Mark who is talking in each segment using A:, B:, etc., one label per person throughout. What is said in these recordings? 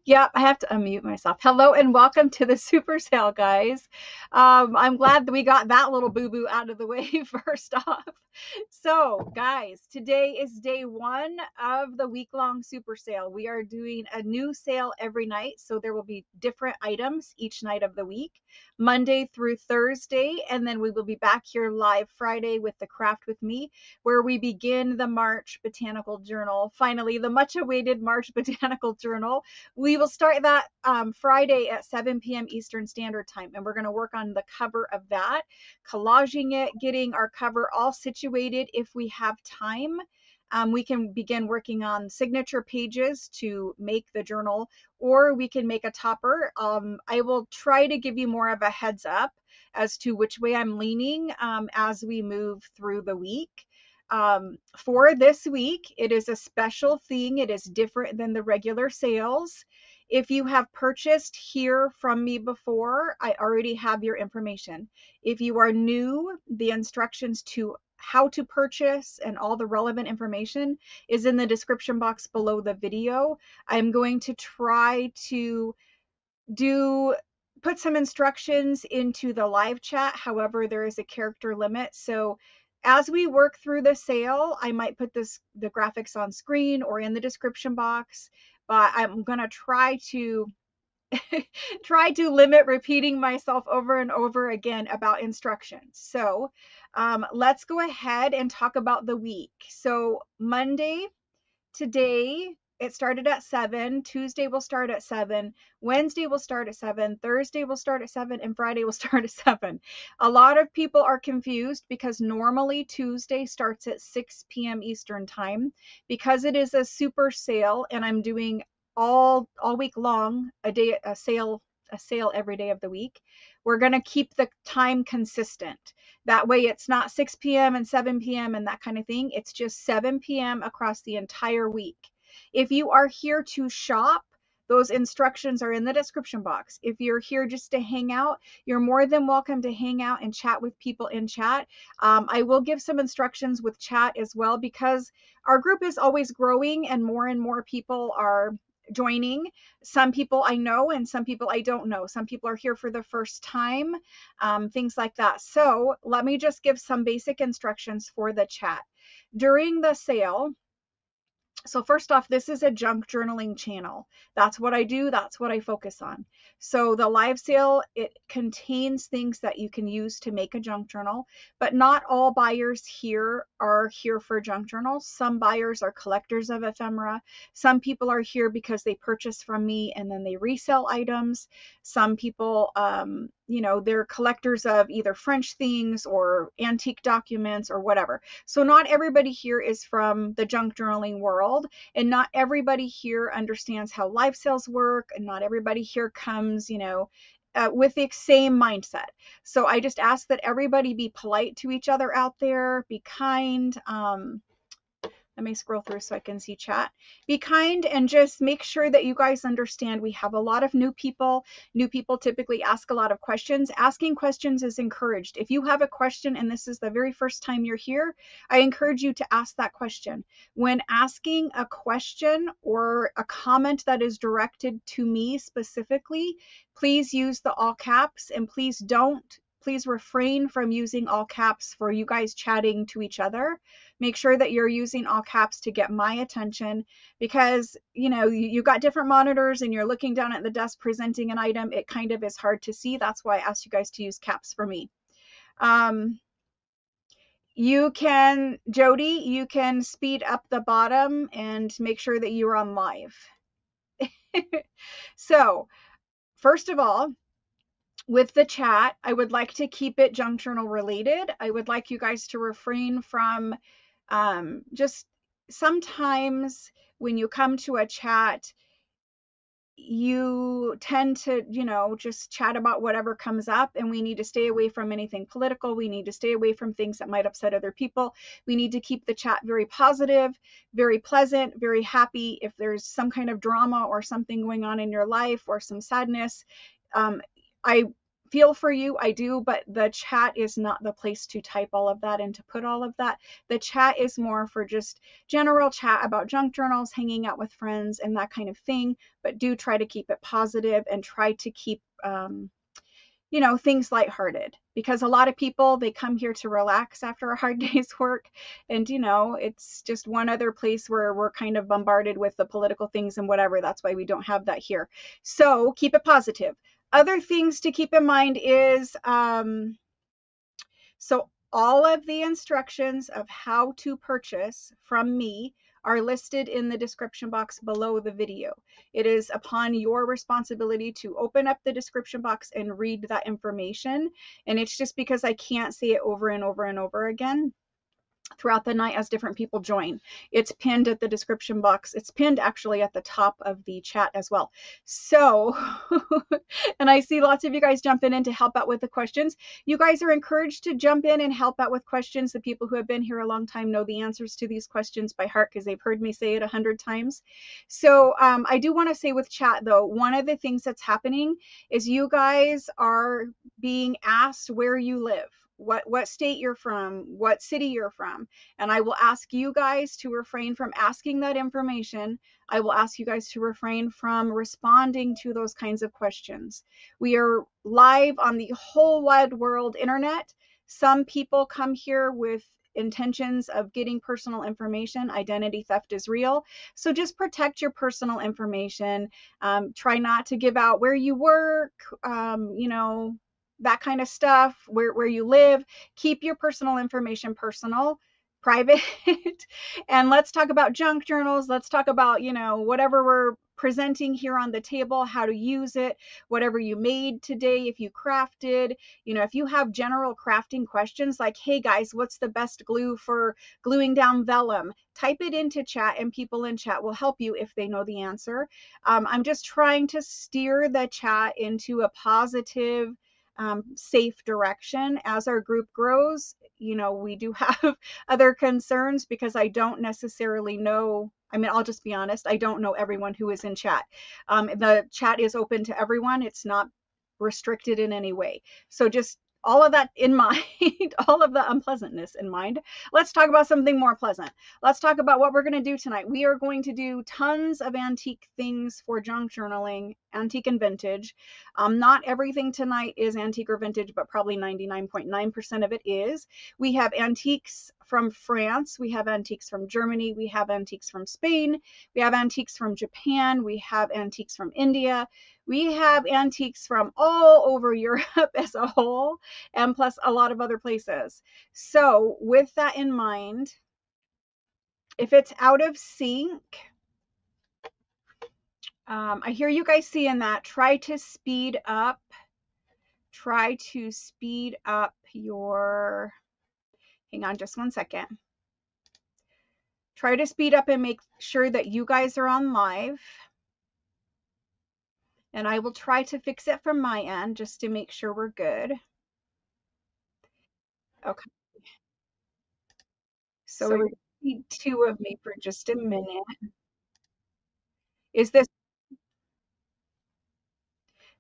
A: Yep, I have to unmute myself. Hello and welcome to the super sale, guys. I'm glad that we got that little boo-boo out of the way first off. So, guys, today is day one of the week-long super sale. We are doing a new sale every night, so there will be different items each night of the week, Monday through Thursday, and then we will be back here live Friday with the Craft with Me, where we begin the March Botanical Journal. Finally, the much-awaited March Botanical Journal. We will start that Friday at 7 p.m. Eastern Standard Time, and we're going to work on the cover of that, collaging it, getting our cover all situated. If we have time, we can begin working on signature pages to make the journal, or we can make a topper. I will try to give you more of a heads up as to which way I'm leaning as we move through the week. For this week, it is a special thing. It is different than the regular sales. If you have purchased here from me before, I already have your information. If you are new, the instructions to how to purchase and all the relevant information is in the description box below the video. I'm going to try to put some instructions into the live chat. However, there is a character limit. So as we work through the sale, I might put the graphics on screen or in the description box, but I'm going to try to limit repeating myself over and over again about instructions. So let's go ahead and talk about the week. So Monday, today, it started at 7. Tuesday will start at 7. Wednesday will start at 7. Thursday will start at 7. And Friday will start at 7. A lot of people are confused because normally Tuesday starts at 6 p.m. Eastern Time. Because it is a super sale and I'm doing all week long a sale every day of the week, we're going to keep the time consistent. That way it's not 6 p.m. and 7 p.m. and that kind of thing. It's just 7 p.m. across the entire week. If you are here to shop, those instructions are in the description box. If you're here just to hang out, you're more than welcome to hang out and chat with people in chat. I will give some instructions with chat as well because our group is always growing and more people are joining. Some people I know and some people I don't know. Some people are here for the first time, things like that. So let me just give some basic instructions for the chat. During the sale, so first off, this is a junk journaling channel. That's what I do. That's what I focus on. So the live sale, it contains things that you can use to make a junk journal, but not all buyers here are here for junk journals. Some buyers are collectors of ephemera. Some people are here because they purchase from me and then they resell items. Some people, they're collectors of either French things or antique documents or whatever. So not everybody here is from the junk journaling world, and not everybody here understands how live sales work, and not everybody here comes, with the same mindset. So I just ask that everybody be polite to each other out there, be kind. Let me scroll through so I can see chat. Be kind and just make sure that you guys understand we have a lot of new people. New people typically ask a lot of questions. Asking questions is encouraged. If you have a question and this is the very first time you're here, I encourage you to ask that question. When asking a question or a comment that is directed to me specifically, please use the all caps, and please refrain from using all caps for you guys chatting to each other. Make sure that you're using all caps to get my attention, because you got different monitors and you're looking down at the desk presenting an item. It kind of is hard to see. That's why I asked you guys to use caps for me. Jody, you can speed up the bottom and make sure that you're on live. So first of all, with the chat, I would like to keep it junk journal related. I would like you guys to refrain from just sometimes when you come to a chat, you tend to, just chat about whatever comes up, and we need to stay away from anything political. We need to stay away from things that might upset other people. We need to keep the chat very positive, very pleasant, very happy. If there's some kind of drama or something going on in your life or some sadness, I feel for you, I do, but the chat is not the place to type all of that and to put all of that. The chat is more for just general chat about junk journals, hanging out with friends, and that kind of thing. But do try to keep it positive and try to keep things lighthearted, because a lot of people, they come here to relax after a hard day's work. And, it's just one other place where we're kind of bombarded with the political things and whatever. That's why we don't have that here. So keep it positive. Other things to keep in mind is, so all of the instructions of how to purchase from me are listed in the description box below the video. It is upon your responsibility to open up the description box and read that information. And it's just because I can't say it over and over and over again throughout the night as different people join. It's pinned at the description box. It's pinned actually at the top of the chat as well. So, and I see lots of you guys jumping in to help out with the questions. You guys are encouraged to jump in and help out with questions. The people who have been here a long time know the answers to these questions by heart because they've heard me say it 100 times. So I do want to say with chat though, one of the things that's happening is you guys are being asked where you live, what state you're from, what city you're from. And I will ask you guys to refrain from asking that information. I will ask you guys to refrain from responding to those kinds of questions. We are live on the whole wide world internet. Some people come here with intentions of getting personal information. Identity theft is real. So just protect your personal information. Try not to give out where you work, that kind of stuff, where you live. Keep your personal information personal, private. And let's talk about junk journals. Let's talk about, whatever we're presenting here on the table, how to use it, whatever you made today, if you crafted, if you have general crafting questions like, hey guys, what's the best glue for gluing down vellum? Type it into chat and people in chat will help you if they know the answer. I'm just trying to steer the chat into a positive, safe direction. As our group grows, we do have other concerns because I don't necessarily know. I'll just be honest, I don't know everyone who is in chat. The chat is open to everyone. It's not restricted in any way. So just all of that in mind, all of the unpleasantness in mind, let's talk about something more pleasant. Let's talk about what we're going to do tonight. We are going to do tons of antique things for junk journaling, antique and vintage. Not everything tonight is antique or vintage, but probably 99.9% of it is. We have antiques from France. We have antiques from Germany. We have antiques from Spain. We have antiques from Japan. We have antiques from India. We have antiques from all over Europe as a whole, and plus a lot of other places. So with that in mind, if it's out of sync, I hear you guys seeing that. Try to speed up your, hang on just one second. Try to speed up and make sure that you guys are on live. And I will try to fix it from my end just to make sure we're good. Okay. So we need two of me for just a minute. Is this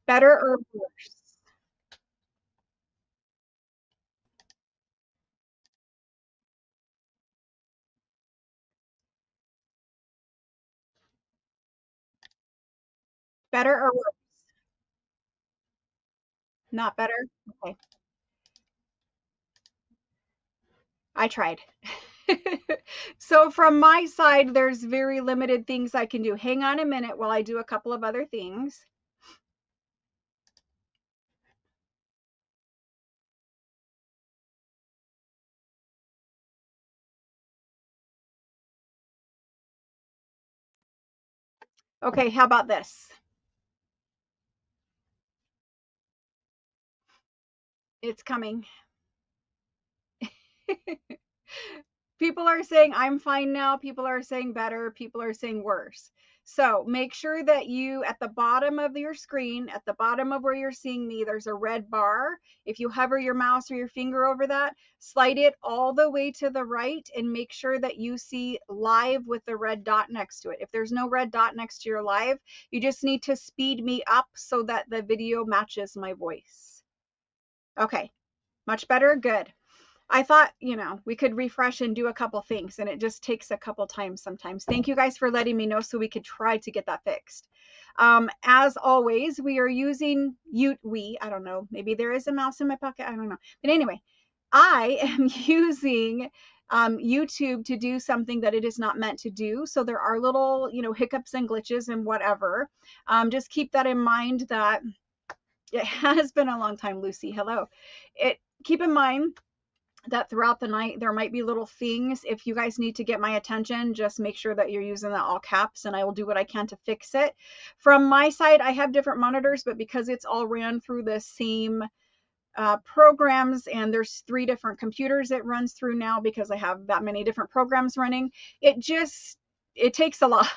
A: better or worse? Better or worse? Not better? Okay. I tried. So from my side, there's very limited things I can do. Hang on a minute while I do a couple of other things. Okay, how about this? It's coming. People are saying I'm fine now. People are saying better. People are saying worse. So make sure that you, at the bottom of your screen, at the bottom of where you're seeing me, there's a red bar. If you hover your mouse or your finger over that, slide it all the way to the right and make sure that you see live with the red dot next to it. If there's no red dot next to your live, you just need to speed me up so that the video matches my voice. Okay, much better. Good. I thought, we could refresh and do a couple things, and it just takes a couple times sometimes. Thank you guys for letting me know so we could try to get that fixed. As always, we are using I don't know, maybe there is a mouse in my pocket. I don't know. But anyway, I am using YouTube to do something that it is not meant to do. So there are little, hiccups and glitches and whatever. Just keep that in mind that it has been a long time, Lucy. Hello. Keep in mind that throughout the night there might be little things. If you guys need to get my attention, just make sure that you're using the all caps, and I will do what I can to fix it. From my side, I have different monitors, but because it's all ran through the same programs, and there's 3 different computers it runs through now because I have that many different programs running, it takes a lot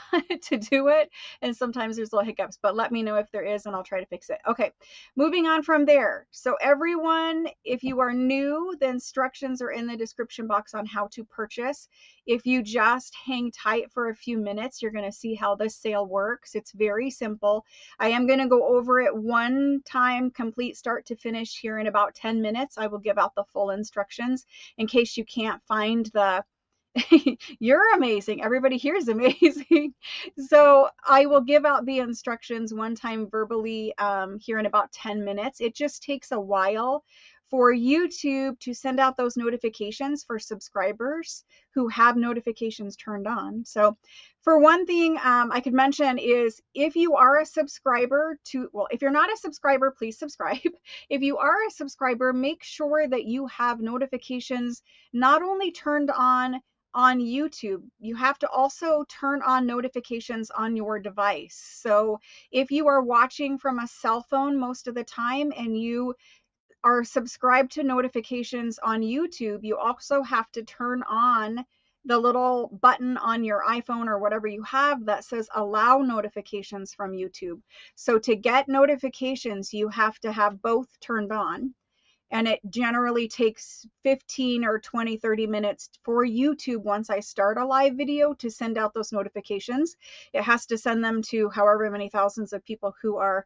A: to do it, and sometimes there's little hiccups, but let me know if there is and I'll try to fix it. Okay, moving on from there. So everyone, if you are new, the instructions are in the description box on how to purchase. If you just hang tight for a few minutes, you're going to see how this sale works. It's very simple. I am going to go over it one time, complete start to finish here in about 10 minutes. I will give out the full instructions in case you can't find the you're amazing. Everybody here is amazing. So I will give out the instructions one time verbally here in about 10 minutes. It just takes a while for YouTube to send out those notifications for subscribers who have notifications turned on. So for one thing I could mention is if you are a subscriber if you're not a subscriber, please subscribe. If you are a subscriber, make sure that you have notifications not only turned on YouTube, you have to also turn on notifications on your device. So if you are watching from a cell phone most of the time and you are subscribed to notifications on YouTube, you also have to turn on the little button on your iPhone or whatever you have that says allow notifications from YouTube. So to get notifications, you have to have both turned on. And it generally takes 15 or 20, 30 minutes for YouTube, once I start a live video, to send out those notifications. It has to send them to however many thousands of people who are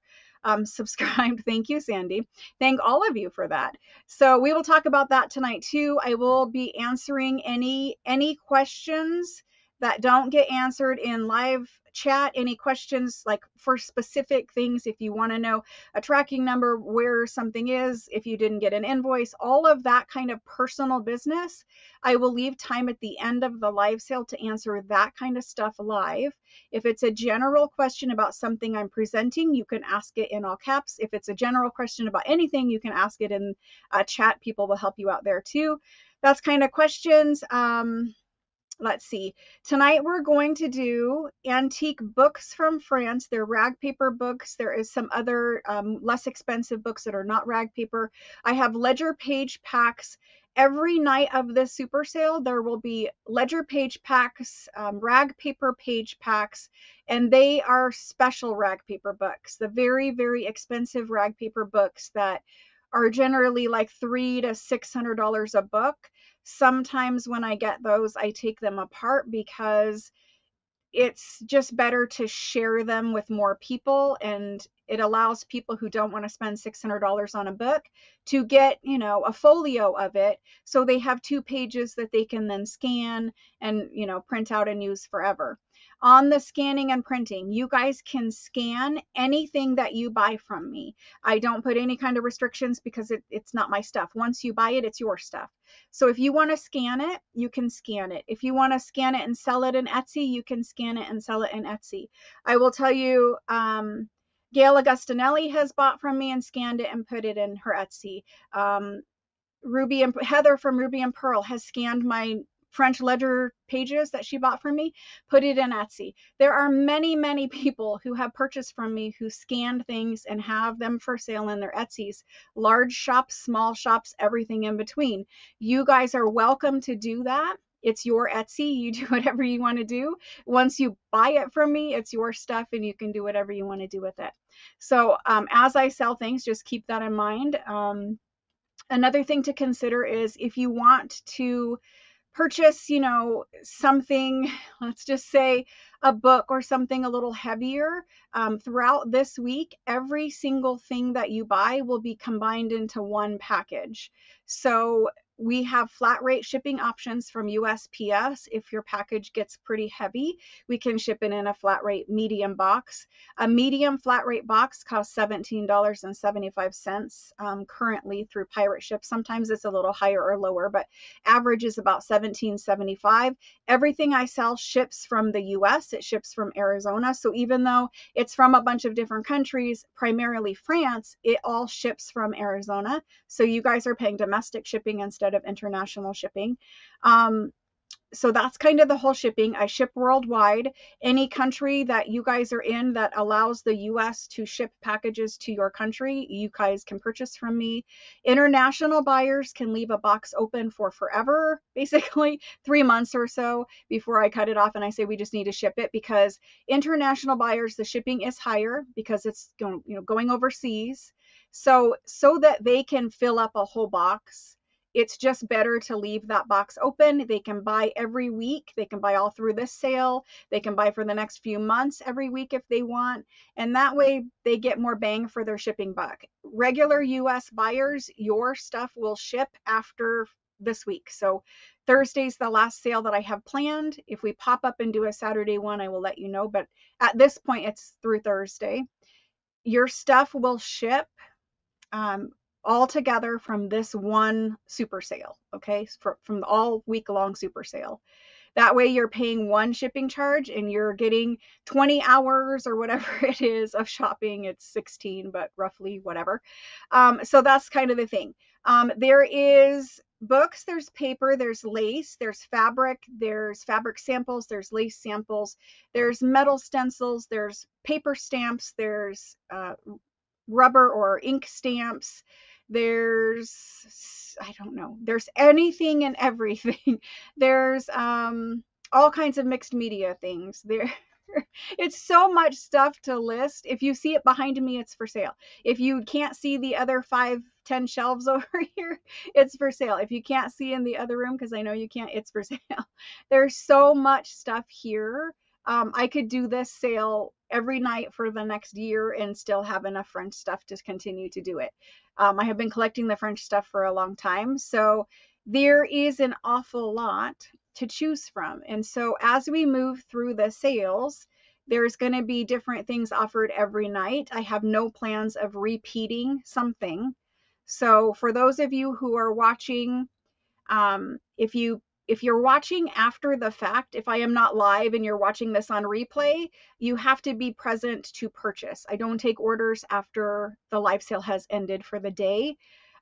A: subscribed. Thank you, Sandy. Thank all of you for that. So we will talk about that tonight too. I will be answering any questions that don't get answered in live chat. Any questions like for specific things, if you want to know a tracking number, where something is, if you didn't get an invoice, all of that kind of personal business, I will leave time at the end of the live sale to answer that kind of stuff live. If it's a general question about something I'm presenting, you can ask it in all caps. If it's a general question about anything, you can ask it in chat. People will help you out there too. That's kind of questions. Let's see. Tonight we're going to do antique books from France. They're rag paper books. There is some other less expensive books that are not rag paper. I have ledger page packs. Every night of this super sale, there will be ledger page packs, rag paper page packs, and they are special rag paper books. The very, very expensive rag paper books that are generally like $300 to $600 a book. Sometimes when I get those, I take them apart because it's just better to share them with more people, and it allows people who don't want to spend $600 on a book to get, a folio of it, so they have 2 pages that they can then scan and, print out and use forever. On the scanning and printing, you guys can scan anything that you buy from me. I don't put any kind of restrictions because it's not my stuff. Once you buy it, it's your stuff. So if you want to scan it, you can scan it. If you want to scan it and sell it in Etsy, you can scan it and sell it in Etsy. I will tell you, Gail Augustinelli has bought from me and scanned it and put it in her Etsy. Heather from Ruby and Pearl has scanned my French ledger pages that she bought from me, put it in Etsy. There are many, many people who have purchased from me who scanned things and have them for sale in their Etsys. Large shops, small shops, everything in between. You guys are welcome to do that. It's your Etsy. You do whatever you want to do. Once you buy it from me, it's your stuff and you can do whatever you want to do with it. So as I sell things, just keep that in mind. Another thing to consider is if you want to purchase, something, let's just say a book or something a little heavier, throughout this week, every single thing that you buy will be combined into one package. So we have flat rate shipping options from USPS. If your package gets pretty heavy, we can ship it in a flat rate medium box. A medium flat rate box costs $17.75 currently through Pirate Ship. Sometimes it's a little higher or lower, but average is about $17.75. Everything I sell ships from the US. It ships from Arizona. So even though it's from a bunch of different countries, primarily France, it all ships from Arizona. So you guys are paying domestic shipping instead of international shipping. So that's kind of the whole shipping. I ship worldwide. Any country that you guys are in that allows the US to ship packages to your country, you guys can purchase from me. International buyers can leave a box open for forever, basically 3 months or so before I cut it off and I say we just need to ship it, because international buyers, the shipping is higher because it's going overseas. So that they can fill up a whole box, it's just better to leave that box open. They can buy every week. They can buy all through this sale. They can buy for the next few months every week if they want. And that way they get more bang for their shipping buck. Regular US buyers, your stuff will ship after this week. So Thursday's the last sale that I have planned. If we pop up and do a Saturday one, I will let you know. But at this point, it's through Thursday. Your stuff will ship all together from this one super sale, okay? From the all week long super sale. That way you're paying one shipping charge and you're getting 20 hours or whatever it is of shopping. It's 16, but roughly whatever. So that's kind of the thing. There is books, there's paper, there's lace, there's fabric samples, there's lace samples, there's metal stencils, there's paper stamps, there's rubber or ink stamps, there's, I don't know, there's anything and everything. There's all kinds of mixed media things there. It's so much stuff to list. If you see it behind me, it's for sale. If you can't see the other 5-10 shelves over here, it's for sale. If you can't see in the other room, because I know you can't, it's for sale. There's so much stuff here. I could do this sale every night for the next year and still have enough French stuff to continue to do it. I have been collecting the French stuff for a long time, so there is an awful lot to choose from. And so as we move through the sales, there's going to be different things offered every night. I have no plans of repeating something. So for those of you who are watching, if you're watching after the fact, if I am not live and you're watching this on replay, you have to be present to purchase. I don't take orders after the live sale has ended for the day.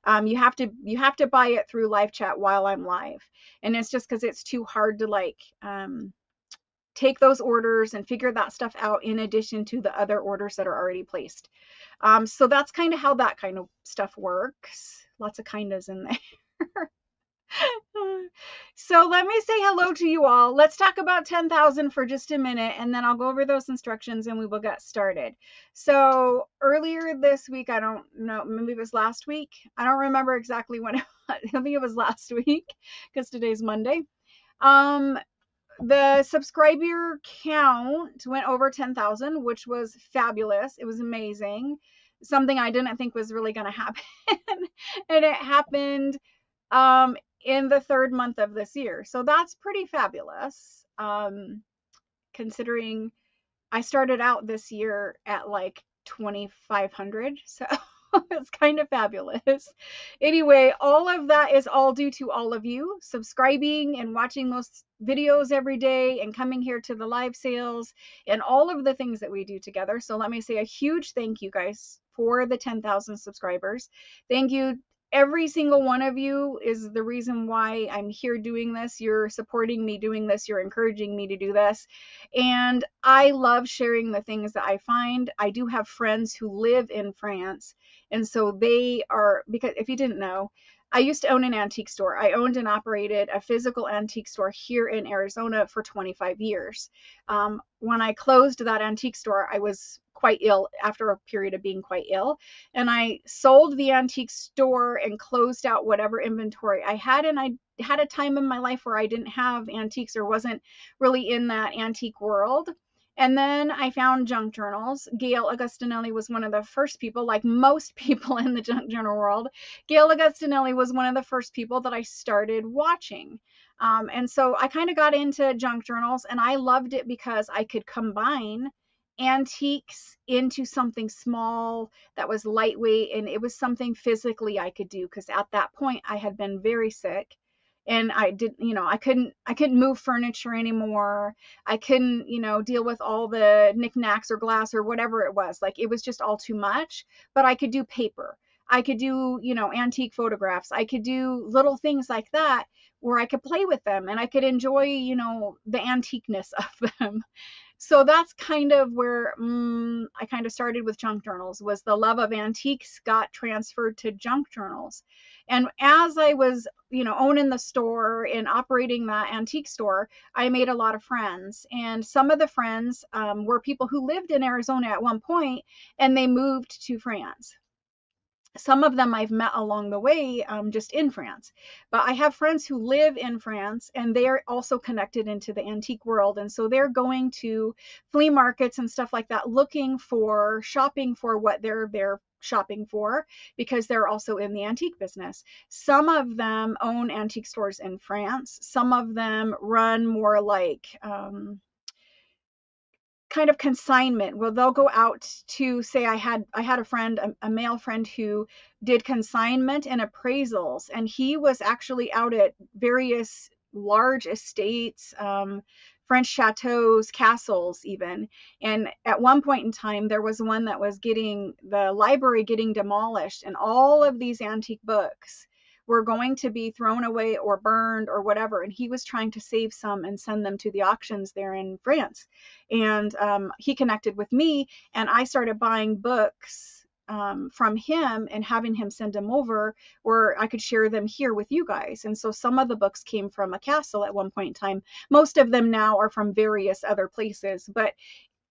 A: You have to buy it through live chat while I'm live. And it's just because it's too hard to take those orders and figure that stuff out in addition to the other orders that are already placed. So that's kind of how that kind of stuff works. Lots of kindas in there. So let me say hello to you all. Let's talk about 10,000 for just a minute, and then I'll go over those instructions and we will get started. So earlier this week, I don't know, maybe it was last week. I don't remember exactly when. I think it was last week because today's Monday. The subscriber count went over 10,000, which was fabulous. It was amazing. Something I didn't think was really going to happen. And it happened in the 3rd month of this year. So that's pretty fabulous, considering I started out this year at like 2,500. So it's kind of fabulous. Anyway, all of that is all due to all of you subscribing and watching those videos every day and coming here to the live sales and all of the things that we do together. So let me say a huge thank you guys for the 10,000 subscribers. Thank you. Every single one of you is the reason why I'm here doing this. You're supporting me doing this. You're encouraging me to do this. And I love sharing the things that I find. I do have friends who live in France. And so they are, because if you didn't know, I used to own an antique store. I owned and operated a physical antique store here in Arizona for 25 years. When I closed that antique store, I was quite ill after a period of being quite ill. And I sold the antique store and closed out whatever inventory I had. And I had a time in my life where I didn't have antiques or wasn't really in that antique world. And then I found junk journals. Gail Augustinelli was one of the first people, like most people in the junk journal world. Gail Augustinelli was one of the first people that I started watching. And so I kind of got into junk journals, and I loved it because I could combine antiques into something small that was lightweight, and it was something physically I could do, because at that point I had been very sick, and I didn't, I couldn't move furniture anymore. I couldn't, deal with all the knickknacks or glass or whatever it was. Like, it was just all too much. But I could do paper. I could do, antique photographs. I could do little things like that where I could play with them, and I could enjoy, the antiqueness of them. So that's kind of where I kind of started with junk journals. Was the love of antiques got transferred to junk journals. And as I was, owning the store and operating that antique store, I made a lot of friends. And some of the friends were people who lived in Arizona at one point, and they moved to France. Some of them I've met along the way, just in France. But I have friends who live in France, and they're also connected into the antique world. And so they're going to flea markets and stuff like that, shopping for what they're shopping for, because they're also in the antique business. Some of them own antique stores in France. Some of them run more like, kind of consignment. Well, they'll go out to, say, I had a friend, a male friend, who did consignment and appraisals, and he was actually out at various large estates, French chateaus, castles even. And at one point in time, there was one that was the library getting demolished, and all of these antique books were going to be thrown away or burned or whatever. And he was trying to save some and send them to the auctions there in France. And he connected with me, and I started buying books from him and having him send them over, where I could share them here with you guys. And so some of the books came from a castle at one point in time. Most of them now are from various other places, but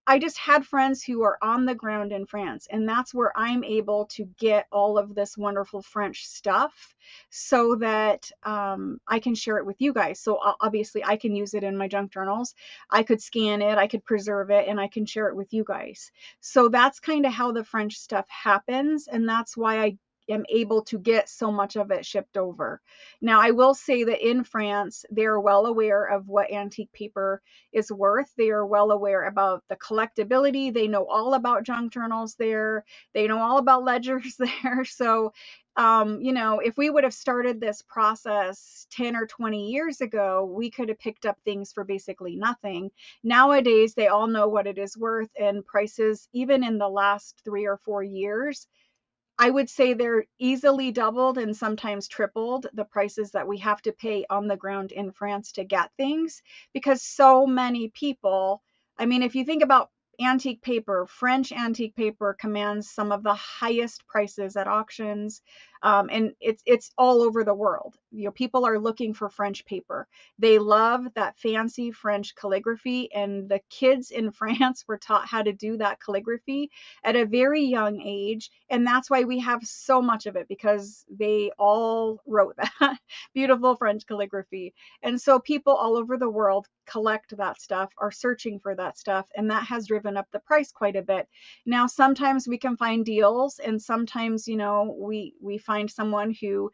A: I just had friends who are on the ground in France, and that's where I'm able to get all of this wonderful French stuff, so that I can share it with you guys. So obviously I can use it in my junk journals. I could scan it, I could preserve it, and I can share it with you guys. So that's kind of how the French stuff happens, and that's why I am able to get so much of it shipped over. Now, I will say that in France, they're well aware of what antique paper is worth. They are well aware about the collectability. They know all about junk journals there. They know all about ledgers there. So, if we would have started this process 10 or 20 years ago, we could have picked up things for basically nothing. Nowadays, they all know what it is worth, and prices, even in the last 3 or 4 years, I would say they're easily doubled and sometimes tripled the prices that we have to pay on the ground in France to get things, because so many people, I mean, if you think about antique paper, French antique paper commands some of the highest prices at auctions. And it's all over the world. People are looking for French paper. They love that fancy French calligraphy, and the kids in France were taught how to do that calligraphy at a very young age. And that's why we have so much of it, because they all wrote that beautiful French calligraphy. And so people all over the world collect that stuff, are searching for that stuff, and that has driven up the price quite a bit. Now, sometimes we can find deals, and sometimes, we find someone who,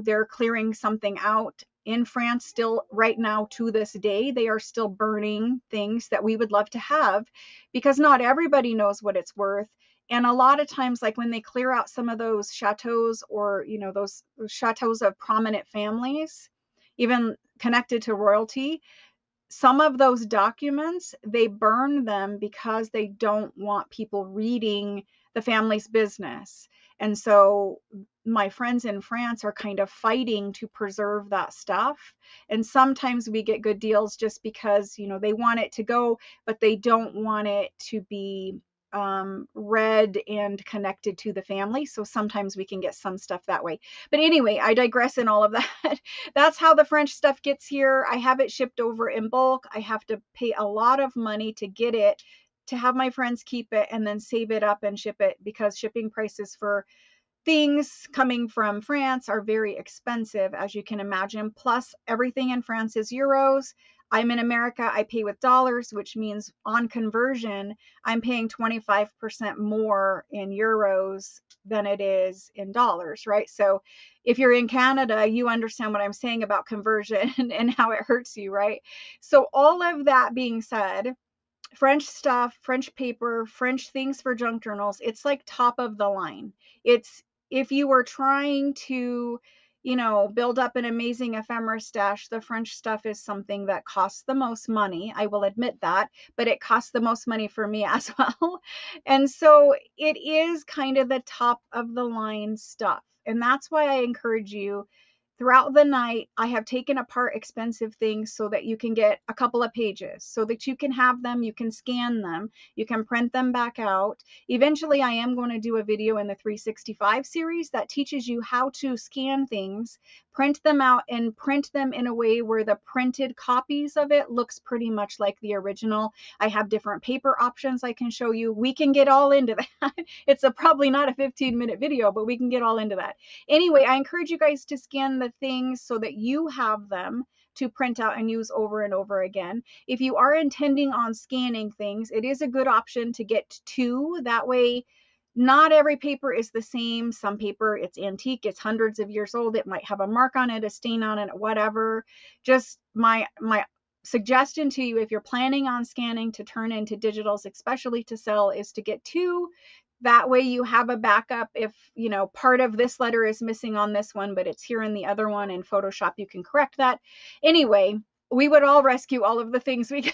A: they're clearing something out. In France, still right now, to this day, they are still burning things that we would love to have, because not everybody knows what it's worth. And a lot of times, like when they clear out some of those chateaus, or those chateaus of prominent families, even connected to royalty, some of those documents, they burn them because they don't want people reading the family's business. And so my friends in France are kind of fighting to preserve that stuff. And sometimes we get good deals just because, they want it to go, but they don't want it to be read and connected to the family. So sometimes we can get some stuff that way. But anyway, I digress in all of that. That's how the French stuff gets here. I have it shipped over in bulk. I have to pay a lot of money to get it, to have my friends keep it and then save it up and ship it, because shipping prices for things coming from France are very expensive, as you can imagine. Plus, everything in France is euros. I'm in America, I pay with dollars, which means on conversion, I'm paying 25% more in euros than it is in dollars, right? So if you're in Canada, you understand what I'm saying about conversion and how it hurts you, right? So all of that being said, French stuff, French paper, French things for junk journals, it's like top of the line. It's if you were trying to, build up an amazing ephemera stash, the French stuff is something that costs the most money. I will admit that, but it costs the most money for me as well. And so it is kind of the top of the line stuff. And that's why I encourage you throughout the night. I have taken apart expensive things so that you can get a couple of pages, so that you can have them, you can scan them, you can print them back out. Eventually, I am going to do a video in the 365 series that teaches you how to scan things, print them out, and print them in a way where the printed copies of it looks pretty much like the original. I have different paper options I can show you. We can get all into that. It's probably not a 15-minute video, but we can get all into that. Anyway, I encourage you guys to scan the things so that you have them to print out and use over and over again. If you are intending on scanning things, it is a good option to get two. That way, not every paper is the same. Some paper, it's antique, it's hundreds of years old, it might have a mark on it, a stain on it, whatever. Just my suggestion to you, if you're planning on scanning to turn into digitals, especially to sell, is to get two. That way you have a backup. If, part of this letter is missing on this one, but it's here in the other one in Photoshop, you can correct that. Anyway, we would all rescue all of the things we could.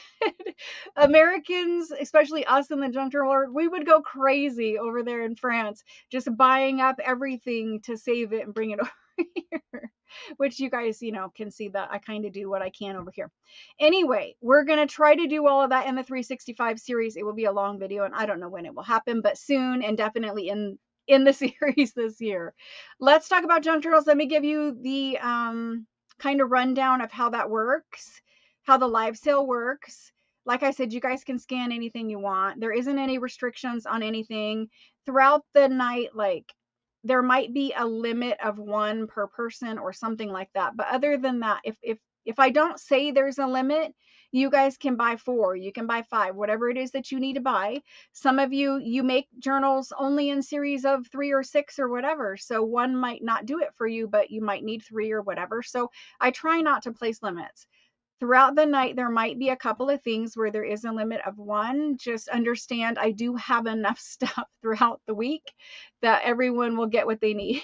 A: Americans, especially us in the junk journal world, we would go crazy over there in France, just buying up everything to save it and bring it over here, which you guys, can see that I kind of do what I can over here. Anyway, we're going to try to do all of that in the 365 series. It will be a long video, and I don't know when it will happen, but soon, and definitely in the series this year. Let's talk about junk journals. Let me give you the kind of rundown of how that works, how the live sale works. Like I said, you guys can scan anything you want. There isn't any restrictions on anything. Throughout the night, there might be a limit of one per person or something like that. But other than that, if I don't say there's a limit, you guys can buy 4, you can buy 5, whatever it is that you need to buy. Some of you make journals only in series of 3 or 6 or whatever. So one might not do it for you, but you might need 3 or whatever. So I try not to place limits. Throughout the night, there might be a couple of things where there is a limit of 1. Just understand I do have enough stuff throughout the week that everyone will get what they need.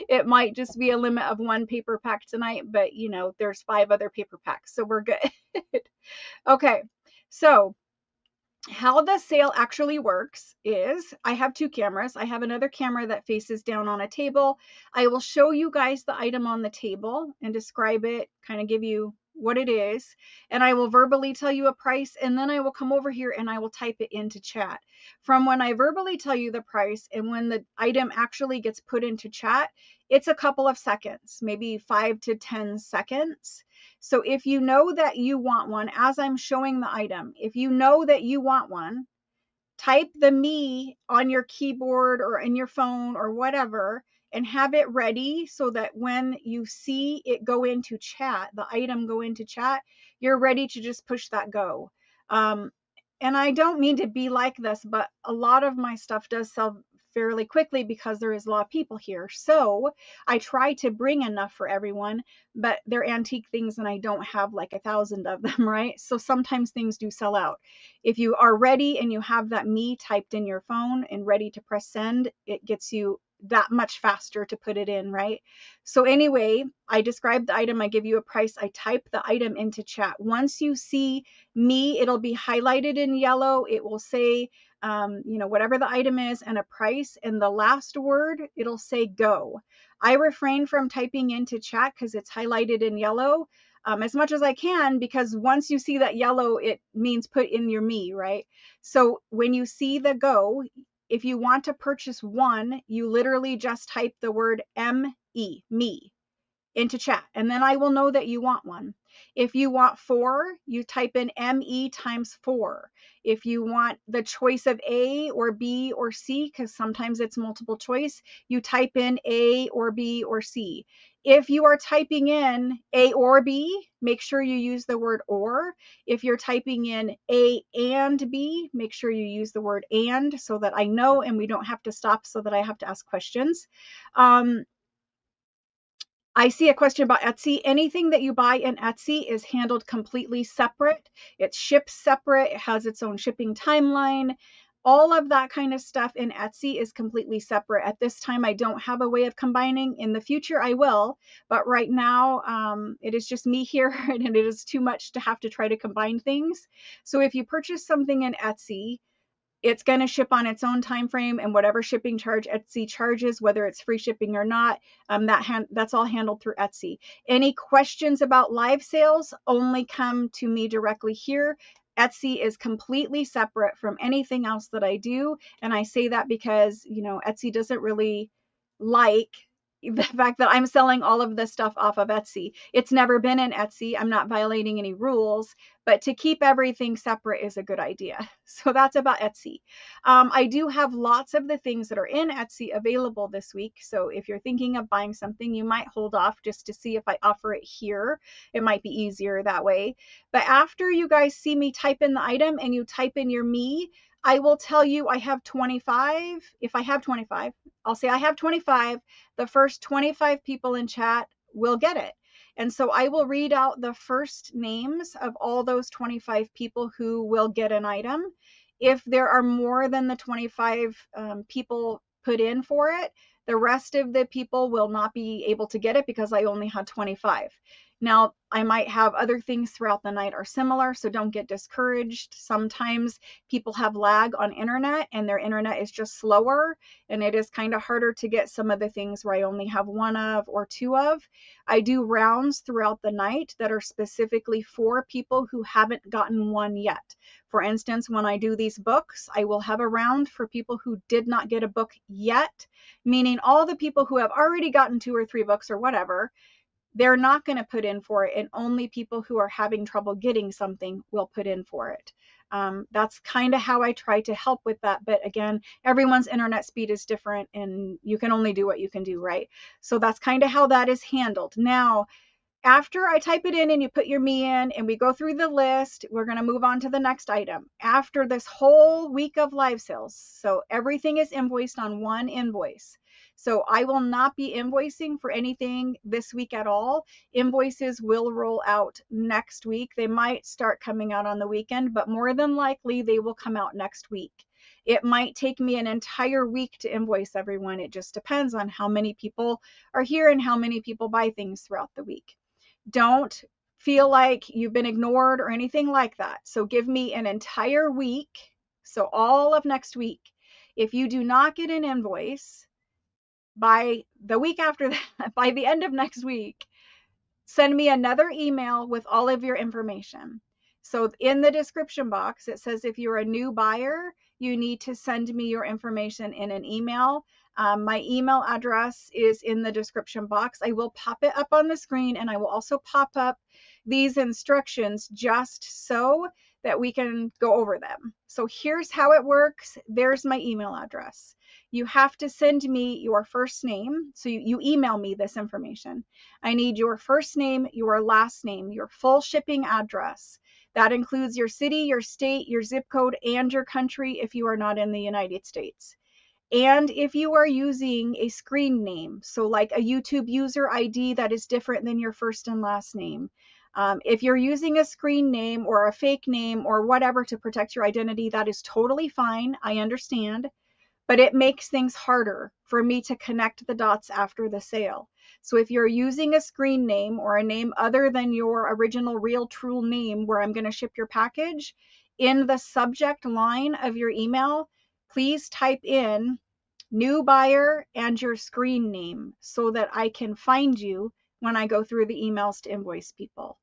A: It might just be a limit of 1 paper pack tonight, but there's 5 other paper packs, so we're good. Okay, so how the sale actually works is I have 2 cameras. I have another camera that faces down on a table. I will show you guys the item on the table and describe it, kind of give you what it is, and I will verbally tell you a price, and then I will come over here and I will type it into chat. From when I verbally tell you the price and when the item actually gets put into chat, it's a couple of seconds, maybe 5 to 10 seconds. So if you know that you want one, as I'm showing the item, if you know that you want one, type the me on your keyboard or in your phone or whatever, and have it ready so that when you see it go into chat, the item go into chat, you're ready to just push that go. And I don't mean to be like this, but a lot of my stuff does sell fairly quickly because there is a lot of people here. So I try to bring enough for everyone, but they're antique things and I don't have like 1,000 of them, right? So sometimes things do sell out. If you are ready and you have that me typed in your phone and ready to press send, it gets you that much faster to put it in, right? So anyway, I describe the item, I give you a price, I type the item into chat. Once you see me, it'll be highlighted in yellow. It will say, whatever the item is and a price, and the last word, it'll say go. I refrain from typing into chat because it's highlighted in yellow as much as I can, because once you see that yellow, it means put in your me, right? So when you see the go, if you want to purchase 1, you literally just type the word M-E, me, into chat, and then I will know that you want one. If you want 4, you type in ME times 4. If you want the choice of A or B or C, because sometimes it's multiple choice, you type in A or B or C. If you are typing in A or B, make sure you use the word or. If you're typing in A and B, make sure you use the word and, so that I know and we don't have to stop so that I have to ask questions. I see a question about Etsy. Anything that you buy in Etsy is handled completely separate. It's shipped separate. It has its own shipping timeline. All of that kind of stuff in Etsy is completely separate. At this time, I don't have a way of combining. In the future, I will. But right now, it is just me here, and it is too much to have to try to combine things. So if you purchase something in Etsy, it's going to ship on its own time frame, and whatever shipping charge Etsy charges, whether it's free shipping or not, that's all handled through Etsy. Any questions about live sales only come to me directly here. Etsy is completely separate from anything else that I do, and I say that because, you know, Etsy doesn't really like the fact that I'm selling all of this stuff off of Etsy. It's never been in Etsy. I'm not violating any rules, but to keep everything separate is a good idea. So that's about Etsy. I do have lots of the things that are in Etsy available this week. So if you're thinking of buying something, you might hold off just to see if I offer it here. It might be easier that way. But after you guys see me type in the item and you type in your me, I will tell you I have 25. If I have 25, I'll say I have 25. The first 25 people in chat will get it. And so I will read out the first names of all those 25 people who will get an item. If there are more than the 25 people put in for it, the rest of the people will not be able to get it because I only had 25. Now, I might have other things throughout the night are similar, so don't get discouraged. Sometimes people have lag on internet and their internet is just slower, and it is kind of harder to get some of the things where I only have one of or two of. I do rounds throughout the night that are specifically for people who haven't gotten one yet. For instance, when I do these books, I will have a round for people who did not get a book yet, meaning all the people who have already gotten 2 or 3 books or whatever, they're not going to put in for it, and only people who are having trouble getting something will put in for it. That's kind of how I try to help with that. But again, everyone's internet speed is different, and you can only do what you can do, right? So that's kind of how that is handled. Now, after I type it in and you put your me in and we go through the list, we're going to move on to the next item. After this whole week of live sales, so everything is invoiced on one invoice. So I will not be invoicing for anything this week at all. Invoices will roll out next week. They might start coming out on the weekend, but more than likely they will come out next week. It might take me an entire week to invoice everyone. It just depends on how many people are here and how many people buy things throughout the week. Don't feel like you've been ignored or anything like that. So give me an entire week, so all of next week. If you do not get an invoice by the week after that, by the end of next week, send me another email with all of your information. So in the description box, it says if you're a new buyer, you need to send me your information in an email. My email address is in the description box. I will pop it up on the screen, and I will also pop up these instructions just so that we can go over them. So here's how it works. There's my email address. You have to send me your first name. So you email me this information. I need your first name, your last name, your full shipping address. That includes your city, your state, your zip code, and your country if you are not in the United States. And if you are using a screen name, so like a YouTube user ID that is different than your first and last name. If you're using a screen name or a fake name or whatever to protect your identity, that is totally fine. I understand. But it makes things harder for me to connect the dots after the sale. So if you're using a screen name or a name other than your original real true name where I'm going to ship your package, in the subject line of your email, please type in new buyer and your screen name so that I can find you when I go through the emails to invoice people.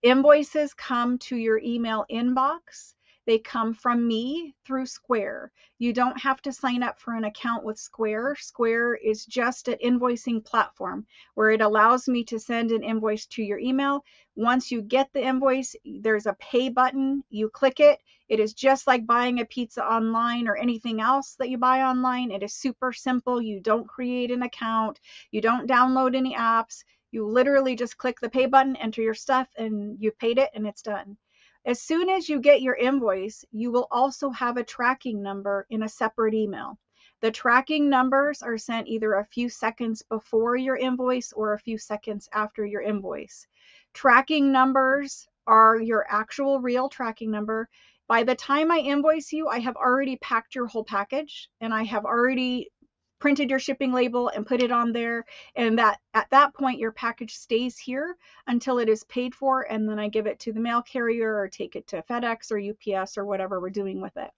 A: Invoices come to your email inbox. They come from me through Square. You don't have to sign up for an account with Square. Square is just an invoicing platform where it allows me to send an invoice to your email. Once you get the invoice, there's a pay button. You click it. It is just like buying a pizza online or anything else that you buy online. It is super simple. You don't create an account. You don't download any apps. You literally just click the pay button, enter your stuff, and you've paid it and it's done. As soon as you get your invoice, you will also have a tracking number in a separate email. The tracking numbers are sent either a few seconds before your invoice or a few seconds after your invoice. Tracking numbers are your actual real tracking number. By the time I invoice you, I have already packed your whole package and I have already printed your shipping label and put it on there, and that at that point your package stays here until it is paid for, and then I give it to the mail carrier or take it to FedEx or UPS or whatever we're doing with it.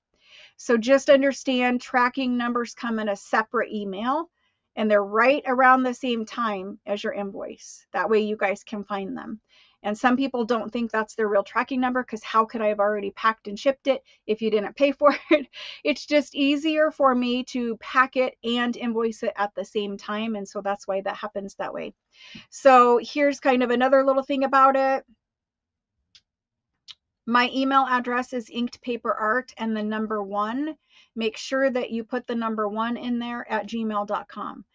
A: So just understand, tracking numbers come in a separate email and they're right around the same time as your invoice. That way you guys can find them. And some people don't think that's their real tracking number, because how could I have already packed and shipped it if you didn't pay for it? It's just easier for me to pack it and invoice it at the same time. And so that's why that happens that way. So here's kind of another little thing about it. My email address is inkedpaperart and the number 1. Make sure that you put the number 1 in there at gmail.com.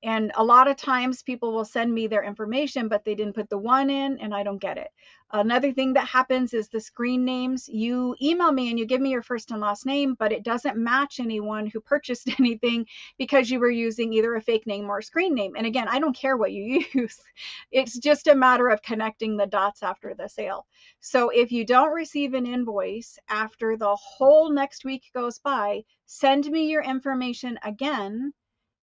A: And a lot of times people will send me their information, but they didn't put the 1 in and I don't get it. Another thing that happens is the screen names. You email me and you give me your first and last name, but it doesn't match anyone who purchased anything because you were using either a fake name or a screen name. And again, I don't care what you use. It's just a matter of connecting the dots after the sale. So if you don't receive an invoice after the whole next week goes by, send me your information again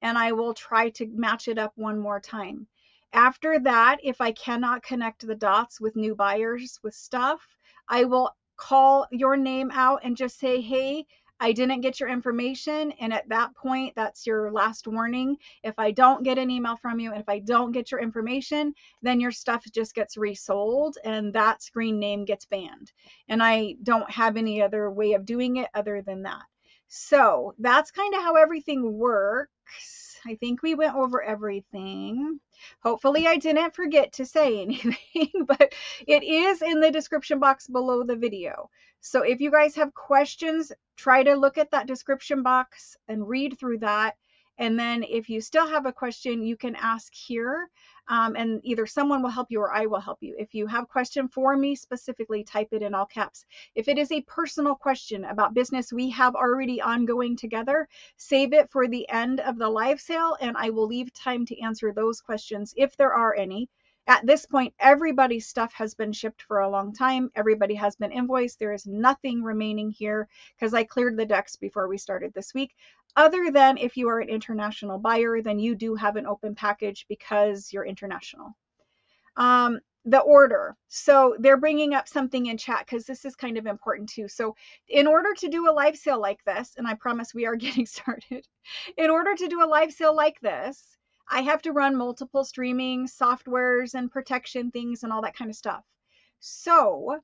A: and I will try to match it up one more time. After that, if I cannot connect the dots with new buyers with stuff, I will call your name out and just say, hey, I didn't get your information. And at that point, that's your last warning. If I don't get an email from you and if I don't get your information, then your stuff just gets resold and that screen name gets banned. And I don't have any other way of doing it other than that. So that's kind of how everything works. I think we went over everything. Hopefully I didn't forget to say anything, but it is in the description box below the video. So if you guys have questions, try to look at that description box and read through that. And then if you still have a question, you can ask here, and either someone will help you or I will help you. If you have a question for me specifically, type it in all caps. If it is a personal question about business we have already ongoing together, save it for the end of the live sale, and I will leave time to answer those questions if there are any. At this point, everybody's stuff has been shipped for a long time. Everybody has been invoiced. There is nothing remaining here because I cleared the decks before we started this week. Other than if you are an international buyer, then you do have an open package because you're international. The order. So they're bringing up something in chat because this is kind of important too. So in order to do a live sale like this, and I promise we are getting started, in order to do a live sale like this, I have to run multiple streaming softwares and protection things and all that kind of stuff. So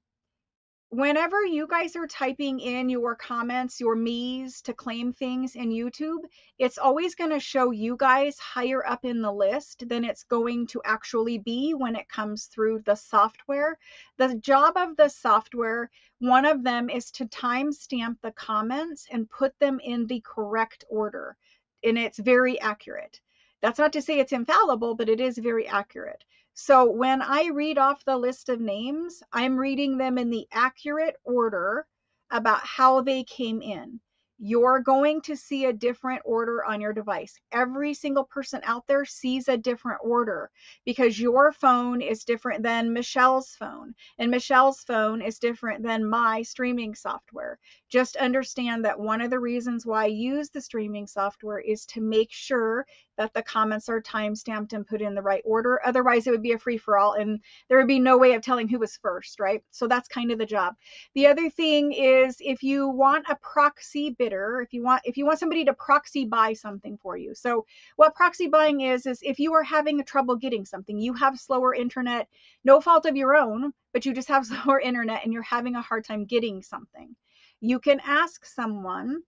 A: whenever you guys are typing in your comments, your me's to claim things in YouTube, it's always going to show you guys higher up in the list than it's going to actually be when it comes through the software. The job of the software, one of them is to timestamp the comments and put them in the correct order. And it's very accurate. That's not to say it's infallible, but it is very accurate. So when I read off the list of names, I'm reading them in the accurate order about how they came in. You're going to see a different order on your device. Every single person out there sees a different order because your phone is different than Michelle's phone, and Michelle's phone is different than my streaming software. Just understand that one of the reasons why I use the streaming software is to make sure that the comments are time-stamped and put in the right order. Otherwise, it would be a free-for-all and there would be no way of telling who was first, right? So that's kind of the job. The other thing is, if you want a proxy bidder, if you want somebody to proxy buy something for you. So what proxy buying is if you are having trouble getting something, you have slower internet, no fault of your own, but you just have slower internet and you're having a hard time getting something. You can ask someone,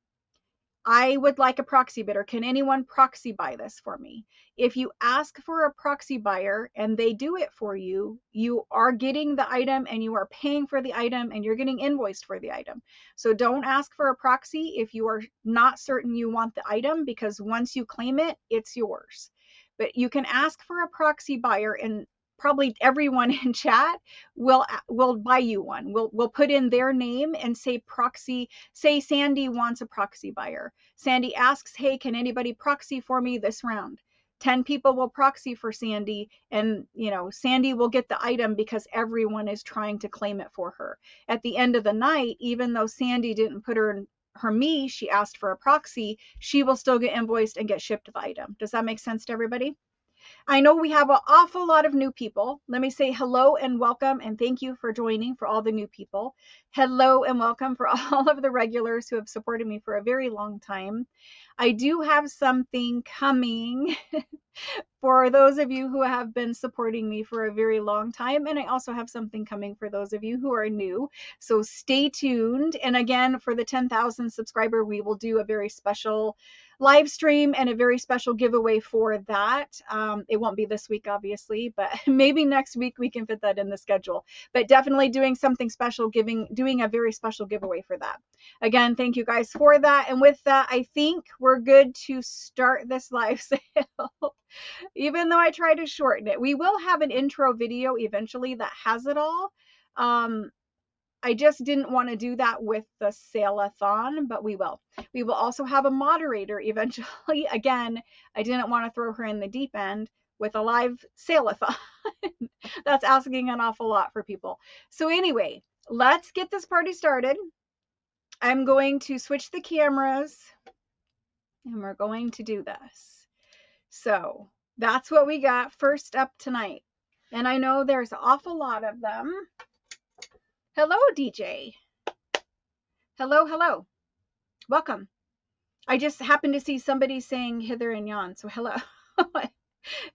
A: I would like a proxy bidder. Can anyone proxy buy this for me? If you ask for a proxy buyer and they do it for you, you are getting the item and you are paying for the item and you're getting invoiced for the item. So don't ask for a proxy if you are not certain you want the item, because once you claim it, it's yours. but you can ask for a proxy buyer, and probably everyone in chat will buy you one. We'll put in their name and say proxy, say Sandy wants a proxy buyer. Sandy asks, hey, can anybody proxy for me this round? 10 people will proxy for Sandy, and Sandy will get the item because everyone is trying to claim it for her. At the end of the night, even though Sandy didn't put her me, she asked for a proxy, she will still get invoiced and get shipped the item. Does that make sense to everybody? I know we have an awful lot of new people. Let me say hello and welcome, and thank you for joining for all the new people. Hello and welcome for all of the regulars who have supported me for a very long time. I do have something coming for those of you who have been supporting me for a very long time, and I also have something coming for those of you who are new. So stay tuned. And again, for the 10,000 subscriber, we will do a very special live stream and a very special giveaway for that. It won't be this week, obviously, but maybe next week we can fit that in the schedule. But definitely doing something special, doing a very special giveaway for that. Again, thank you guys for that. And with that, I think we're good to start this live sale. Even though I try to shorten it, we will have an intro video eventually that has it all. I just didn't want to do that with the SALE-A-THON, but we will. We will also have a moderator eventually. Again, I didn't want to throw her in the deep end with a live SALE-A-THON. That's asking an awful lot for people. So anyway, let's get this party started. I'm going to switch the cameras, and we're going to do this. So that's what we got first up tonight. And I know there's an awful lot of them. Hello, DJ. Hello, hello. Welcome. I just happened to see somebody saying hither and yon. So hello.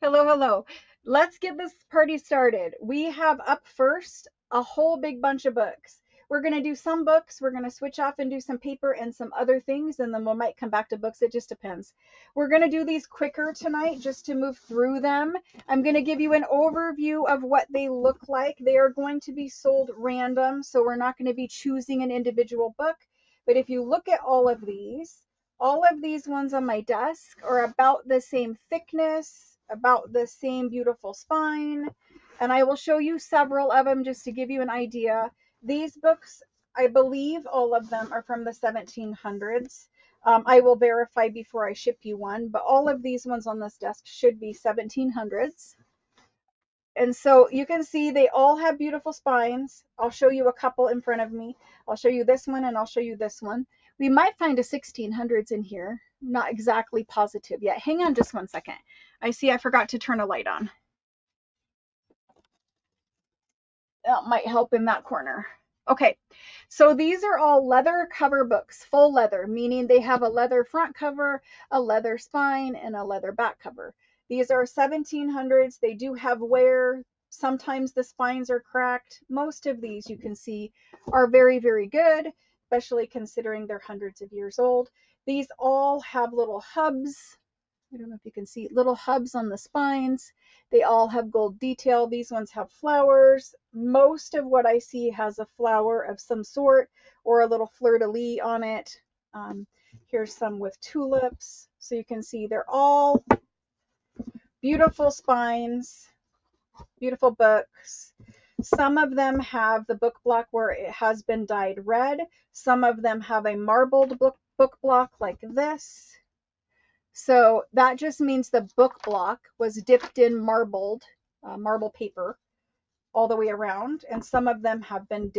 A: Hello, hello. Let's get this party started. We have up first a whole big bunch of books. We're going to do some books. We're going to switch off and do some paper and some other things, and then we might come back to books. It just depends. We're going to do these quicker tonight just to move through them. I'm going to give you an overview of what they look like. They are going to be sold random, so we're not going to be choosing an individual book. But if you look at all of these ones on my desk are about the same thickness, about the same beautiful spine, and I will show you several of them just to give you an idea. These books, I believe all of them are from the 1700s. I will verify before I ship you one, but all of these ones on this desk should be 1700s. And so you can see they all have beautiful spines. I'll show you a couple in front of me. I'll show you this one and I'll show you this one. We might find a 1600s in here. Not exactly positive yet. Hang on just one second. I see I forgot to turn a light on. That might help in that corner. Okay, so these are all leather cover books, full leather, meaning they have a leather front cover, a leather spine, and a leather back cover. These are 1700s. They do have wear. Sometimes the spines are cracked. Most of these you can see are very, very good, especially considering they're hundreds of years old. These all have little hubs. I don't know if you can see little hubs on the spines. They all have gold detail. These ones have flowers. Most of what I see has a flower of some sort or a little fleur-de-lis on it. Here's some with tulips. So you can see they're all beautiful spines, beautiful books. Some of them have the book block where it has been dyed red. Some of them have a marbled book block like this. So that just means the book block was dipped in marble paper all the way around, and some of them have been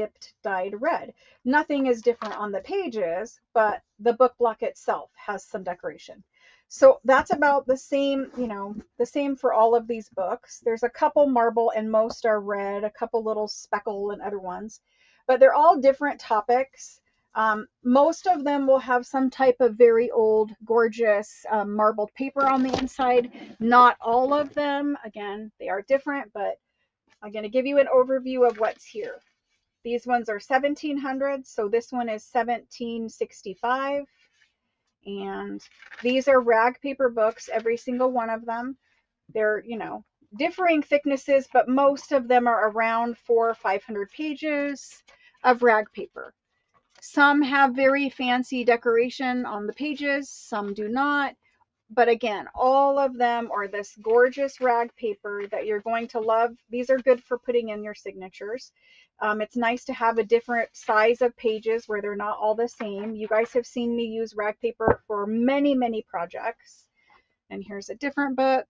A: dyed red. Nothing is different on the pages, but the book block itself has some decoration. So that's about the same, the same for all of these books. There's a couple marble and most are red, a couple little speckle and other ones, but they're all different topics. Most of them will have some type of very old, gorgeous marbled paper on the inside. Not all of them. Again, they are different, but I'm going to give you an overview of what's here. These ones are 1700s, so this one is 1765. And these are rag paper books, every single one of them. They're, differing thicknesses, but most of them are around 400 or 500 pages of rag paper. Some have very fancy decoration on the pages, some do not. But again, all of them are this gorgeous rag paper that you're going to love. These are good for putting in your signatures. It's nice to have a different size of pages where they're not all the same. You guys have seen me use rag paper for many, many projects. And here's a different book.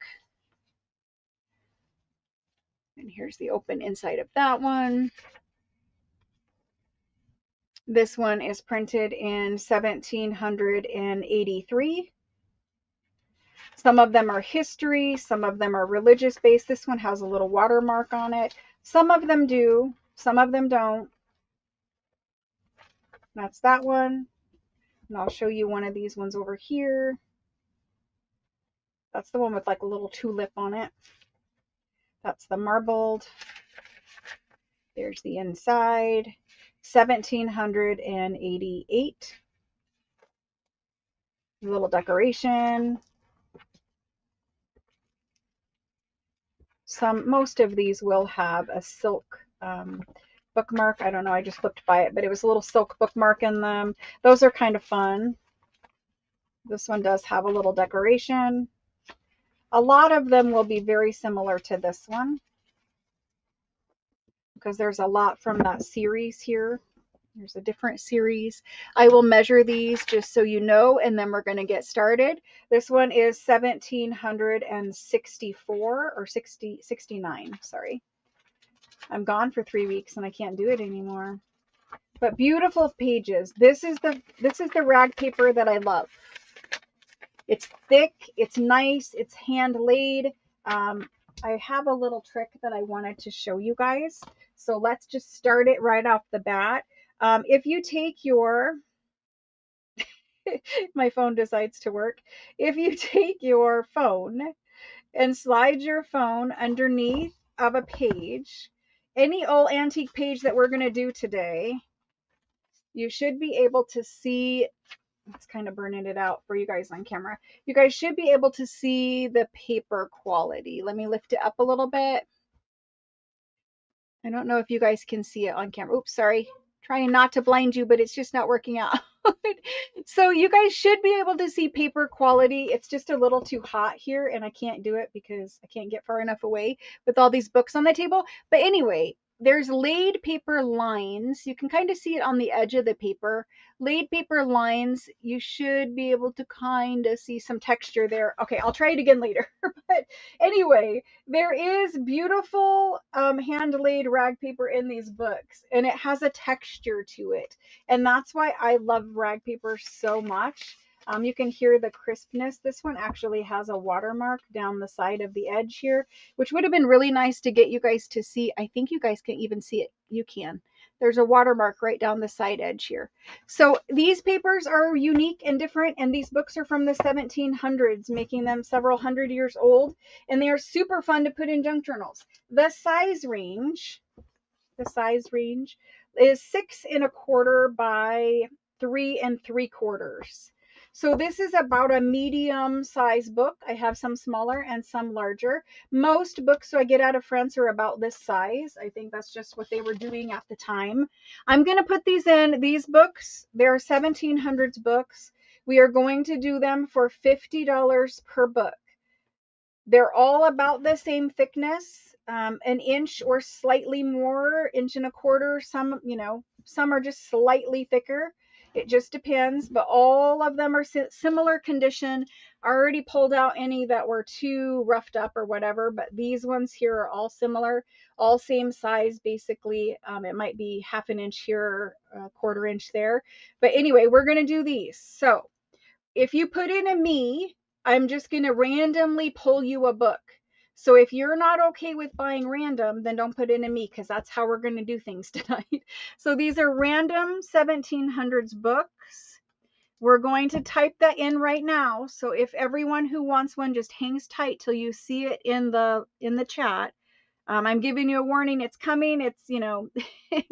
A: And here's the open inside of that one. This one is printed in 1783. Some of them are history, some of them are religious based. This one has a little watermark on it. Some of them do, some of them don't. That's that one. And I'll show you one of these ones over here. That's the one with like a little tulip on it. That's the marbled. There's the inside. 1788. Little decoration. Most of these will have a silk bookmark. I don't know, I just flipped by it, but it was a little silk bookmark in them. Those are kind of fun. This one does have a little decoration. A lot of them will be very similar to this one because there's a lot from that series here. There's a different series. I will measure these just so you know, and then we're going to get started. This one is 1764 or 69, sorry. I'm gone for 3 weeks and I can't do it anymore. But beautiful pages. This is the rag paper that I love. It's thick, it's nice, it's hand laid. I have a little trick that I wanted to show you guys. So let's just start it right off the bat. If you take your, my phone decides to work. If you take your phone and slide your phone underneath of a page, any old antique page that we're going to do today, you should be able to see. It's kind of burning it out for you guys on camera. You guys should be able to see the paper quality. Let me lift it up a little bit. I don't know if you guys can see it on camera. Oops, sorry. Trying not to blind you, but it's just not working out. So you guys should be able to see paper quality. It's just a little too hot here and I can't do it because I can't get far enough away with all these books on the table. But anyway, there's laid paper lines. You can kind of see it on the edge of the paper. Laid paper lines, you should be able to kind of see some texture there. Okay, I'll try it again later. But anyway, there is beautiful hand-laid rag paper in these books, and it has a texture to it. And that's why I love rag paper so much. You can hear the crispness. This one actually has a watermark down the side of the edge here, which would have been really nice to get you guys to see. I think you guys can even see it. You can. There's a watermark right down the side edge here. So these papers are unique and different, and these books are from the 1700s, making them several hundred years old, and they are super fun to put in junk journals. The size range is 6 1/4 by 3 3/4. So this is about a medium size book. I have some smaller and some larger. Most books I get out of France are about this size. I think that's just what they were doing at the time. I'm going to put these in. These books, they're 1700s books. We are going to do them for $50 per book. They're all about the same thickness, an inch or slightly more, 1 1/4. Some are just slightly thicker. It just depends, but all of them are similar condition. I already pulled out any that were too roughed up or whatever, but these ones here are all similar, all same size basically. It might be 1/2 inch here, 1/4 inch there. But anyway, we're going to do these. So if you put in a me, I'm just going to randomly pull you a book. So if you're not okay with buying random, then don't put in a me, because that's how we're going to do things tonight. So these are random 1700s books. We're going to type that in right now. So if everyone who wants one just hangs tight till you see it in the chat. I'm giving you a warning. It's coming. It's,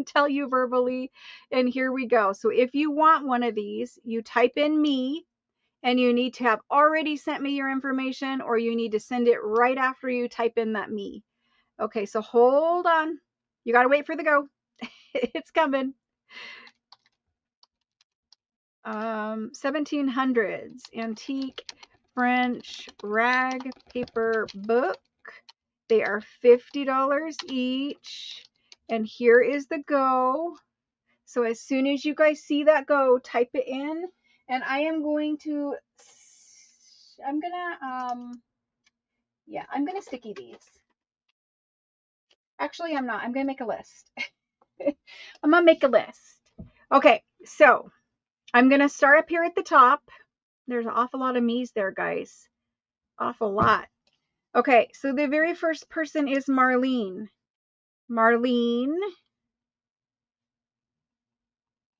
A: tell you verbally. And here we go. So if you want one of these, you type in me. And you need to have already sent me your information, or you need to send it right after you type in that me. Okay, so hold on. You got to wait for the go. It's coming. 1700s antique French rag paper book. They are $50 each. And here is the go. So as soon as you guys see that go, type it in. And I am going to, I'm gonna sticky these. Actually, I'm not. I'm gonna make a list. I'm gonna make a list. Okay, so I'm gonna start up here at the top. There's an awful lot of me's there, guys. Awful lot. Okay, so the very first person is Marlene. Marlene.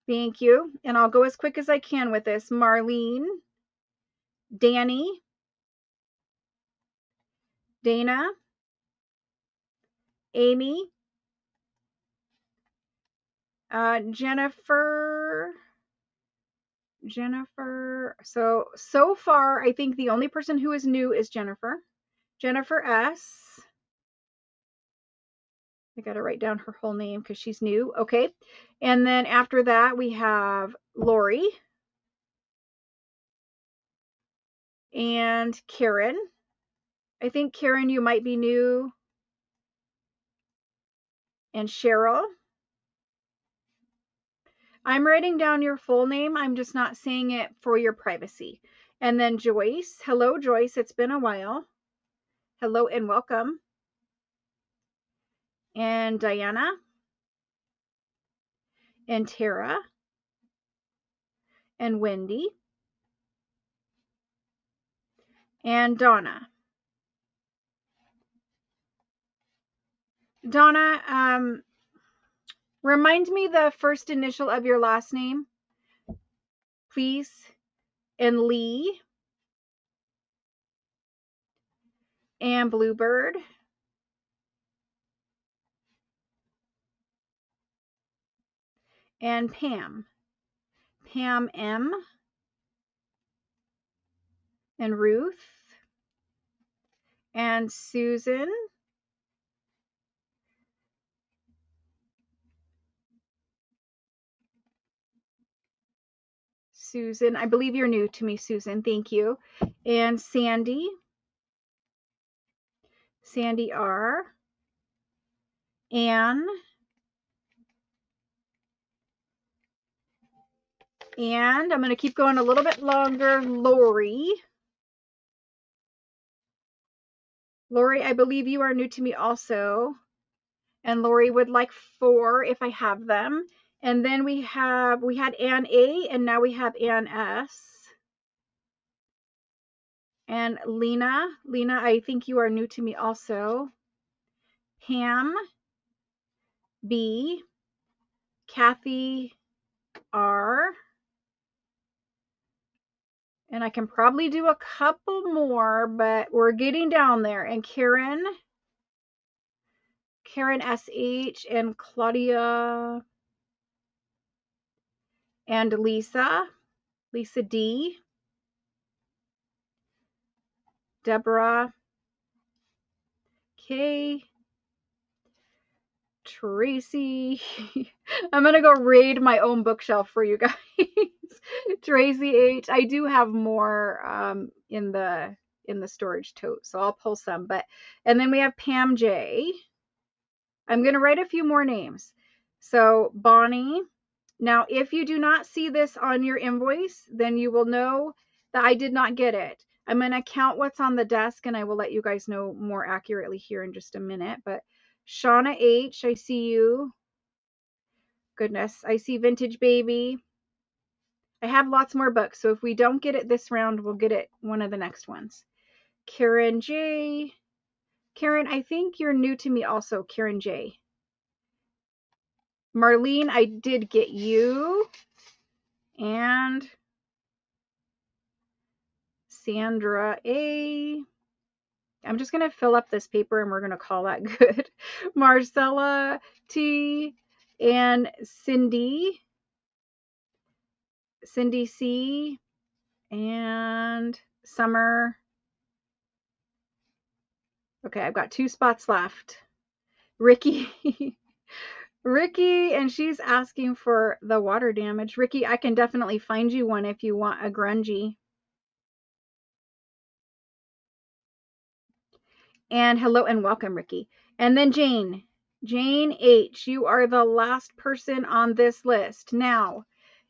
A: Thank you. And I'll go as quick as I can with this. Marlene. Danny. Dana. Amy. Jennifer. So far, I think the only person who is new is Jennifer. Jennifer S. I got to write down her whole name because she's new. Okay. And then after that, we have Lori and Karen. I think, Karen, you might be new. And Cheryl. I'm writing down your full name. I'm just not saying it for your privacy. And then Joyce. Hello, Joyce. It's been a while. Hello and welcome. And Diana. And Tara. And Wendy. And Donna. Donna, remind me the first initial of your last name, please. And Lee. And Bluebird. And Pam. Pam M. And Ruth. And Susan. Susan, I believe you're new to me, Susan. Thank you. And Sandy. Sandy R. Anne. And I'm going to keep going a little bit longer. Lori. Lori, I believe you are new to me also. And Lori would like 4 if I have them. And then we had Ann A, and now we have Ann S. And Lena. Lena, I think you are new to me also. Pam B. Kathy R. And I can probably do a couple more, but we're getting down there. And Karen SH, and Claudia, and Lisa D, Deborah K, Tracy. I'm gonna go raid my own bookshelf for you guys. Tracy H. I do have more in the storage tote, so I'll pull some. And then we have Pam J. I'm gonna write a few more names. So Bonnie. Now, if you do not see this on your invoice, then you will know that I did not get it. I'm going to count what's on the desk, and I will let you guys know more accurately here in just a minute. But Shauna H, I see you. Goodness, I see Vintage Baby. I have lots more books, so if we don't get it this round, we'll get it one of the next ones. Karen J. Karen, I think you're new to me also, Karen J. Marlene, I did get you. And Sandra A. I'm just going to fill up this paper and we're going to call that good. Marcella T. And Cindy C. And Summer. Okay, I've got 2 spots left. Ricky. Ricky, and she's asking for the water damage. Ricky, I can definitely find you one if you want a grungy. And hello and welcome, Ricky. And then Jane H, you are the last person on this list. Now,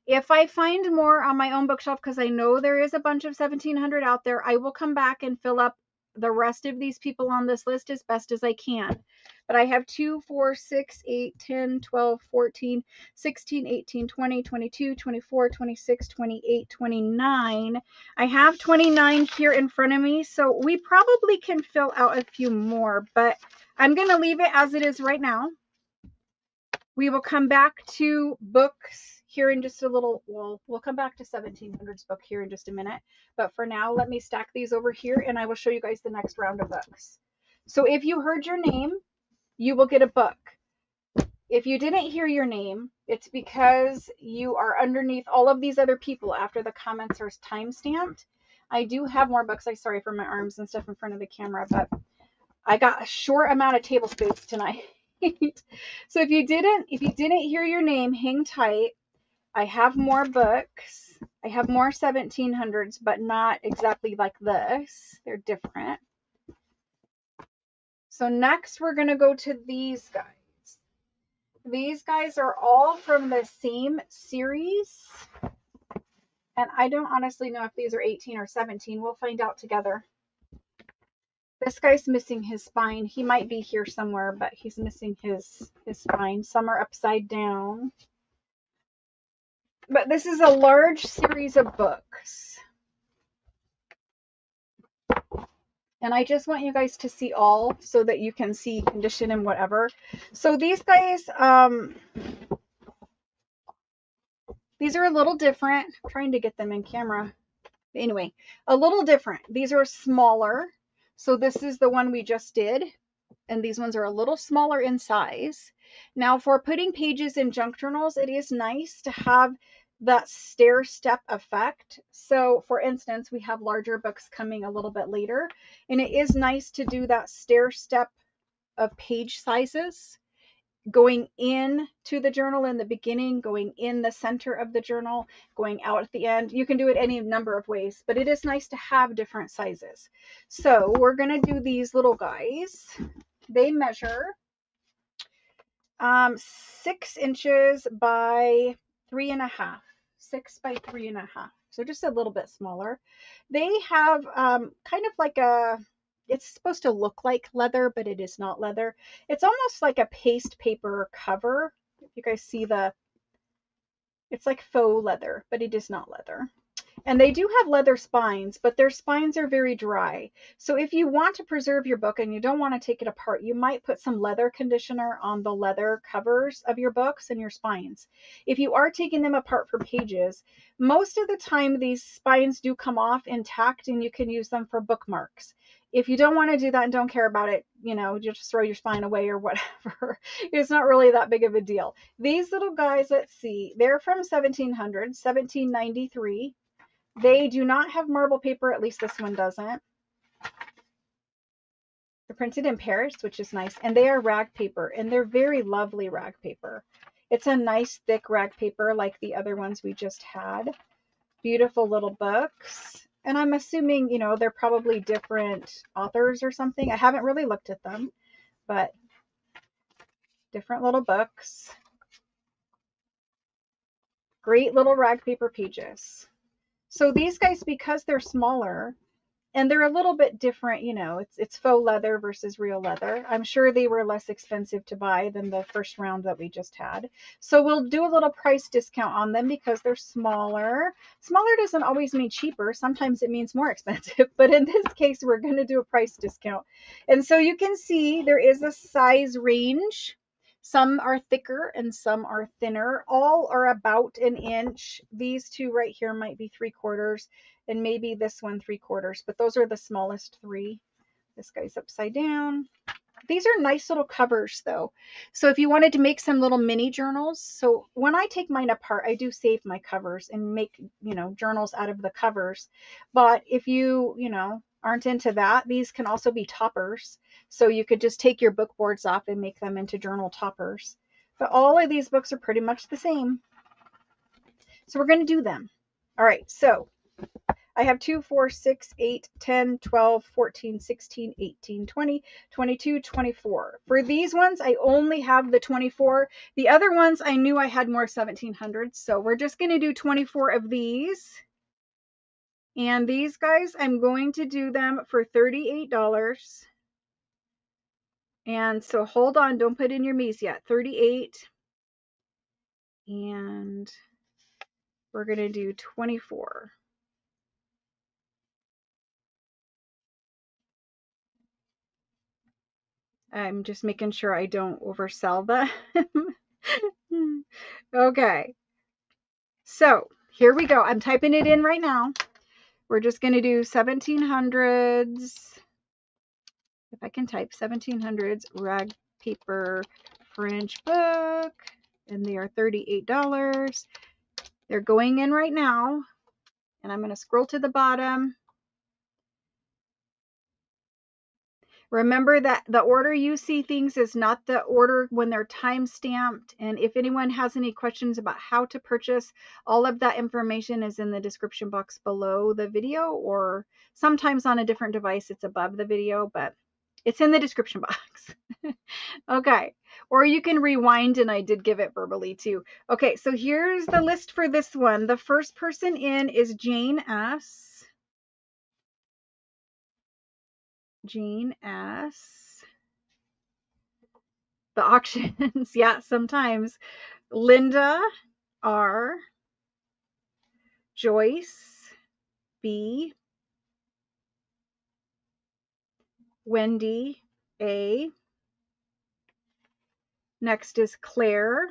A: if I find more on my own bookshelf, because I know there is a bunch of 1700 out there, I will come back and fill up the rest of these people on this list as best as I can. But I have 2, 4, 6, 8, 10, 12, 14, 16, 18, 20, 22, 24, 26, 28, 29. I have 29 here in front of me, so we probably can fill out a few more, but I'm going to leave it as it is right now. We will come back to books here in just a little, well, we'll come back to 1700s book here in just a minute. But for now, let me stack these over here and I will show you guys the next round of books. So if you heard your name, you will get a book. If you didn't hear your name, it's because you are underneath all of these other people after the comments are time stamped. I do have more books. I'm sorry for my arms and stuff in front of the camera, but I got a short amount of table space tonight. So if you didn't hear your name, hang tight. I have more books. I have more 1700s, but not exactly like this. They're different. So next we're going to go to these guys. These guys are all from the same series. And I don't honestly know if these are 18 or 17. We'll find out together. This guy's missing his spine. He might be here somewhere, but he's missing his spine. Some are upside down. But this is a large series of books. And I just want you guys to see all so that you can see condition and whatever. So these guys, these are a little different. I'm trying to get them in camera. Anyway, a little different. These are smaller. So this is the one we just did. And these ones are a little smaller in size. Now for putting pages in junk journals, it is nice to have that stair step effect. So for instance, we have larger books coming a little bit later, and it is nice to do that stair step of page sizes, going in to the journal in the beginning, going in the center of the journal, going out at the end. You can do it any number of ways, but it is nice to have different sizes. So we're going to do these little guys. They measure 6 inches by 3.5. 6 by 3.5. So just a little bit smaller. They have kind of like a, it's supposed to look like leather, but it is not leather. It's almost like a paste paper cover. If you guys see it's like faux leather, but it is not leather. And they do have leather spines, but their spines are very dry. So if you want to preserve your book and you don't want to take it apart, you might put some leather conditioner on the leather covers of your books and your spines. If you are taking them apart for pages, most of the time these spines do come off intact and you can use them for bookmarks. If you don't want to do that and don't care about it, you know, you just throw your spine away or whatever. It's not really that big of a deal. These little guys, let's see, they're from 1700, 1793. They do not have marble paper, at least this one doesn't. They're printed in Paris, which is nice, and they are rag paper, and they're very lovely rag paper. It's a nice thick rag paper like the other ones we just had. Beautiful little books, and I'm assuming, you know, they're probably different authors or something. I haven't really looked at them, but different little books. Great little rag paper pages. So these guys, because they're smaller and they're a little bit different, you know, it's faux leather versus real leather. I'm sure they were less expensive to buy than the first round that we just had. So we'll do a little price discount on them because they're smaller. Smaller doesn't always mean cheaper. Sometimes it means more expensive, but in this case, we're going to do a price discount. And so you can see there is a size range. Some are thicker and some are thinner. All are about an inch. These two right here might be 3/4, and maybe this one 3/4, but those are the smallest three. This guy's upside down. These are nice little covers though. So if you wanted to make some little mini journals, so when I take mine apart, I do save my covers and make, you know, journals out of the covers. But if you know, aren't into that, these can also be toppers. So you could just take your book boards off and make them into journal toppers. But all of these books are pretty much the same. So we're going to do them. All right. So I have 2, 4, 6, 8, 10, 12, 14, 16, 18, 20, 22, 24. For these ones, I only have the 24. The other ones, I knew I had more 1700s. So we're just going to do 24 of these. And these guys, I'm going to do them for $38. And so hold on, don't put in your Mies yet. 38. And we're going to do 24. I'm just making sure I don't oversell them. Okay. So here we go. I'm typing it in right now. We're just going to do 1700s. If I can type 1700s rag paper French book. And they are $38. They're going in right now. And I'm going to scroll to the bottom. Remember that the order you see things is not the order when they're time stamped. And if anyone has any questions about how to purchase, all of that information is in the description box below the video, or sometimes on a different device it's above the video, but it's in the description box. Okay. Or you can rewind, and I did give it verbally too. Okay, so here's the list for this one. The first person in is Jane S. Jane S. The auctions, yeah, sometimes. Linda R. Joyce B. Wendy A. Next is Claire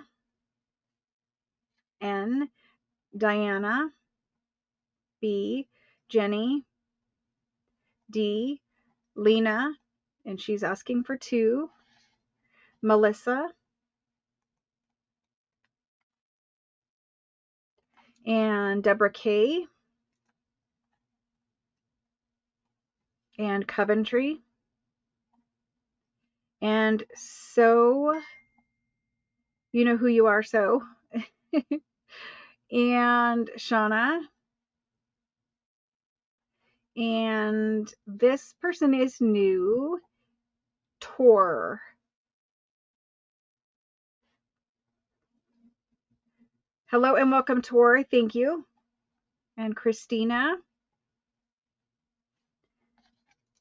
A: N. Diana B. Jenny D. Lena, and she's asking for 2. Melissa and Deborah K. and Coventry. And so, you know who you are, so. And Shauna. And this person is new. Tor. Hello and welcome, Tor. Thank you. And Christina.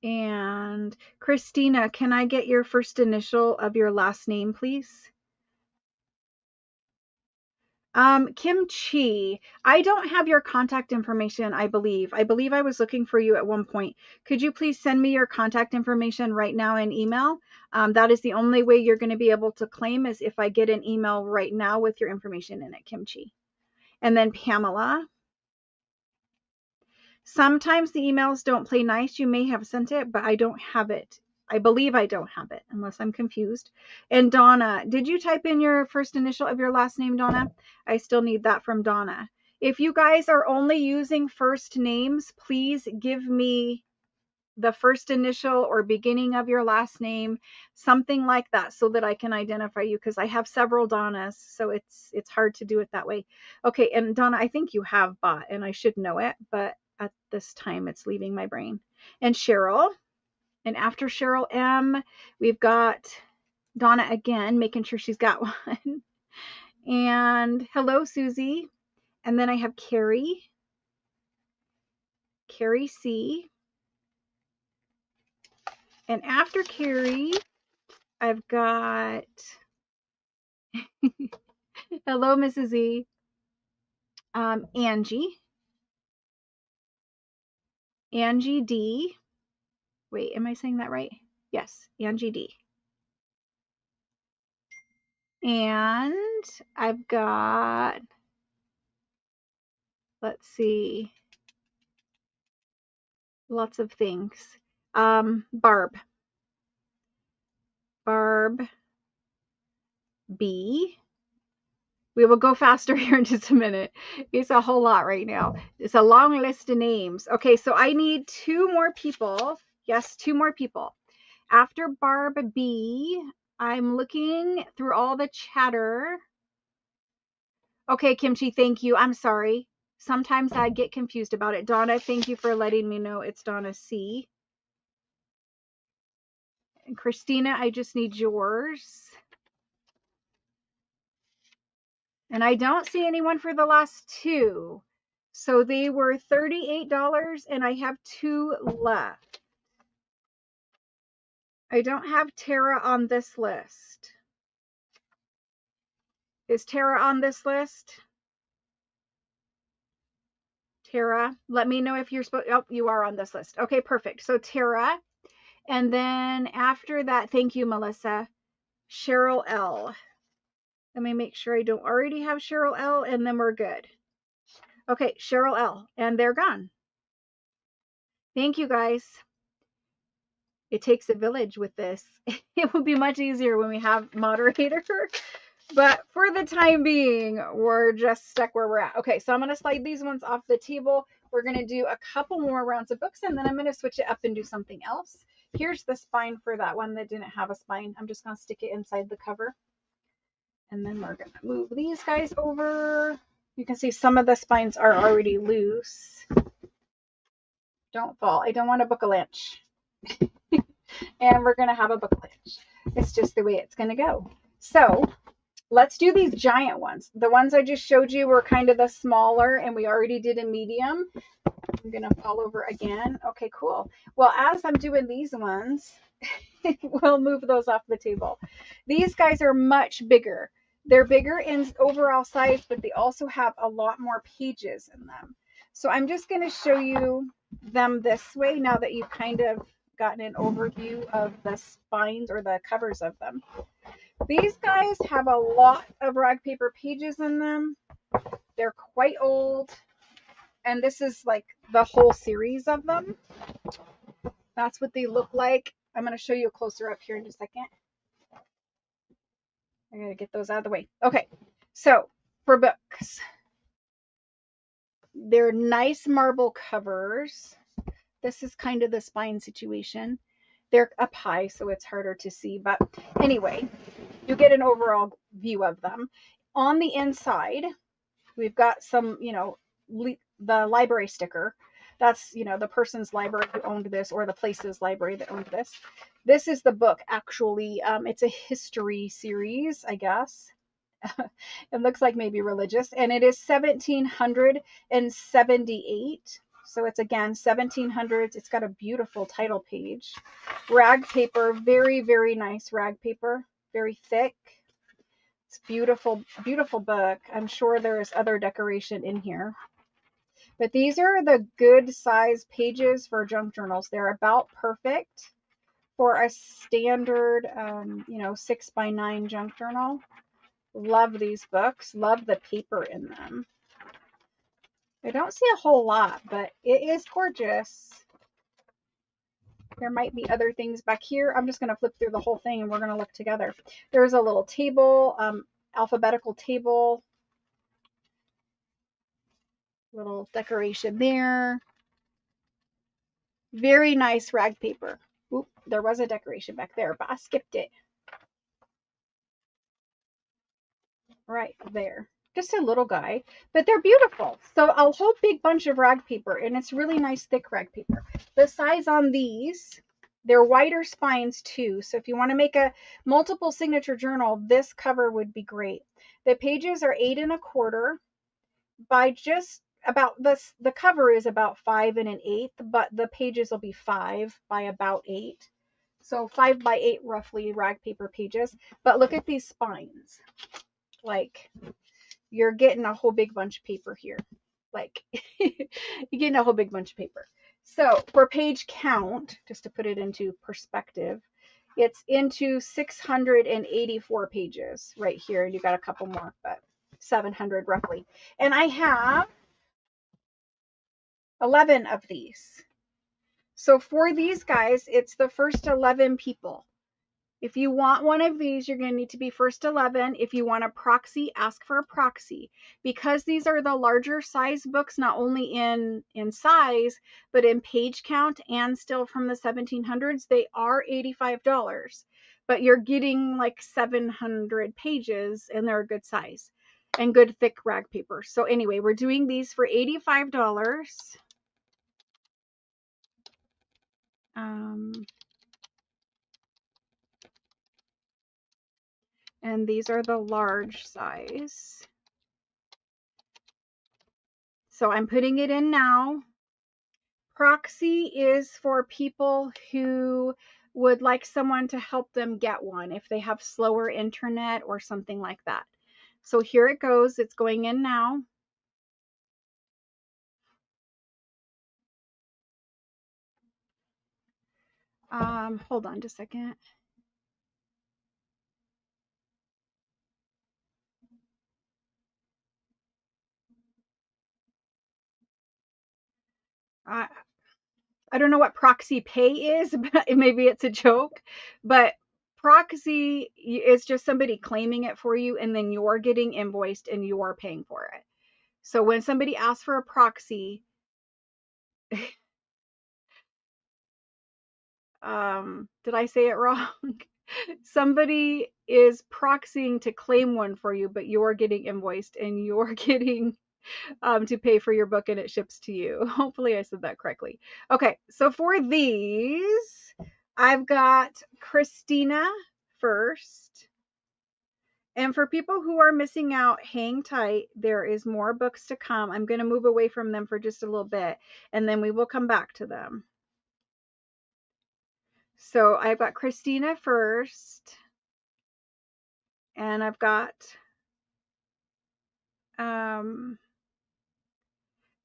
A: And Christina, can I get your first initial of your last name, please? Kim Chi, I don't have your contact information, I believe. I believe I was looking for you at one point. Could you please send me your contact information right now in email? That is the only way you're going to be able to claim, is if I get an email right now with your information in it, Kim Chi. And then Pamela. Sometimes the emails don't play nice. You may have sent it, but I don't have it. I believe I don't have it, unless I'm confused. And Donna, did you type in your first initial of your last name, Donna? I still need that from Donna. If you guys are only using first names, please give me the first initial or beginning of your last name, something like that, so that I can identify you, because I have several Donnas, so it's hard to do it that way. Okay, and Donna, I think you have bought, and I should know it, but at this time it's leaving my brain. And Cheryl. And after Cheryl M, we've got Donna again, making sure she's got one. And hello, Susie. And then I have Carrie C. And after Carrie, I've got, hello, Mrs. E. Angie D. Wait, am I saying that right? Yes, Angie D. And I've got, let's see, lots of things. Barb B. We will go faster here in just a minute. It's a whole lot right now. It's a long list of names. Okay, so I need 2 more people. Yes, 2 more people. After Barb B, I'm looking through all the chatter. Okay, Kimchi, thank you. I'm sorry. Sometimes I get confused about it. Donna, thank you for letting me know it's Donna C. And Christina, I just need yours. And I don't see anyone for the last two. So they were $38 and I have two left. I don't have Tara on this list. Is Tara on this list? Tara, let me know if you're supposed. Oh, you are on this list. Okay, perfect. So Tara, and then after that, thank you, Melissa. Cheryl L. Let me make sure I don't already have Cheryl L, and then we're good. Okay, Cheryl L, and they're gone. Thank you, guys. It takes a village with this. It will be much easier when we have moderator. But for the time being, we're just stuck where we're at. Okay, so I'm going to slide these ones off the table. We're going to do a couple more rounds of books, and then I'm going to switch it up and do something else. Here's the spine for that one that didn't have a spine. I'm just going to stick it inside the cover. And then we're going to move these guys over. You can see some of the spines are already loose. Don't fall. I don't want a book of lunch. And we're going to have a book lunch. It's just the way it's going to go. So let's do these giant ones. The ones I just showed you were kind of the smaller, and we already did a medium. I'm going to fall over again. Okay, cool. Well, as I'm doing these ones, we'll move those off the table. These guys are much bigger. They're bigger in overall size, but they also have a lot more pages in them. So I'm just going to show you them this way now that you've kind of gotten an overview of the spines or the covers of them. These guys have a lot of rag paper pages in them. They're quite old. And this is like the whole series of them. That's what they look like. I'm going to show you a closer up here in just a second. I got to get those out of the way. Okay, so for books, they're nice marble covers. This is kind of the spine situation. They're up high, so it's harder to see. But anyway, you get an overall view of them. On the inside, we've got some, the library sticker. That's, the person's library who owned this, or the place's library that owned this. This is the book, actually. It's a history series, I guess. It looks like maybe religious. And it is 1778. So it's, again, 1700s. It's got a beautiful title page. Rag paper, very, very nice rag paper. Very thick. It's beautiful, beautiful book. I'm sure there's other decoration in here. But these are the good size pages for junk journals. They're about perfect for a standard, 6x9 junk journal. Love these books. Love the paper in them. I don't see a whole lot, but it is gorgeous. There might be other things back here. I'm just going to flip through the whole thing and we're going to look together. There's a little table, alphabetical table. Little decoration there. Very nice rag paper. Oop, there was a decoration back there, but I skipped it. Right there. Just a little guy, but they're beautiful. So a whole big bunch of rag paper, and it's really nice thick rag paper. The size on these, they're wider spines too. So if you want to make a multiple signature journal, this cover would be great. The pages are 8 1/4 by just about this. The cover is about 5 1/8, but the pages will be 5 by about 8. So 5 by 8 roughly rag paper pages. But look at these spines. Like, you're getting a whole big bunch of paper here. Like, you're getting a whole big bunch of paper. So for page count, just to put it into perspective, it's into 684 pages right here. And you got a couple more, but 700 roughly. And I have 11 of these. So for these guys, it's the first 11 people. If you want one of these, you're going to need to be first 11. If you want a proxy, ask for a proxy. Because these are the larger size books, not only in size, but in page count and still from the 1700s, they are $85. But you're getting like 700 pages and they're a good size. and good thick rag paper. So anyway, we're doing these for $85. And these are the large size. So I'm putting it in now. Proxy is for people who would like someone to help them get one if they have slower internet or something like that. So here it goes. It's going in now. Hold on just a second. I don't know what proxy pay is, but maybe it's a joke, but proxy is just somebody claiming it for you and then you're getting invoiced and you're paying for it. So when somebody asks for a proxy, did I say it wrong? Somebody is proxying to claim one for you, but you're getting invoiced and you're getting to pay for your book and it ships to you. Hopefully I said that correctly. Okay, so for these, I've got Christina first. And for people who are missing out, hang tight. There is more books to come. I'm going to move away from them for just a little bit, and then we will come back to them. So I've got Christina first, and I've got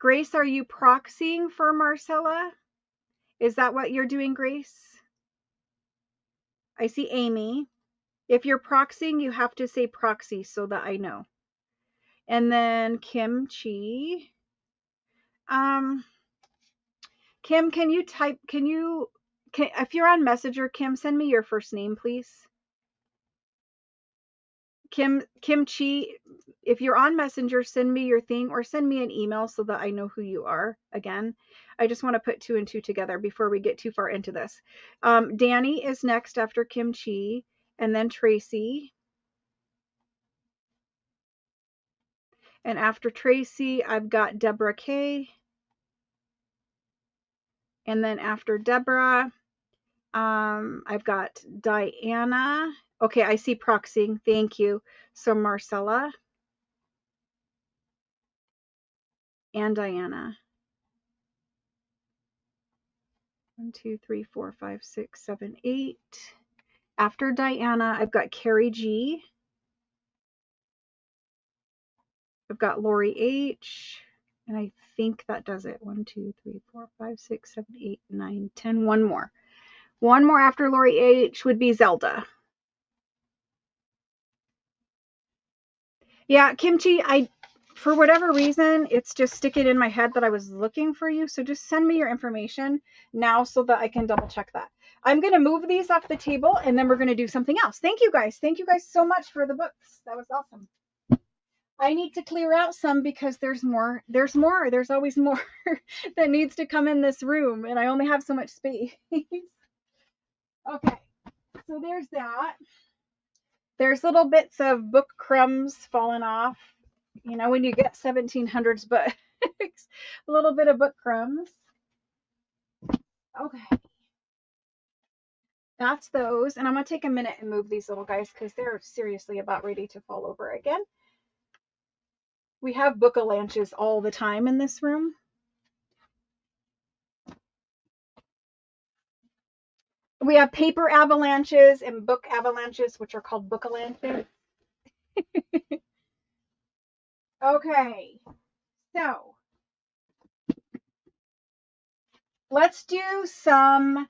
A: Grace. Are you proxying for Marcella? Is that what you're doing, Grace? I see Amy. If you're proxying, you have to say proxy so that I know. And then Kimchi. Kim, can you type, if you're on Messenger, Kim, send me your first name, please. Kimchi, if you're on Messenger, send me your thing or send me an email so that I know who you are. Again, I just want to put 2 and 2 together before we get too far into this. Danny is next after Kimchi, and then Tracy. And after Tracy, I've got Deborah K. And then after Deborah, I've got Diana. Okay, I see proxying. Thank you. So Marcella and Diana. 1, 2, 3, 4, 5, 6, 7, 8. After Diana, I've got Carrie G. I've got Lori H. And I think that does it. 1, 2, 3, 4, 5, 6, 7, 8, 9, 10. One more. One more after Lori H would be Zelda. Yeah, Kimchi, for whatever reason, it's just sticking in my head that I was looking for you. So just send me your information now so that I can double check that. I'm going to move these off the table and then we're going to do something else. Thank you guys. Thank you guys so much for the books. That was awesome. I need to clear out some because there's more. There's always more that needs to come in this room and I only have so much space. Okay, so there's that. There's little bits of book crumbs falling off. You know, when you get 1700s books, a little bit of book crumbs. Okay. That's those. And I'm going to take a minute and move these little guys because they're seriously about ready to fall over again. We have book avalanches all the time in this room. We have paper avalanches and book avalanches, which are called book avalanches. Okay. So let's do some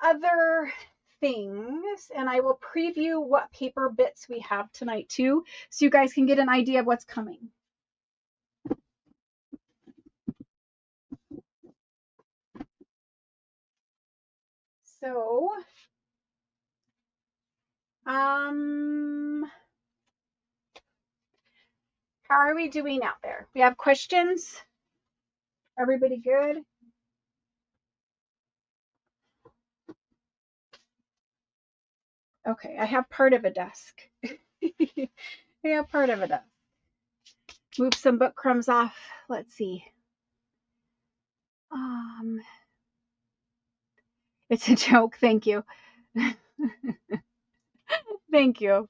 A: other things, and I will preview what paper bits we have tonight too, so you guys can get an idea of what's coming. So, how are we doing out there? We have questions? Everybody good? Okay, I have part of a desk. I have part of a desk. Move some book crumbs off. Let's see. It's a joke. Thank you. Thank you.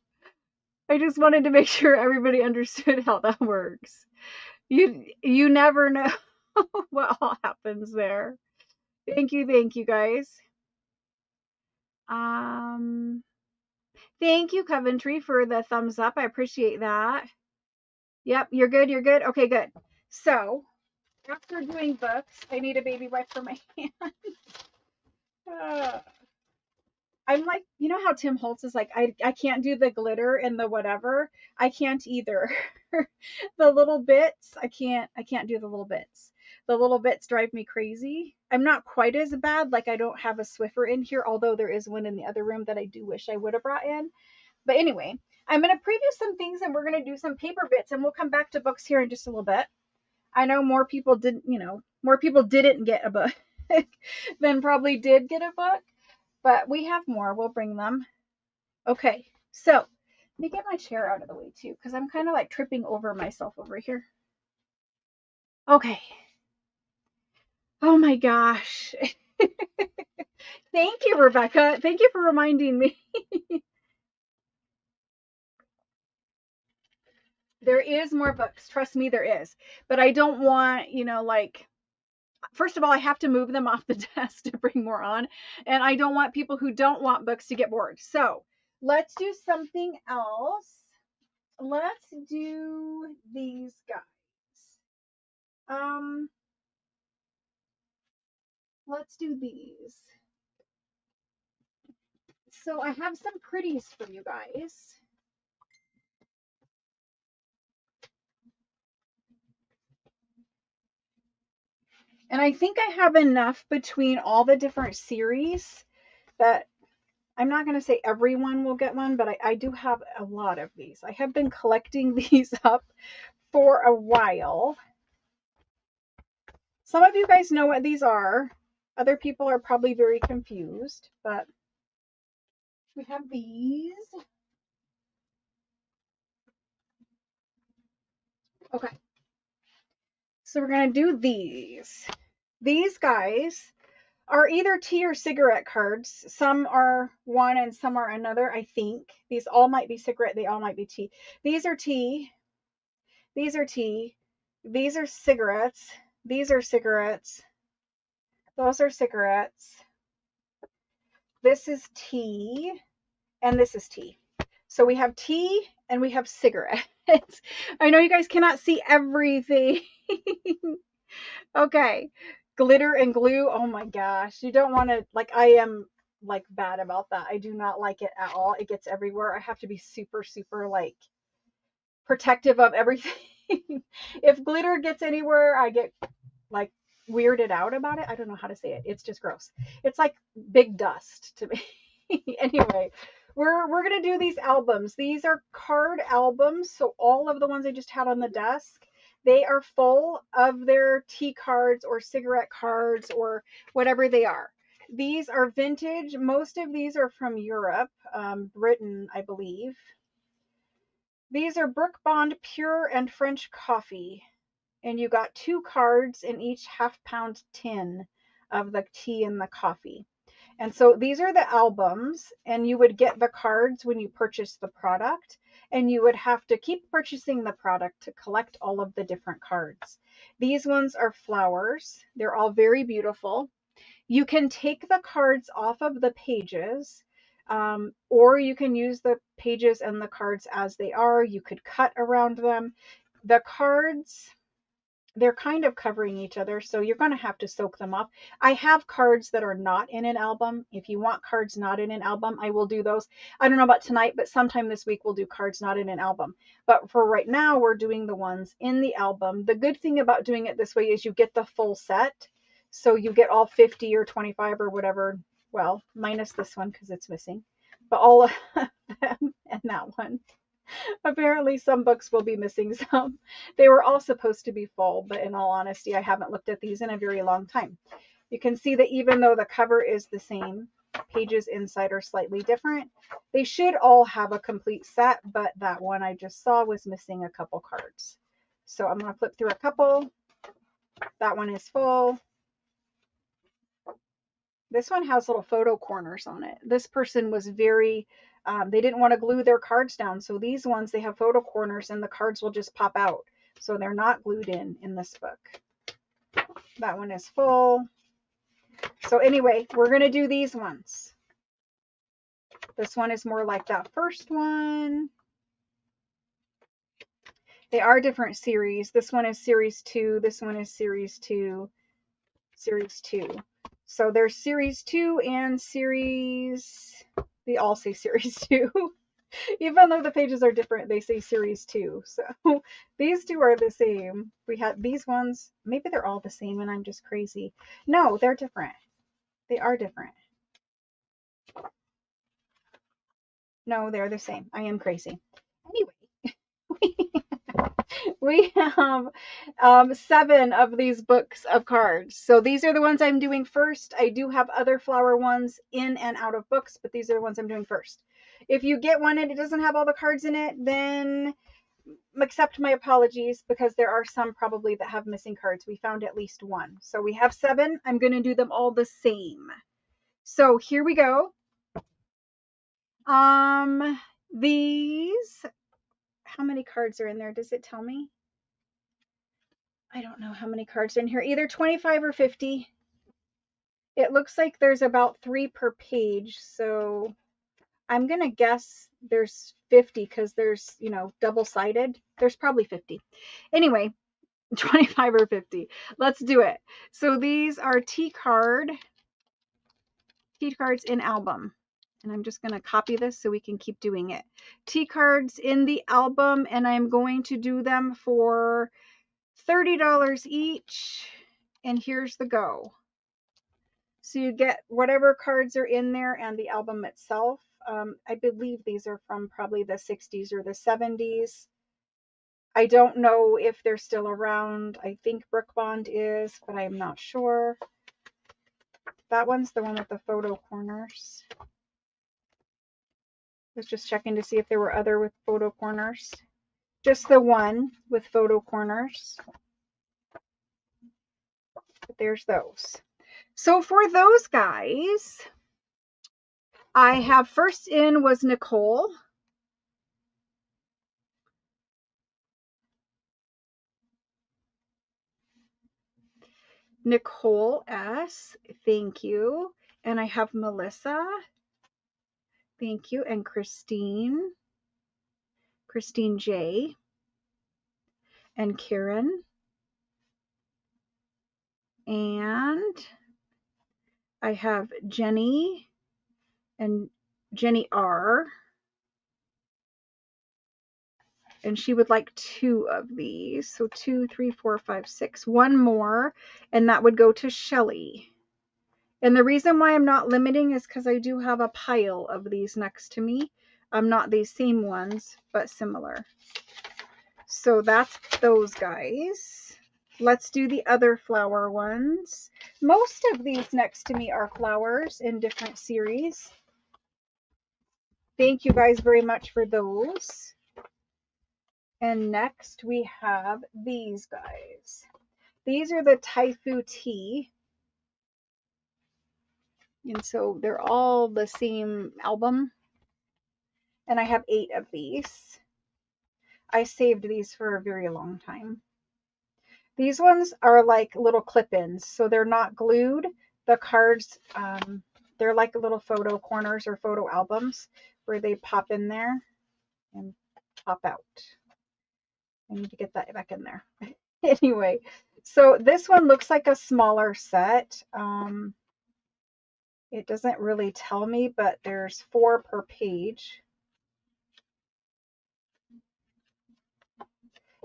A: I just wanted to make sure everybody understood how that works. You never know what all happens there. Thank you guys. Thank you, Coventry, for the thumbs up. I appreciate that. Yep, you're good. You're good. Okay, good. So after doing books, I need a baby wipe for my hand. I'm like, you know how Tim Holtz is like, I can't do the glitter and the whatever. I can't either. The little bits, I can't do the little bits. The little bits drive me crazy. I'm not quite as bad. Like I don't have a Swiffer in here, although there is one in the other room that I do wish I would have brought in. But anyway, I'm going to preview some things and we're going to do some paper bits and we'll come back to books here in just a little bit. I know more people didn't get a book than probably did get a book. But we have more. We'll bring them. Okay, so let me get my chair out of the way too, because I'm kind of like tripping over myself over here. Okay. Oh my gosh. Thank you, Rebecca. Thank you for reminding me. There is more books. Trust me, there is. But I don't want, like, first of all, I have to move them off the desk to bring more on. And I don't want people who don't want books to get bored. So let's do something else. Let's do these guys. Let's do these. So I have some pretties for you guys. And I think I have enough between all the different series that I'm not going to say everyone will get one, but I do have a lot of these. I have been collecting these up for a while. Some of you guys know what these are. Other people are probably very confused, but we have these. Okay. So we're going to do these. These guys are either tea or cigarette cards. Some are one and some are another, I think. These all might be cigarette. They all might be tea. These are tea. These are tea. These are cigarettes. These are cigarettes. Those are cigarettes. This is tea. And this is tea. So we have tea and we have cigarettes. I know you guys cannot see everything. Okay. Glitter and glue. Oh my gosh. You don't want to, like, I am like bad about that. I do not like it at all. It gets everywhere. I have to be super, super like protective of everything. If glitter gets anywhere, I get like weirded out about it. I don't know how to say it. It's just gross. It's like big dust to me. Anyway, we're gonna do these albums. These are card albums. So all of the ones I just had on the desk, they are full of their tea cards or cigarette cards or whatever they are. These are vintage. Most of these are from Europe, Britain, I believe. These are Brook Bond Pure and French Coffee. And you got 2 cards in each half-pound tin of the tea and the coffee. And so these are the albums, and you would get the cards when you purchase the product, and you would have to keep purchasing the product to collect all of the different cards. These ones are flowers. They're all very beautiful. You can take the cards off of the pages, or you can use the pages and the cards as they are. You could cut around them. The cards, they're kind of covering each other, so you're going to have to soak them up. I have cards that are not in an album. If you want cards not in an album, I will do those. I don't know about tonight, but sometime this week we'll do cards not in an album. But for right now, we're doing the ones in the album. The good thing about doing it this way is you get the full set. So you get all 50 or 25 or whatever, well, minus this one because it's missing, but all of them and that one. Apparently some books will be missing some. They were all supposed to be full, but in all honesty, I haven't looked at these in a very long time. You can see that even though the cover is the same, pages inside are slightly different. They should all have a complete set, but that one I just saw was missing a couple cards. So I'm going to flip through a couple. That one is full. This one has little photo corners on it. This person was very, they didn't want to glue their cards down. So these ones, they have photo corners and the cards will just pop out. So they're not glued in this book. That one is full. So anyway, we're going to do these ones. This one is more like that first one. They are different series. This one is series 2. This one is series 2. Series 2. So there's series 2 and series, they all say series 2. Even though the pages are different, they say series 2. So these two are the same. We had these ones, maybe they're all the same and I'm just crazy. No, they're different. They are different. No, they're the same. I am crazy. Anyway, we have 7 of these books of cards. So these are the ones I'm doing first. I do have other flower ones in and out of books, but these are the ones I'm doing first. If you get one and it doesn't have all the cards in it, then accept my apologies, because there are some probably that have missing cards. We found at least one. So we have 7. I'm going to do them all the same. So here we go. These, how many cards are in there? Does it tell me? I don't know how many cards are in here. Either 25 or 50. It looks like there's about 3 per page. So I'm going to guess there's 50 because there's, you know, double-sided. There's probably 50. Anyway, 25 or 50. Let's do it. So these are T cards in album. And I'm just going to copy this so we can keep doing it. T cards in the album, and I'm going to do them for $30 each. And here's the go. So you get whatever cards are in there and the album itself. I believe these are from probably the 60s or the 70s. I don't know if they're still around. I think Brook Bond is, but I'm not sure. That one's the one with the photo corners. I was just checking to see if there were other with photo corners. Just the one with photo corners. But there's those. So for those guys, I have first in was Nicole. Nicole S. Thank you. And I have Melissa. Thank you. And Christine. Christine J. And Karen. And I have Jenny and Jenny R. And she would like 2 of these. So 2, 3, 4, 5, 6. One more. And that would go to Shelly. And the reason why I'm not limiting is because I do have a pile of these next to me. Not these same ones, but similar. So that's those guys. Let's do the other flower ones. Most of these next to me are flowers in different series. Thank you guys very much for those. And next we have these guys. These are the Taifu Tea. And so they're all the same album. And I have 8 of these. I saved these for a very long time. These ones are like little clip-ins. So they're not glued. The cards, they're like little photo corners or photo albums where they pop in there and pop out. I need to get that back in there. Anyway, so this one looks like a smaller set. It doesn't really tell me, but there's 4 per page.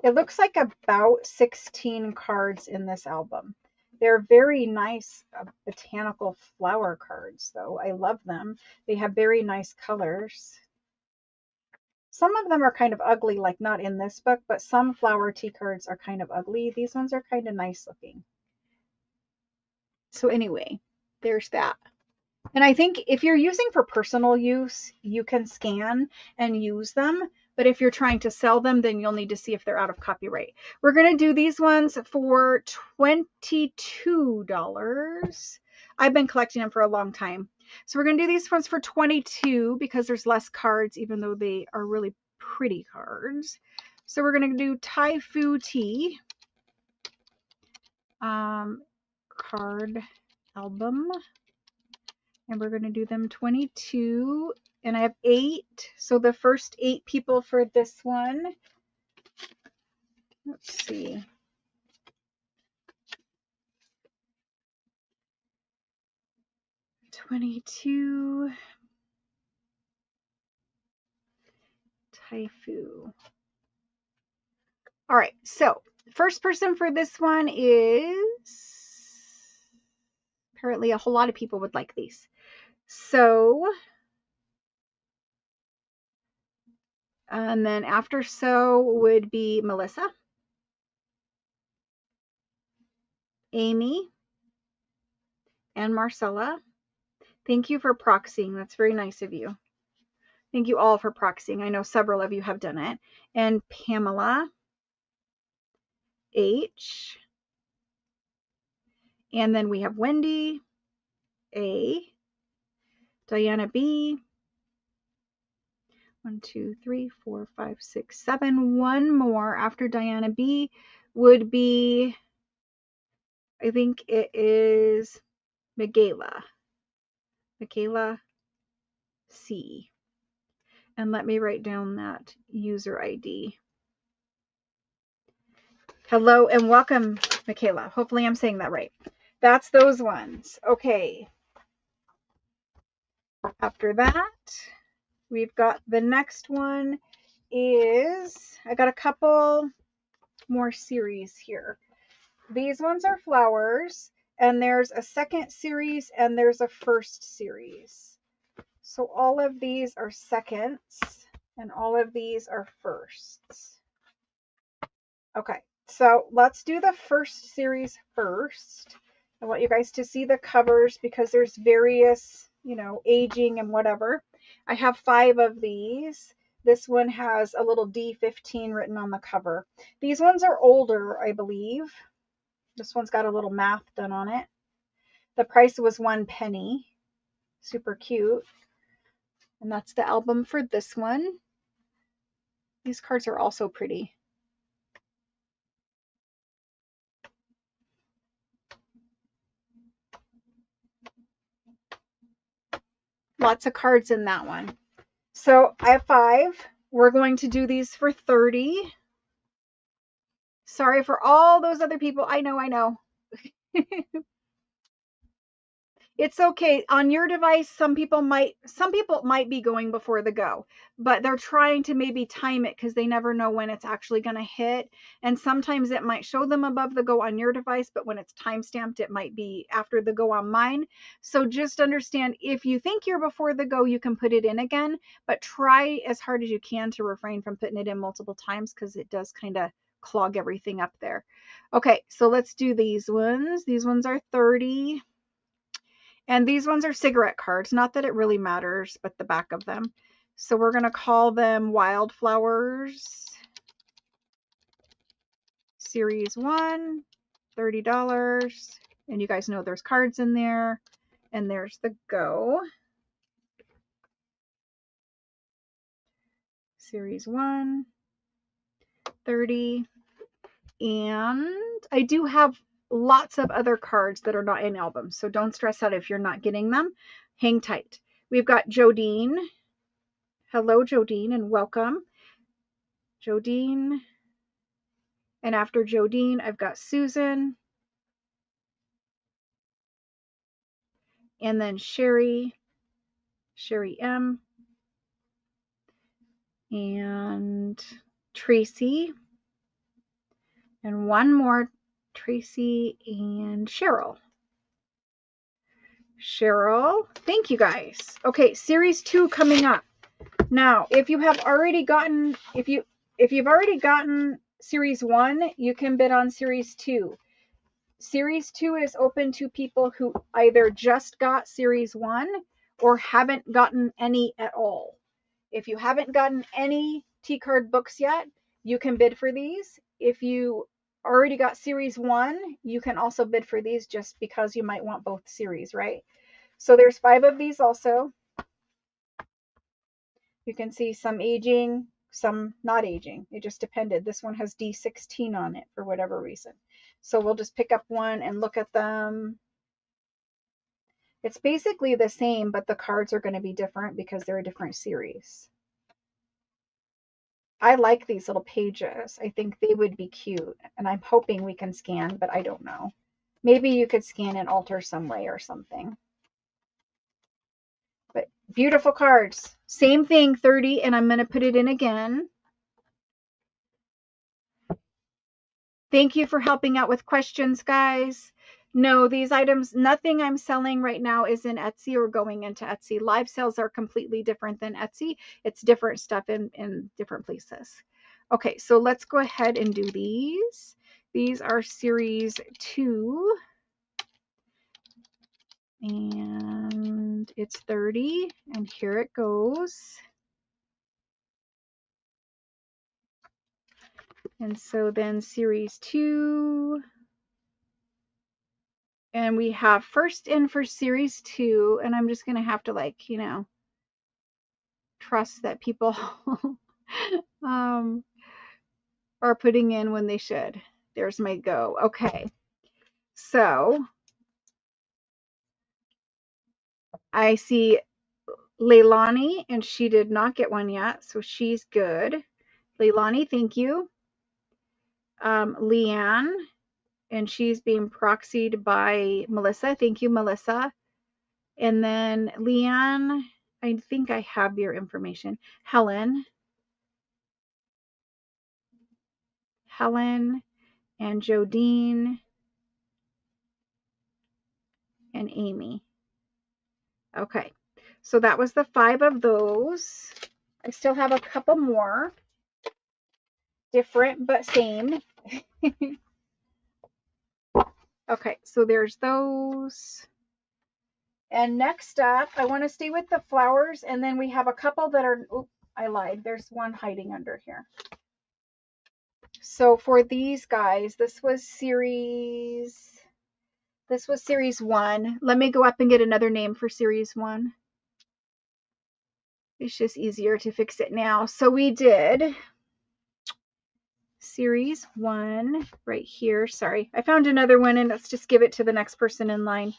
A: It looks like about 16 cards in this album. They're very nice botanical flower cards, though. I love them. They have very nice colors. Some of them are kind of ugly, like not in this book, but some flower tea cards are kind of ugly. These ones are kind of nice looking. So anyway, there's that. And I think if you're using for personal use, you can scan and use them. But if you're trying to sell them, then you'll need to see if they're out of copyright. We're going to do these ones for $22. I've been collecting them for a long time. So we're going to do these ones for $22 because there's less cards, even though they are really pretty cards. So we're going to do Tai Fu Tea card album. And we're going to do them 22. And I have 8. So the first 8 people for this one. Let's see. $22. Taifu. All right, so first person for this one is, apparently a whole lot of people would like these. So, and then after so would be Melissa, Amy, and Marcella. Thank you for proxying. That's very nice of you. Thank you all for proxying. I know several of you have done it. And Pamela, H. And then we have Wendy, A. Diana, B. 1, 2, 3, 4, 5, 6, 7. One more after Diana B would be, I think it is Michaela. Michaela C. And let me write down that user ID. Hello and welcome, Michaela. Hopefully I'm saying that right. That's those ones. Okay. After that, we've got the next one is, I got a couple more series here. These ones are flowers, and there's a second series and there's a first series. So all of these are seconds and all of these are firsts. Okay, so let's do the first series first. I want you guys to see the covers because there's various, aging and whatever. I have 5 of these. This one has a little D15 written on the cover. These ones are older, I believe. This one's got a little math done on it. The price was 1 penny. Super cute. And that's the album for this one. These cards are also pretty. Lots of cards in that one. So I have 5. We're going to do these for 30. Sorry for all those other people. I know. It's okay. On your device, some people might be going before the go, but they're trying to maybe time it because they never know when it's actually going to hit. And sometimes it might show them above the go on your device, but when it's time stamped, it might be after the go on mine. So just understand, if you think you're before the go, you can put it in again, but try as hard as you can to refrain from putting it in multiple times because it does kind of clog everything up there. Okay, so let's do these ones. These ones are 30. And these ones are cigarette cards. Not that it really matters, but the back of them. So we're going to call them Wildflowers. Series 1, $30. And you guys know there's cards in there. And there's the go. Series 1, 30. And I do have lots of other cards that are not in albums, so don't stress out if you're not getting them. Hang tight. We've got Jodine. Hello, Jodine, and welcome. Jodine. And after Jodine, I've got Susan. And then Sherry M. And Tracy. And one more, Tracy and Cheryl. Thank you guys. Okay, series 2 coming up. Now, if you've already gotten series 1, you can bid on series 2. Series 2 is open to people who either just got series 1 or haven't gotten any at all. If you haven't gotten any T card books yet, you can bid for these. If you already got series 1, you can also bid for these just because you might want both series, right? So there's 5 of these also. You can see some aging, some not aging. It just depended. This one has D16 on it for whatever reason. So we'll just pick up one and look at them. It's basically the same, but the cards are going to be different because they're a different series. I like these little pages. I think they would be cute, and I'm hoping we can scan, but I don't know. Maybe you could scan and alter some way or something. But beautiful cards. Same thing, 30, and I'm going to put it in again. Thank you for helping out with questions, guys. No, these items, nothing I'm selling right now is in Etsy or going into Etsy. Live sales are completely different than Etsy. It's different stuff in different places. Okay, so let's go ahead and do these. These are series 2. And it's 30. And here it goes. And so then series 2. And we have first in for series 2, and I'm just going to have to, like, you know, trust that people are putting in when they should. There's my go. Okay. So I see Leilani, and she did not get one yet, so she's good. Leilani, thank you. Leanne, and she's being proxied by Melissa. Thank you, Melissa. And then Leanne, I think I have your information. Helen, and Jodine, and Amy. Okay, so that was the 5 of those. I still have a couple more. Different, but same. Okay, so there's those. And next up, I want to stay with the flowers, and then we have a couple that are, oops, I lied. There's one hiding under here. So for these guys, this was series 1. Let me go up and get another name for series 1. It's just easier to fix it now. So we did series 1 right here. Sorry, I found another one, and let's just give it to the next person in line.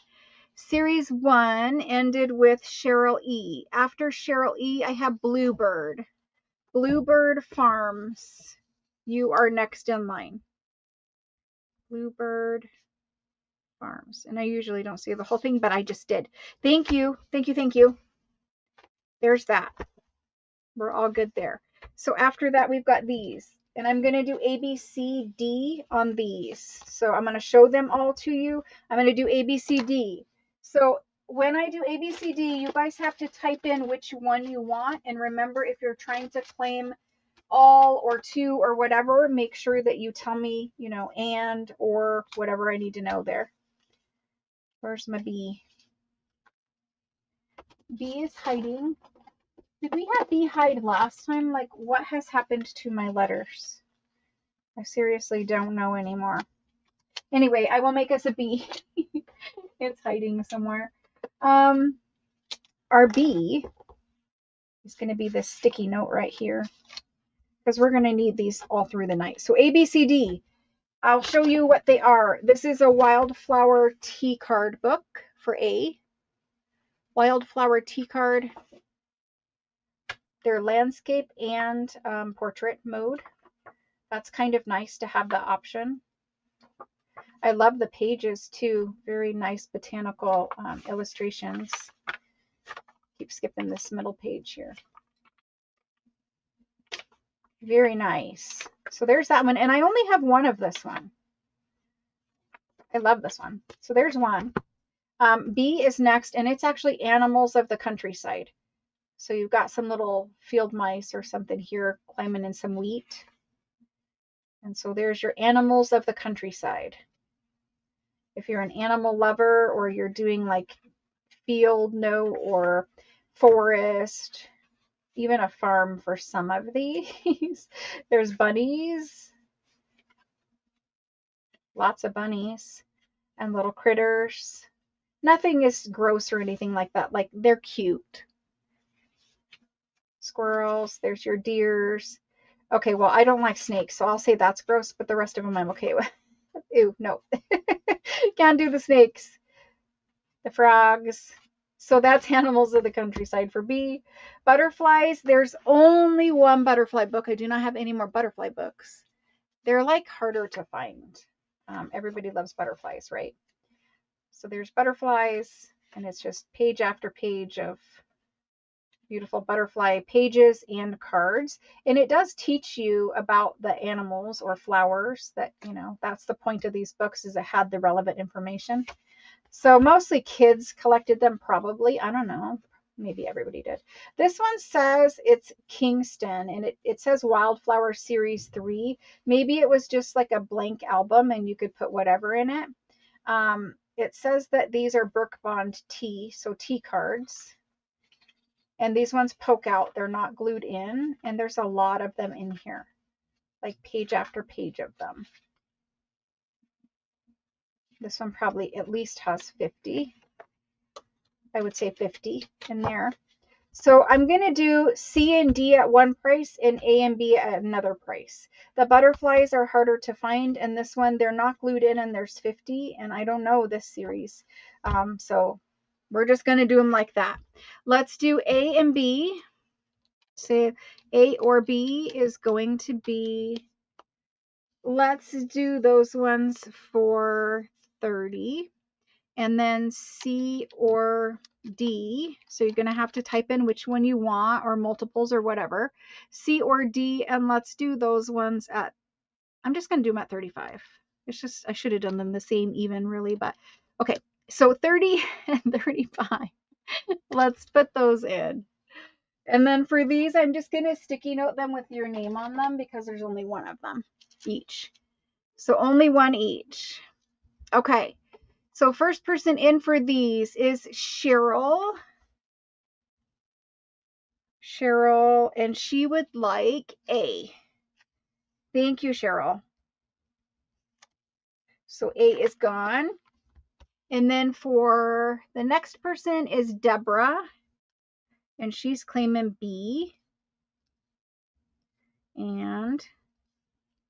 A: Series 1 ended with Cheryl E. After Cheryl E, I have Bluebird. Bluebird Farms. You are next in line. Bluebird Farms. And I usually don't say the whole thing, but I just did. Thank you. Thank you. Thank you. There's that. We're all good there. So after that, we've got these. And I'm going to do A, B, C, D on these. So I'm going to show them all to you. I'm going to do A, B, C, D. So when I do A, B, C, D, you guys have to type in which one you want. And remember, if you're trying to claim all or 2 or whatever, make sure that you tell me, you know, and or whatever I need to know there. Where's my B? B is hiding. Did we have B hide last time? Like, what has happened to my letters? I seriously don't know anymore. Anyway, I will make us a B. It's hiding somewhere. Our B is going to be this sticky note right here, because we're going to need these all through the night. So A, B, C, D. I'll show you what they are. This is a wildflower tea card book for A. Wildflower tea card. They're landscape and portrait mode. That's kind of nice to have the option. I love the pages too. Very nice botanical illustrations. Keep skipping this middle page here. Very nice. So there's that one. And I only have one of this one. I love this one. So there's one. B is next, and it's actually animals of the countryside. So you've got some little field mice or something here climbing in some wheat. And so there's your animals of the countryside. If you're an animal lover, or you're doing like field note or forest, even a farm for some of these. There's bunnies, lots of bunnies and little critters. Nothing is gross or anything like that. Like, they're cute. Squirrels, there's your deers. Okay, well, I don't like snakes, so I'll say that's gross, but the rest of them I'm okay with. Ew, no. Can't do the snakes. The frogs. So that's animals of the countryside for B. Butterflies, there's only one butterfly book. I do not have any more butterfly books. They're like harder to find. Everybody loves butterflies, right? So there's butterflies, and it's just page after page of beautiful butterfly pages and cards. And it does teach you about the animals or flowers that, you know, that's the point of these books, is it had the relevant information. So mostly kids collected them, probably. I don't know. Maybe everybody did. This one says it's Kingston, and it says Wildflower Series 3. Maybe it was just like a blank album and you could put whatever in it. It says that these are Brook Bond tea, so tea cards. And these ones poke out. They're not glued in. And there's a lot of them in here, like page after page of them. This one probably at least has 50. I would say 50 in there. So I'm going to do C and D at one price and A and B at another price. The butterflies are harder to find, and this one, they're not glued in, and there's 50, and I don't know this series. So we're just going to do them like that. Let's do A and B. Say A or B is going to be, let's do those ones for 30. And then C or D, so you're going to have to type in which one you want, or multiples or whatever. C or D, and let's do those ones at, I'm just going to do them at 35. It's just, I should have done them the same even, really, but okay. So 30 and 35. Let's put those in. And then for these, I'm just going to sticky note them with your name on them, because there's only one of them each. So only one each. Okay. So first person in for these is Cheryl. Cheryl, and she would like A. Thank you, Cheryl. So A is gone. And then for the next person is Deborah, and she's claiming B. And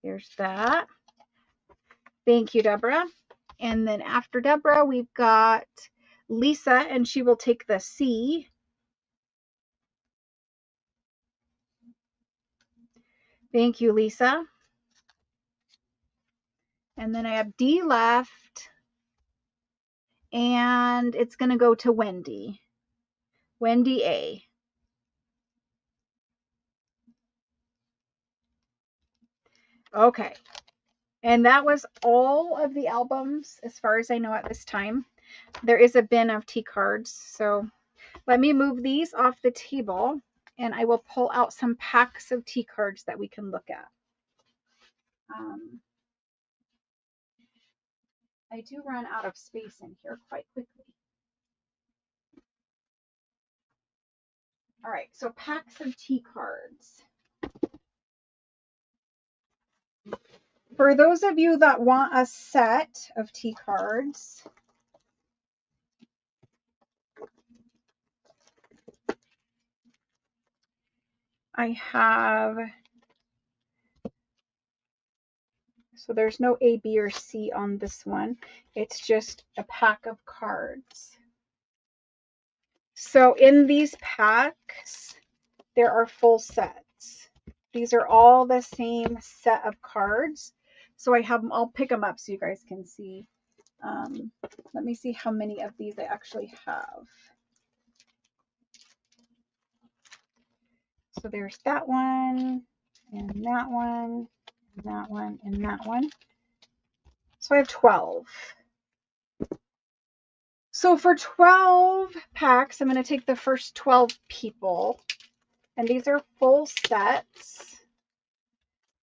A: there's that. Thank you, Deborah. And then after Deborah, we've got Lisa, and she will take the C. Thank you, Lisa. And then I have D left, and it's going to go to Wendy. Wendy A. Okay. And that was all of the albums, as far as I know at this time. There is a bin of tea cards, so let me move these off the table, and I will pull out some packs of tea cards that we can look at. I do run out of space in here quite quickly. All right, so packs of tea cards. For those of you that want a set of tea cards, I have, so there's no A, B, or C on this one. It's just a pack of cards. So in these packs, there are full sets. These are all the same set of cards. So I have them, I'll pick them up so you guys can see. Let me see how many of these I actually have. So there's that one, and that one, and that one, and that one. So I have 12. So for 12 packs, I'm going to take the first 12 people. And these are full sets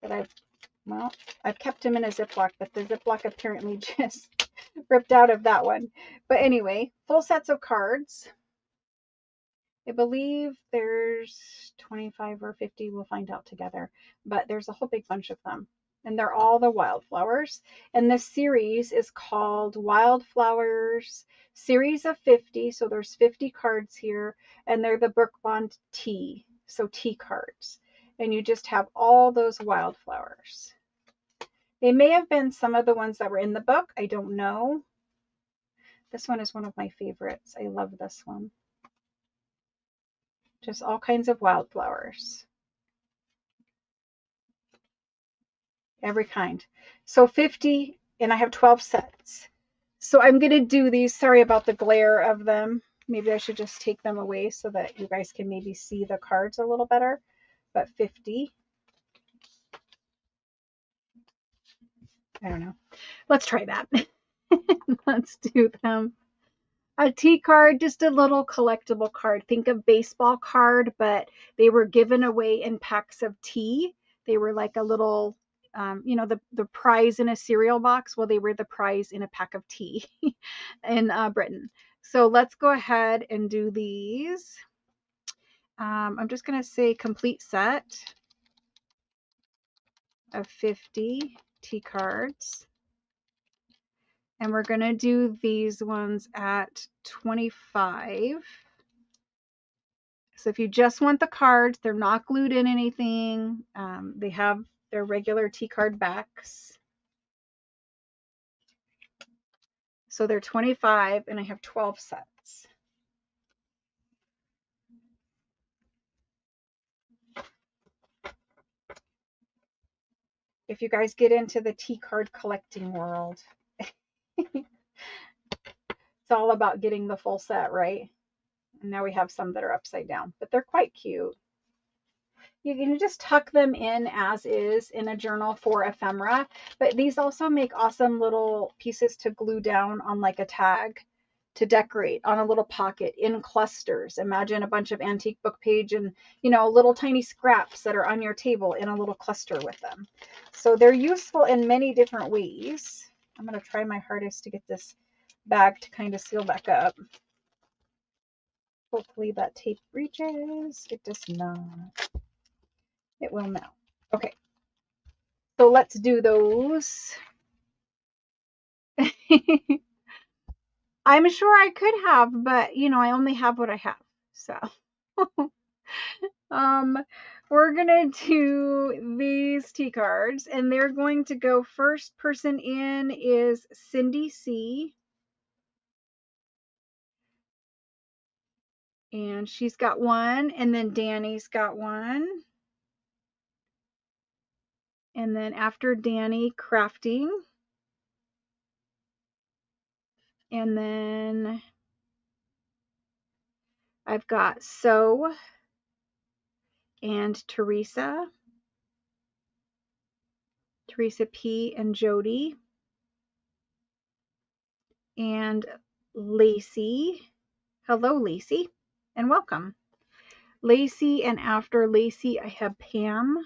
A: that I've kept them in a Ziploc, but the Ziploc apparently just ripped out of that one. But anyway, full sets of cards. I believe there's 25 or 50. We'll find out together. But there's a whole big bunch of them. And they're all the wildflowers. And this series is called Wildflowers Series of 50. So there's 50 cards here. And they're the Book Bond T. So T cards. And you just have all those wildflowers. They may have been some of the ones that were in the book. I don't know. This one is one of my favorites. I love this one. Just all kinds of wildflowers. Every kind. So 50, and I have 12 sets. So I'm going to do these. Sorry about the glare of them. Maybe I should just take them away so that you guys can maybe see the cards a little better. But 50. I don't know. Let's try that. Let's do them. A T card, just a little collectible card. Think of baseball card, but they were given away in packs of tea. They were like a little, you know, the prize in a cereal box. Well, they were the prize in a pack of tea in Britain. So let's go ahead and do these. I'm just going to say complete set of 50 T cards. And we're going to do these ones at 25. So if you just want the cards, they're not glued in anything. They have their regular T card backs. So they're 25 and I have 12 sets. If you guys get into the T card collecting world, it's all about getting the full set, right? And now we have some that are upside down, but they're quite cute. You can just tuck them in as is in a journal for ephemera, but these also make awesome little pieces to glue down on like a tag to decorate on a little pocket in clusters. Imagine a bunch of antique book page and, you know, little tiny scraps that are on your table in a little cluster with them. So they're useful in many different ways. I'm going to try my hardest to get this bag to kind of seal back up. Hopefully that tape reaches. It does not. It will now. Okay. So let's do those. I'm sure I could have, but you know, I only have what I have. So we're gonna do these T cards, and they're going to go first person in is Cindy C. And she's got one, and then Danny's got one. And then after Danny, Crafting. And then I've got So and Teresa P and Jody, and Lacey. Hello, Lacey, and welcome. Lacey, and after Lacey, I have Pam.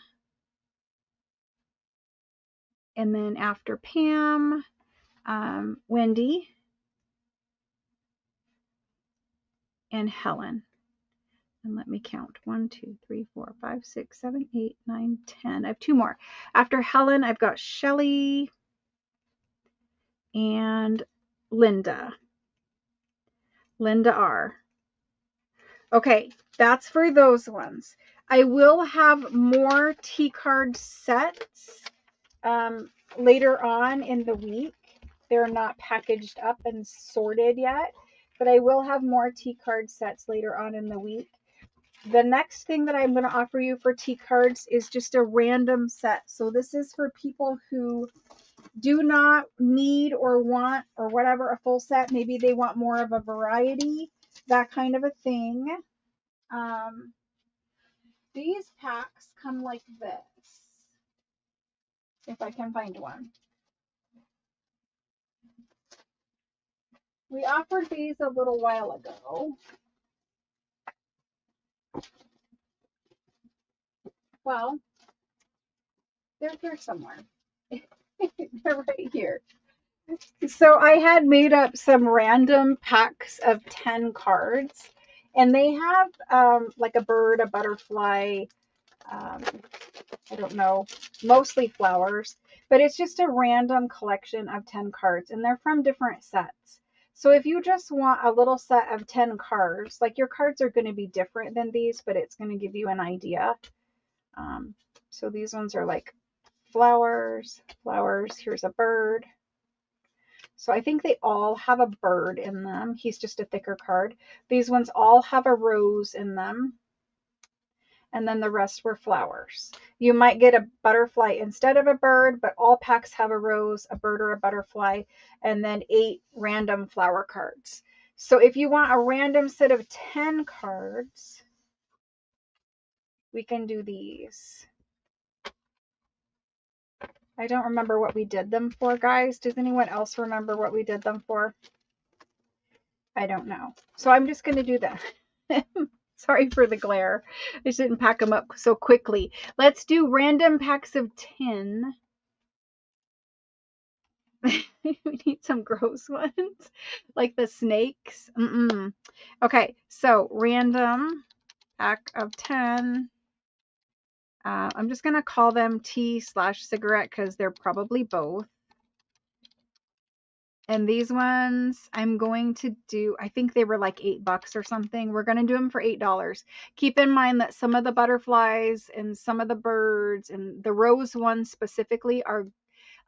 A: And then after Pam, Wendy and Helen. And let me count. 1, 2, 3, 4, 5, 6, 7, 8, 9, 10. I have 2 more. After Helen, I've got Shelly and Linda. Linda R. Okay, that's for those ones. I will have more T card sets later on in the week. They're not packaged up and sorted yet, but I will have more T card sets later on in the week. The next thing that I'm going to offer you for T cards is just a random set. So this is for people who do not need or want or whatever a full set. Maybe they want more of a variety, that kind of a thing. These packs come like this, if I can find one. We offered these a little while ago. Well, they're here somewhere. They're right here. So I had made up some random packs of 10 cards, And they have like a bird, a butterfly, um, I don't know, mostly flowers, but it's just a random collection of 10 cards, and they're from different sets. So if you just want a little set of 10 cards, like your cards are going to be different than these, but it's going to give you an idea. Um, so these ones are like flowers, flowers. Here's a bird. So I think they all have a bird in them. He's just a thicker card. These ones all have a rose in them. And then the rest were flowers. You might get a butterfly instead of a bird, but all packs have a rose, a bird, or a butterfly, and then 8 random flower cards. So if you want a random set of 10 cards, we can do these. I don't remember what we did them for, guys. Does anyone else remember what we did them for? I don't know. So I'm just going to do that. Sorry for the glare. I just didn't pack them up so quickly. Let's do random packs of 10. We need some gross ones, like the snakes. Okay, so random pack of 10. I'm just going to call them tea/cigarette because they're probably both. And these ones I'm going to do, I think they were like $8 or something. We're going to do them for $8. Keep in mind that some of the butterflies and some of the birds and the rose ones specifically are,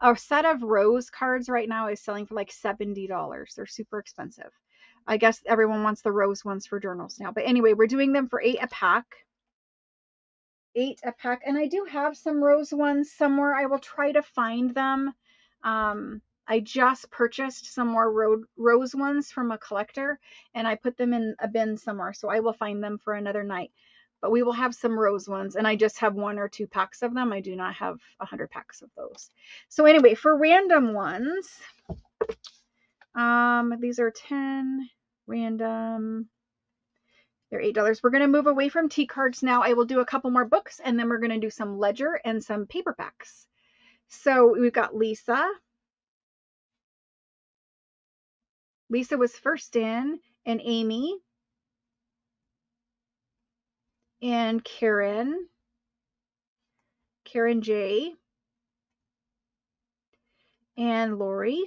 A: a set of rose cards right now is selling for like $70. They're super expensive. I guess everyone wants the rose ones for journals now. But anyway, we're doing them for $8 a pack. 8 a pack. And I do have some rose ones somewhere. I will try to find them. I just purchased some more rose ones from a collector, and I put them in a bin somewhere, so I will find them for another night. But we will have some rose ones, and I just have 1 or 2 packs of them. I do not have 100 packs of those. So anyway, for random ones, these are 10 random. They're $8. We're going to move away from tea cards now. I will do a couple more books, and then we're going to do some ledger and some paperbacks. So we've got Lisa. Lisa was first in, and Amy, and Karen J, and Lori,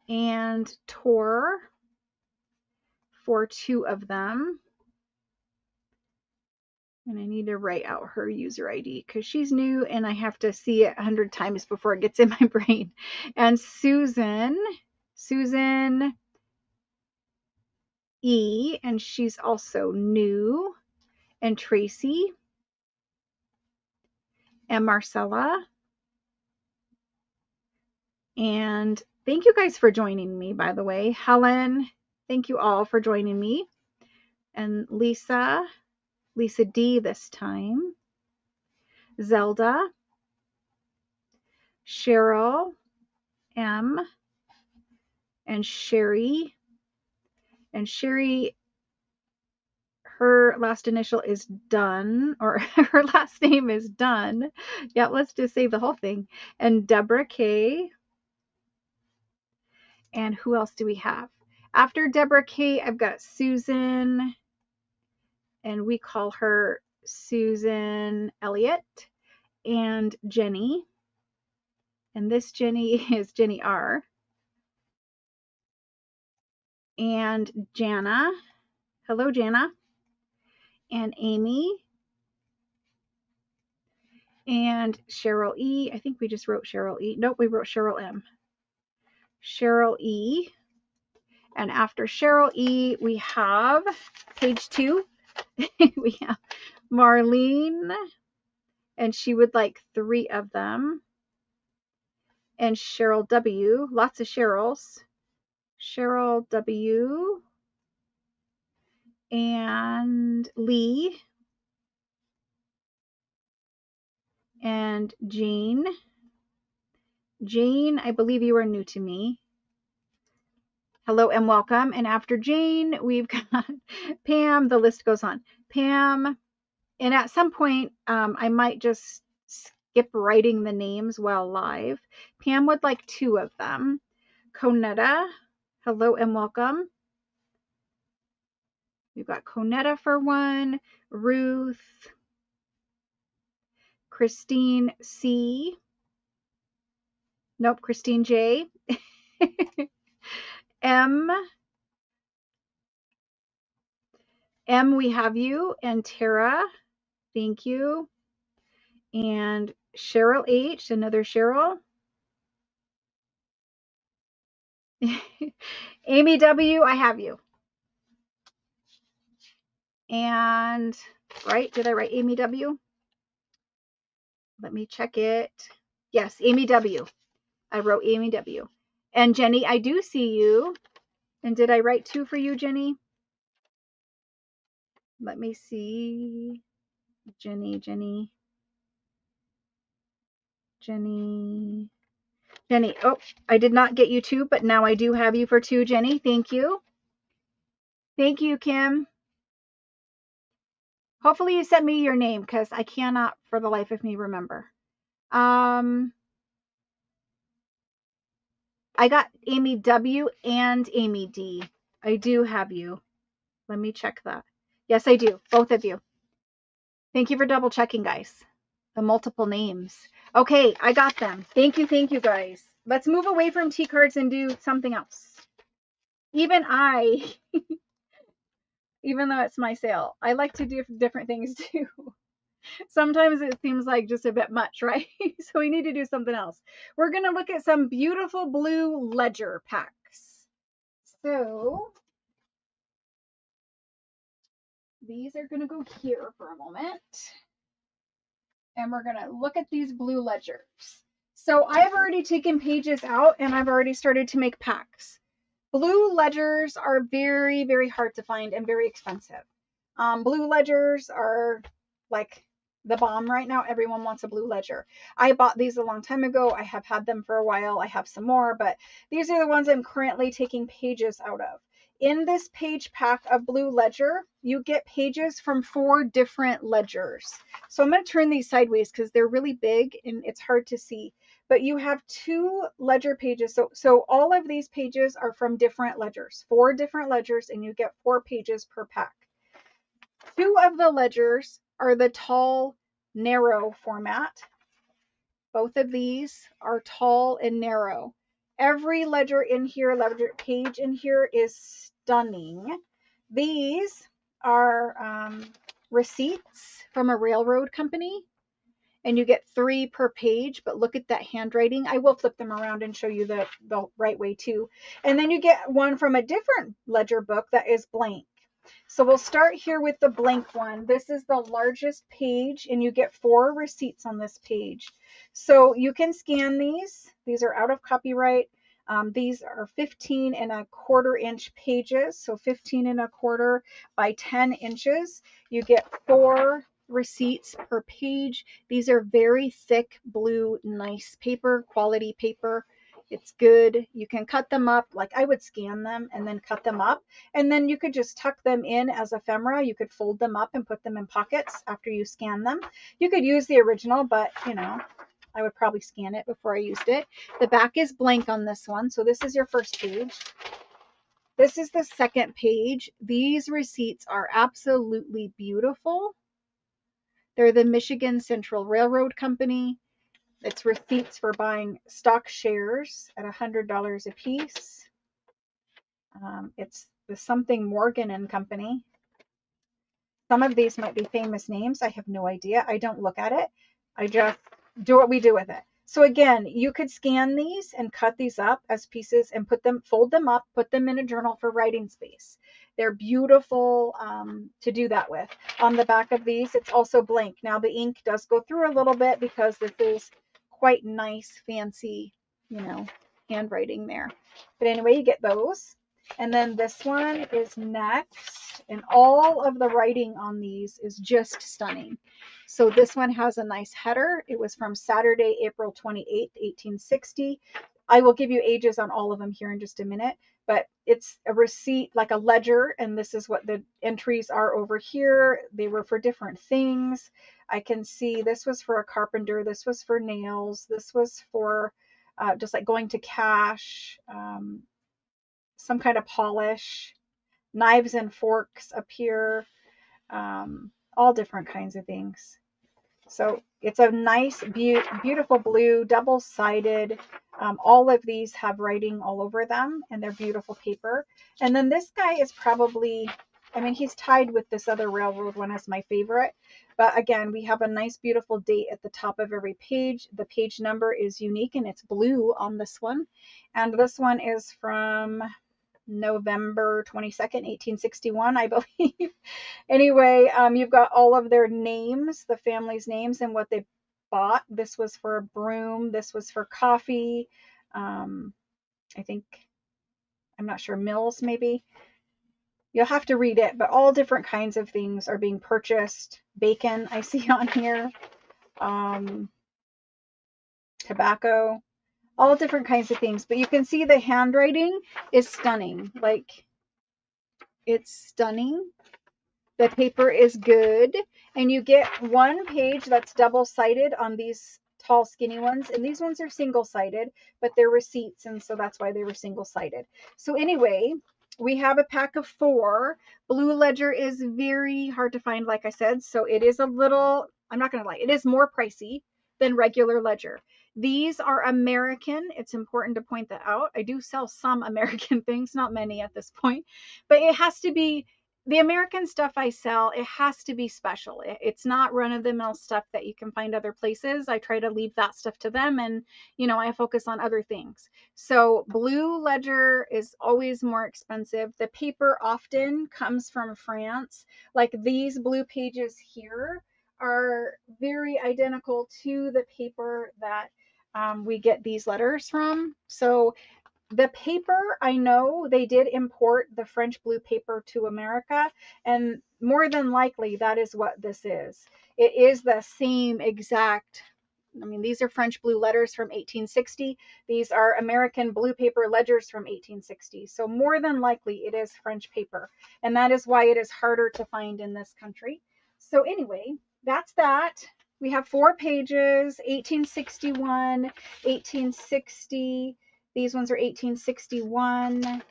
A: and Tor for 2 of them. And I need to write out her user ID because she's new and I have to see it 100 times before it gets in my brain. And Susan E, and she's also new. And Tracy, and Marcella. And thank you guys for joining me, by the way. Helen, thank you all for joining me. And Lisa D this time. Zelda, Cheryl M, and Sherry. And Sherry, her last initial is Dunn, or her last name is Dunn. Yeah, let's just say the whole thing. And Deborah K. And who else do we have? After Deborah K, I've got Susan, and we call her Susan Elliott, and Jenny. And this Jenny is Jenny R. And Jana. Hello, Jana. And Amy. And Cheryl E. I think we just wrote Cheryl E. Nope, we wrote Cheryl M. Cheryl E. And after Cheryl E, we have page 2. We have Marlene. And she would like 3 of them. And Cheryl W. Lots of Cheryls. Cheryl W. And Lee. And Jane. Jane, I believe you are new to me. Hello and welcome. And after Jane, we've got Pam. The list goes on. Pam. And at some point, I might just skip writing the names while live. Pam would like 2 of them. Conetta. Hello and welcome. got Conetta for one, Ruth, Christine C. Nope, Christine J. M. We have you, and Tara. Thank you. And Cheryl H. Another Cheryl. Amy W. I have you. And right, did I write Amy W? Let me check it. Yes, Amy W. I wrote Amy W. And Jenny, I do see you. And did I write 2 for you, Jenny? Let me see. Jenny. Oh, I did not get you 2, but now I do have you for 2, Jenny. Thank you. Thank you, Kim. Hopefully you sent me your name because I cannot for the life of me remember. I got Amy W and Amy D. I do have you. Let me check that. Yes, I do. Both of you. Thank you for double checking, guys. The multiple names. Okay, I got them. Thank you, guys. Let's move away from T cards and do something else. Even though it's my sale, I like to do different things too. Sometimes it seems like just a bit much, right? So we need to do something else. We're going to look at some beautiful blue ledger packs. So these are going to go here for a moment. And we're going to look at these blue ledgers. So I've already taken pages out and I've already started to make packs. Blue ledgers are very, very hard to find and very expensive. Blue ledgers are like the bomb right now. Everyone wants a blue ledger. I bought these a long time ago. I have had them for a while. I have some more, but these are the ones I'm currently taking pages out of. In this page pack of blue ledger, you get pages from 4 different ledgers. So I'm going to turn these sideways because they're really big and it's hard to see. But you have 2 ledger pages. So all of these pages are from different ledgers, 4 different ledgers, and you get 4 pages per pack. 2 of the ledgers are the tall, narrow format. Both of these are tall and narrow. Every ledger in here, ledger page in here is stunning. These are receipts from a railroad company. And you get 3 per page, but look at that handwriting. I will flip them around and show you the right way too. And then you get one from a different ledger book that is blank. So we'll start here with the blank one. This is the largest page and you get 4 receipts on this page. So you can scan these. These are out of copyright. These are 15¼ inch pages. So 15¼ by 10 inches. You get 4 receipts per page. These are very thick blue, nice paper, quality paper. It's good. You can cut them up. Like I would scan them and then cut them up. And then you could just tuck them in as ephemera. You could fold them up and put them in pockets after you scan them. You could use the original, but you know, I would probably scan it before I used it. The back is blank on this one. So this is your first page. This is the second page. These receipts are absolutely beautiful. They're the Michigan Central Railroad Company. It's receipts for buying stock shares at $100 a piece. It's the something Morgan and Company. Some of these might be famous names. I have no idea. I don't look at it. I just do what we do with it. So again, you could scan these and cut these up as pieces and put them, fold them up, put them in a journal for writing space. They're beautiful to do that with. On the back of these, it's also blank. Now the ink does go through a little bit because this is quite nice, fancy, you know, handwriting there. But anyway, you get those. And then this one is next. And all of the writing on these is just stunning. So this one has a nice header. It was from Saturday, April 28th, 1860. I will give you ages on all of them here in just a minute, but it's a receipt, like a ledger, and this is what the entries are over here. They were for different things. I can see this was for a carpenter. This was for nails. This was for just like going to cash, some kind of polish. knives and forks appear, all different kinds of things. So it's a nice, beautiful blue, double-sided. All of these have writing all over them, and they're beautiful paper. And then this guy is probably, I mean, he's tied with this other railroad one as my favorite. But again, we have a nice, beautiful date at the top of every page. The page number is unique, and it's blue on this one. And this one is from November 22nd, 1861, I believe. Anyway, you've got all of their names, the family's names, and what they bought. This was for a broom. This was for coffee. I think, I'm not sure, mills maybe. You'll have to read it, but all different kinds of things are being purchased. Bacon, I see on here. Tobacco, all different kinds of things. But you can see the handwriting is stunning. Like, it's stunning. The paper is good, and you get one page that's double-sided on these tall, skinny ones, and these ones are single-sided, but they're receipts, and so that's why they were single-sided. So anyway, we have a pack of 4. Blue Ledger is very hard to find, like I said, so it is a little, I'm not going to lie, it is more pricey than regular Ledger. These are American. It's important to point that out. I do sell some American things, not many at this point, but it has to be the American stuff I sell. It has to be special. It's not run-of-the-mill stuff that you can find other places. I try to leave that stuff to them, and I focus on other things. So Blue Ledger is always more expensive. The paper often comes from France. Like these blue pages here are very identical to the paper that we get these letters from. So the paper, I know they did import the French blue paper to America, and more than likely that is what this is. It is the same exact, I mean, these are French blue letters from 1860. These are American blue paper ledgers from 1860. So more than likely it is French paper, and that is why it is harder to find in this country. So anyway, that's that. We have 4 pages, 1861, 1860. These ones are 1861,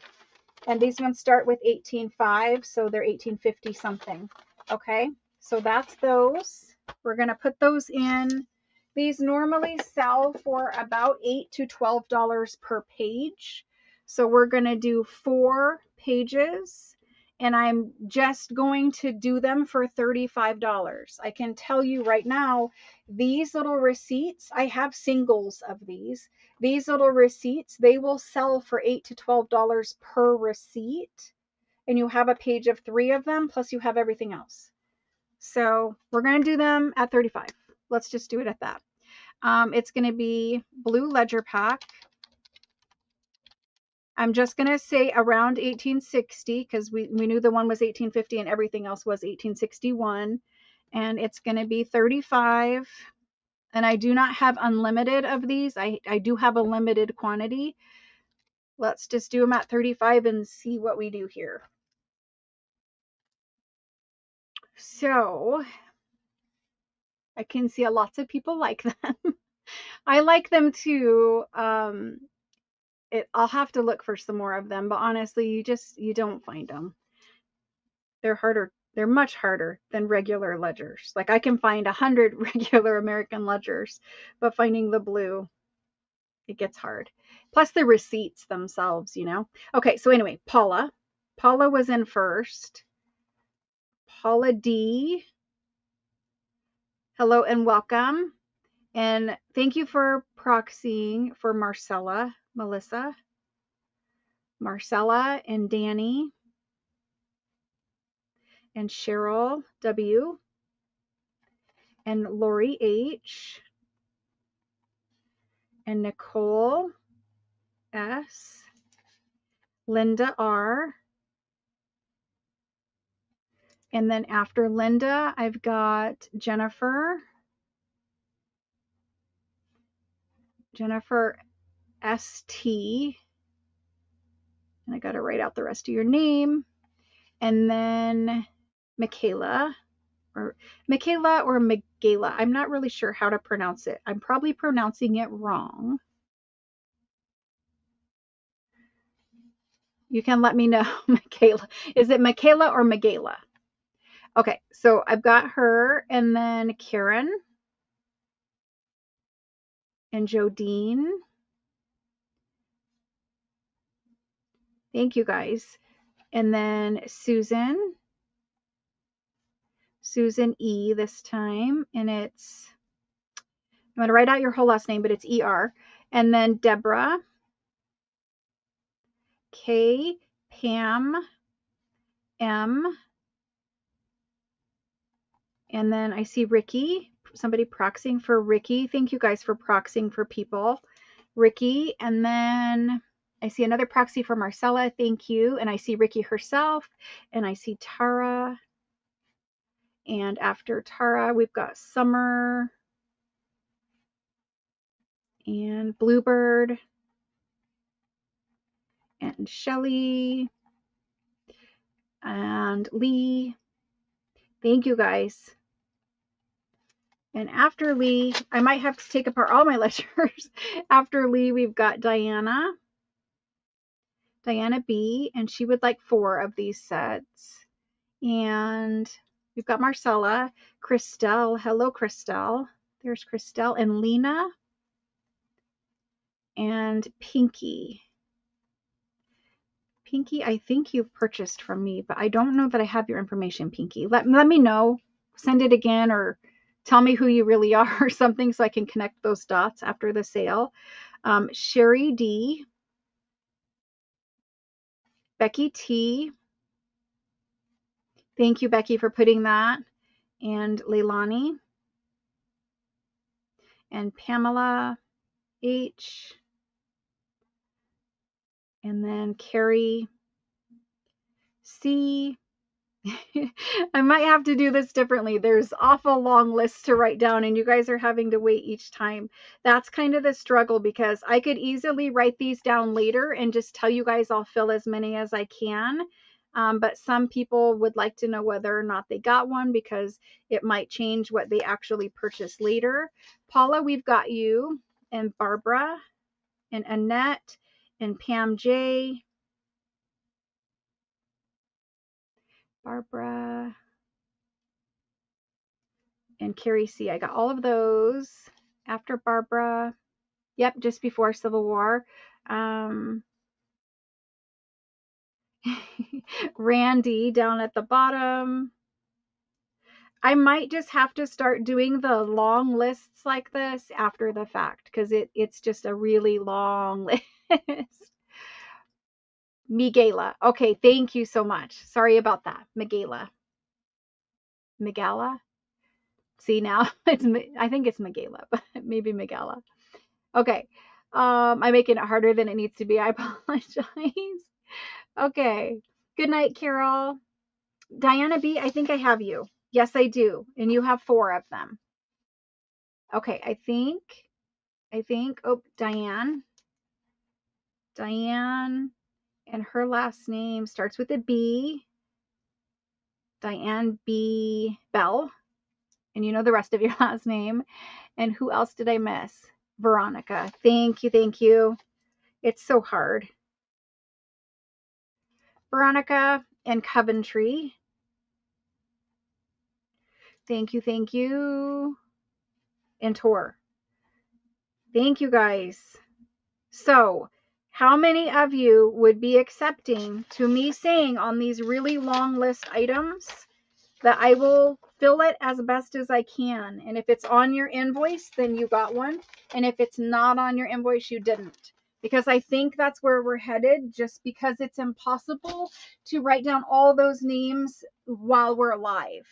A: and these ones start with 1805, so they're 1850 something. Okay, so that's those. We're going to put those in. These normally sell for about $8 to $12 per page. So we're going to do 4 pages, and I'm just going to do them for $35. I can tell you right now, these little receipts, I have singles of these. These little receipts, they will sell for $8 to $12 per receipt, and you have a page of 3 of them, plus you have everything else. So we're going to do them at $35. Let's just do it at that. It's going to be Blue Ledger pack. I'm just going to say around 1860, because we knew the one was 1850 and everything else was 1861. And it's going to be 35. And I do not have unlimited of these. I do have a limited quantity. Let's just do them at 35 and see what we do here. So I can see lots of people like them. I like them too. I'll have to look for some more of them, but honestly, you don't find them. They're harder. They're much harder than regular ledgers. Like I can find 100 regular American ledgers, but finding the blue, it gets hard. Plus the receipts themselves, Okay, so anyway, Paula. Paula was in first. Paula D. Hello and welcome. And thank you for proxying for Marcella, Melissa, Marcella and Danny, and Cheryl W, and Lori H, and Nicole S, Linda R, and then after Linda, I've got Jennifer ST, and I got to write out the rest of your name, and then Michaela or Megala. I'm not really sure how to pronounce it. I'm probably pronouncing it wrong. You can let me know. Michaela. Is it Michaela or Michaela? Okay, so I've got her, and then Karen and Jodine. Thank you guys. And then Susan E this time, and it's, I'm going to write out your whole last name, but it's ER. And then Deborah, K, Pam, M, and then I see Ricky, somebody proxying for Ricky. Thank you guys for proxying for people. Ricky, and then I see another proxy for Marcella. Thank you. And I see Ricky herself, and I see Tara. And after Tara, we've got Summer and Bluebird and Shelly and Lee. Thank you guys. And after Lee, I might have to take apart all my ledgers. After Lee, we've got Diana B, and she would like 4 of these sets. And we've got Marcella, Christelle. Hello, Christelle. There's Christelle and Lena and Pinky. Pinky, I think you've purchased from me, but I don't know that I have your information, Pinky. Let me know. Send it again, or tell me who you really are or something so I can connect those dots after the sale. Sherry D, Becky T. Thank you, Becky, for putting that. And Leilani and Pamela H. And then Carrie C. I might have to do this differently. There's awful long lists to write down, and you guys are having to wait each time. That's kind of the struggle, because I could easily write these down later and just tell you guys I'll fill as many as I can. But some people would like to know whether or not they got one, because it might change what they actually purchase later. Paula, we've got you, and Barbara, and Annette, and Pam J. Barbara and Carrie C. I got all of those. After Barbara, yep, just before Civil War. Randy down at the bottom. I might just have to start doing the long lists like this after the fact, because it's just a really long list. Miguela. Okay, thank you so much. Sorry about that. Miguela. Miguela? See, now I think it's Miguela, but maybe Miguela. Okay. I'm making it harder than it needs to be. I apologize. Okay. Good night, Carol. Diana B, I think I have you. Yes, I do. And you have 4 of them. Okay, I think, oh, Diane, and her last name starts with a B. Diane B. Bell. And you know the rest of your last name. And who else did I miss? Veronica. Thank you, thank you. It's so hard. Veronica and Coventry. Thank you, thank you. And Tor. Thank you, guys. So, how many of you would be accepting to me saying on these really long list items that I will fill it as best as I can? And if it's on your invoice, then you got one. And if it's not on your invoice, you didn't. Because I think that's where we're headed, just because it's impossible to write down all those names while we're alive.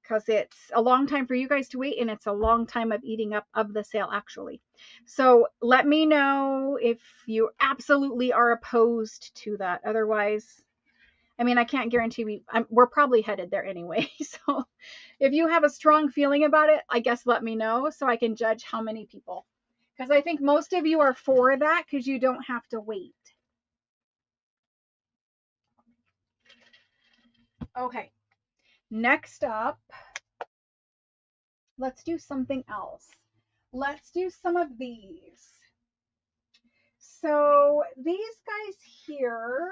A: Because it's a long time for you guys to wait, and it's a long time of eating up of the sale, actually. So let me know if you absolutely are opposed to that. Otherwise, I mean, I can't guarantee we're probably headed there anyway. So if you have a strong feeling about it, I guess let me know so I can judge how many people. Because I think most of you are for that, because you don't have to wait. Okay, next up, let's do something else. Let's do some of these. So these guys here,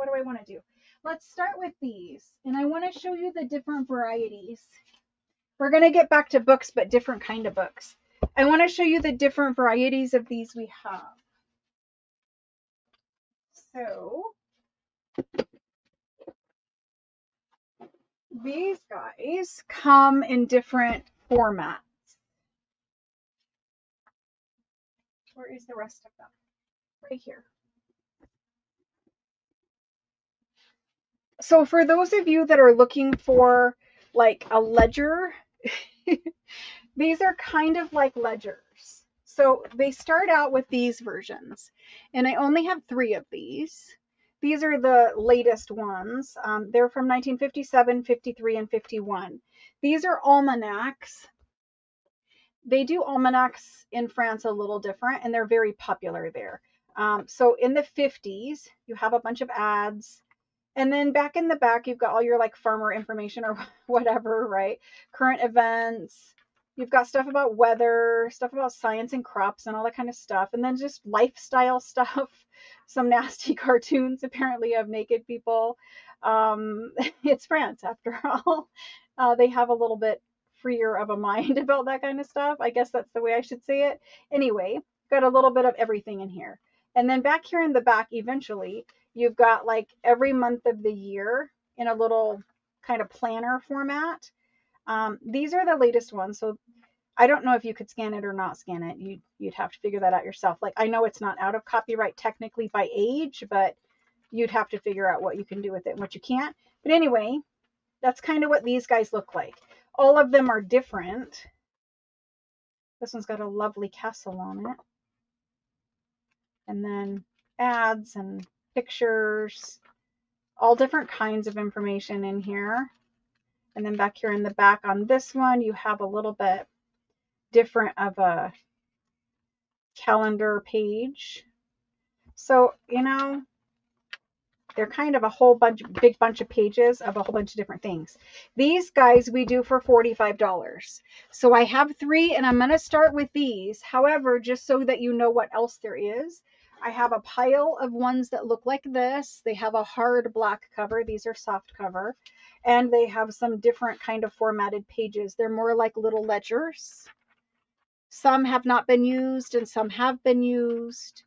A: what do I want to do? Let's start with these. And I want to show you the different varieties. We're going to get back to books, but different kind of books. I want to show you the different varieties of these we have. So these guys come in different formats. Where is the rest of them? Right here. So for those of you that are looking for like a ledger, these are kind of like ledgers. So they start out with these versions, and I only have 3 of these. These are the latest ones. They're from 1957, 53, and 51. These are almanacs. They do almanacs in France a little different, and they're very popular there. So in the 50s, you have a bunch of ads. And then back in the back, you've got all your like farmer information or whatever, right? Current events. You've got stuff about weather, stuff about science and crops and all that kind of stuff. And then just lifestyle stuff. Some nasty cartoons apparently of naked people. It's France after all. They have a little bit freer of a mind about that kind of stuff. I guess that's the way I should say it. Anyway, got a little bit of everything in here. And then back here in the back, eventually, you've got like every month of the year in a little kind of planner format. These are the latest ones. So I don't know if you could scan it or not scan it. You'd have to figure that out yourself. Like I know it's not out of copyright technically by age, but you'd have to figure out what you can do with it and what you can't. But anyway, that's kind of what these guys look like. All of them are different. This one's got a lovely castle on it. And then ads and pictures, all different kinds of information in here. And then back here in the back on this one, you have a little bit different of a calendar page. So, you know, they're kind of a whole big bunch of pages of a whole bunch of different things. These guys we do for $45. So I have 3 and I'm going to start with these. However, just so that you know what else there is, I have a pile of ones that look like this. They have a hard black cover. These are soft cover. And they have some different kind of formatted pages. They're more like little ledgers. Some have not been used and some have been used.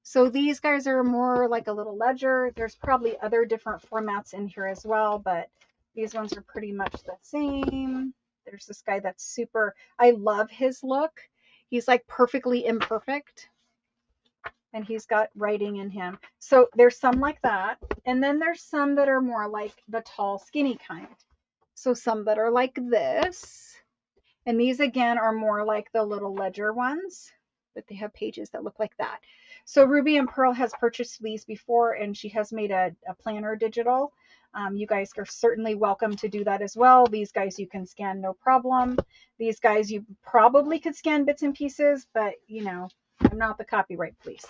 A: So these guys are more like a little ledger. There's probably other different formats in here as well, but these ones are pretty much the same. There's this guy that's super, I love his look. He's like perfectly imperfect. And he's got writing in him. So there's some like that. And then there's some that are more like the tall, skinny kind. So some that are like this. And these again are more like the little ledger ones, but they have pages that look like that. So Ruby and Pearl has purchased these before, and she has made a planner digital. You guys are certainly welcome to do that as well. These guys you can scan no problem. These guys you probably could scan bits and pieces, but you know, I'm not the copyright police.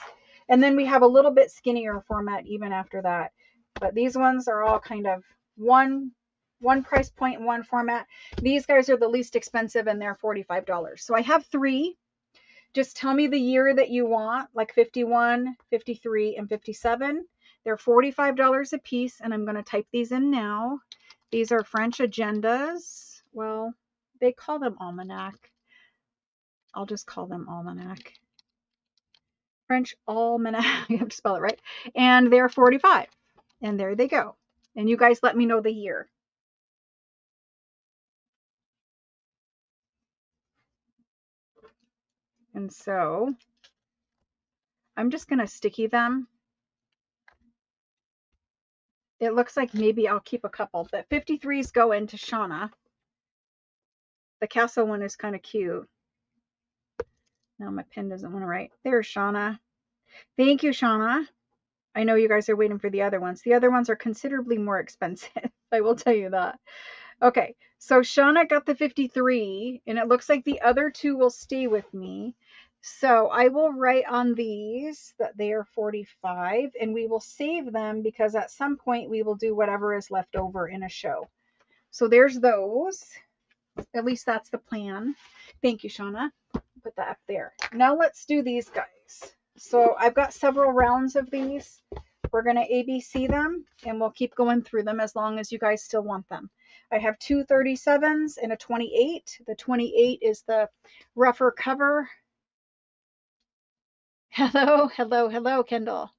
A: And then we have a little bit skinnier format even after that. But these ones are all kind of one price point, one format. These guys are the least expensive and they're $45. So I have 3. Just tell me the year that you want, like 51, 53, and 57. They're $45 a piece, and I'm going to type these in now. These are French agendas. Well, they call them almanac. I'll just call them almanac. French almanac. You have to spell it right. And they're 45. And there they go. And you guys let me know the year. And so I'm just going to sticky them. It looks like maybe I'll keep a couple, but 53s go into Shauna. The castle one is kind of cute. Now my pen doesn't want to write. There's Shauna. Thank you, Shauna. I know you guys are waiting for the other ones. The other ones are considerably more expensive. I will tell you that. Okay, so Shauna got the 53, and it looks like the other 2 will stay with me. So I will write on these that they are 45, and we will save them because at some point we will do whatever is left over in a show. So there's those. At least that's the plan. Thank you, Shauna. Put that up there. Now let's do these guys. So I've got several rounds of these. We're going to ABC them, and we'll keep going through them as long as you guys still want them. I have two 37s and a 28. The 28 is the rougher cover. Hello, hello, hello, Kendall.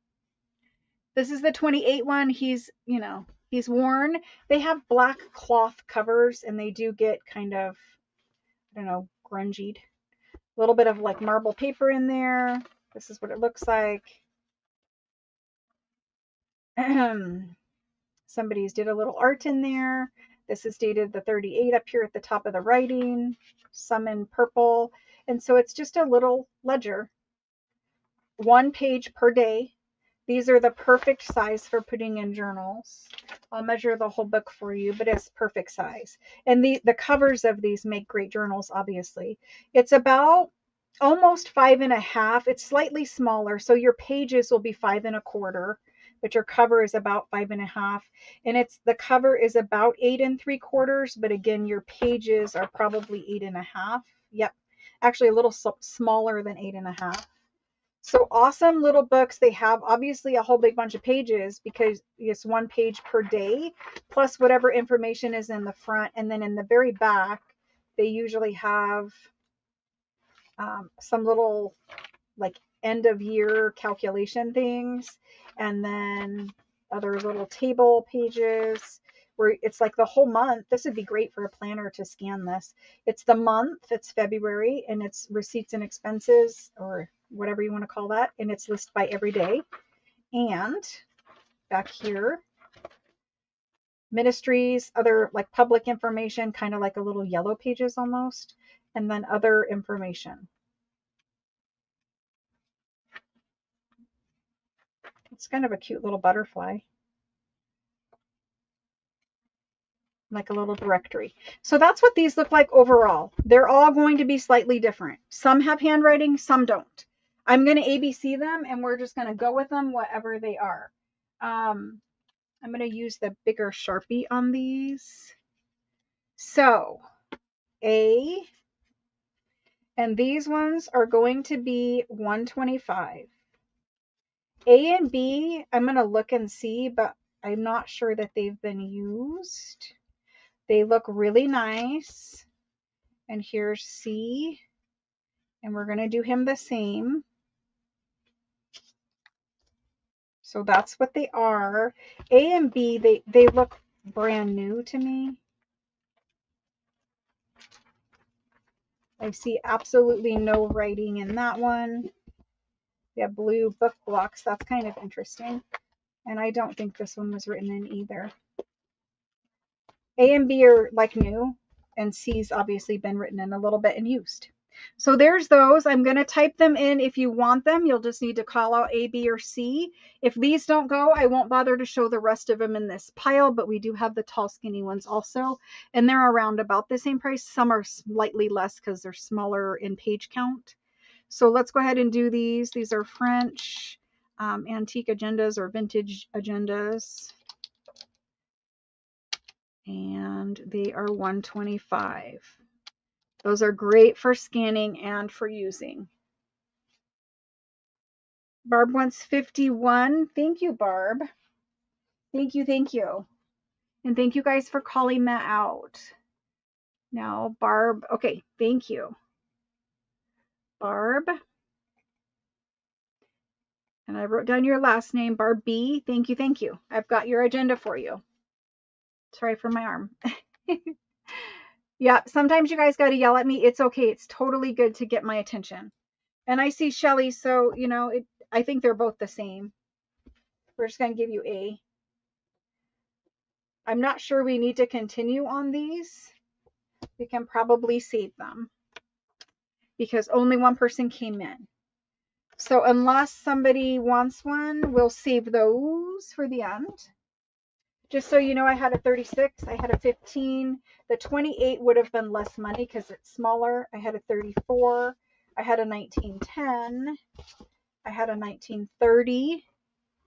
A: This is the 28 one. He's, he's worn. They have black cloth covers, and they do get kind of, I don't know, grungied. A little bit of like marble paper in there. This is what it looks like. Somebody's did a little art in there. This is dated the 38 up here at the top of the writing, some in purple. And so it's just a little ledger, 1 page per day. These are the perfect size for putting in journals. I'll measure the whole book for you, but it's perfect size. And the covers of these make great journals, obviously. It's about almost 5.5. It's slightly smaller, so your pages will be 5 1/4, but your cover is about 5.5. And the cover is about 8 3/4, but again, your pages are probably 8.5. Yep, actually a little smaller than 8.5. So awesome little books. They have obviously a whole big bunch of pages because it's 1 page per day, plus whatever information is in the front. And then in the very back, they usually have some little like end of year calculation things, and then other little table pages where it's like the whole month. This would be great for a planner to scan this. It's the month, it's February, and it's receipts and expenses, or whatever you want to call that, and it's listed by every day. And back here, ministries, other like public information, kind of like a little yellow pages almost, and then other information. It's kind of a cute little butterfly, like a little directory. So that's what these look like overall. They're all going to be slightly different. Some have handwriting, some don't. I'm going to ABC them, and we're just going to go with them whatever they are. I'm going to use the bigger Sharpie on these. So A, and these ones are going to be 125. A and B, I'm going to look and see, but I'm not sure that they've been used. They look really nice. And here's C, and we're going to do him the same. So that's what they are. A and B, they look brand new to me. I see absolutely no writing in that one. We have blue book blocks. That's kind of interesting. And I don't think this one was written in either. A and B are like new, and C's obviously been written in a little bit and used. So there's those. I'm going to type them in. If you want them, you'll just need to call out A, B, or C. If these don't go, I won't bother to show the rest of them in this pile, but we do have the tall, skinny ones also, and they're around about the same price. Some are slightly less because they're smaller in page count. So let's go ahead and do these. These are French antique agendas or vintage agendas, and they are 125. Those are great for scanning and for using. Barb wants 51. Thank you, Barb. Thank you, thank you. And thank you guys for calling that out. Now, Barb, okay, thank you. Barb. And I wrote down your last name, Barb B. Thank you, thank you. I've got your agenda for you. Sorry for my arm. Yeah, sometimes you guys got to yell at me. It's okay. It's totally good to get my attention. And I see Shelly, so, I think they're both the same. We're just going to give you A. I'm not sure we need to continue on these. We can probably save them because only one person came in. So unless somebody wants one, we'll save those for the end. Just so you know, I had a 36, I had a 15. The 28 would have been less money because it's smaller. I had a 34. I had a 1910. I had a 1930,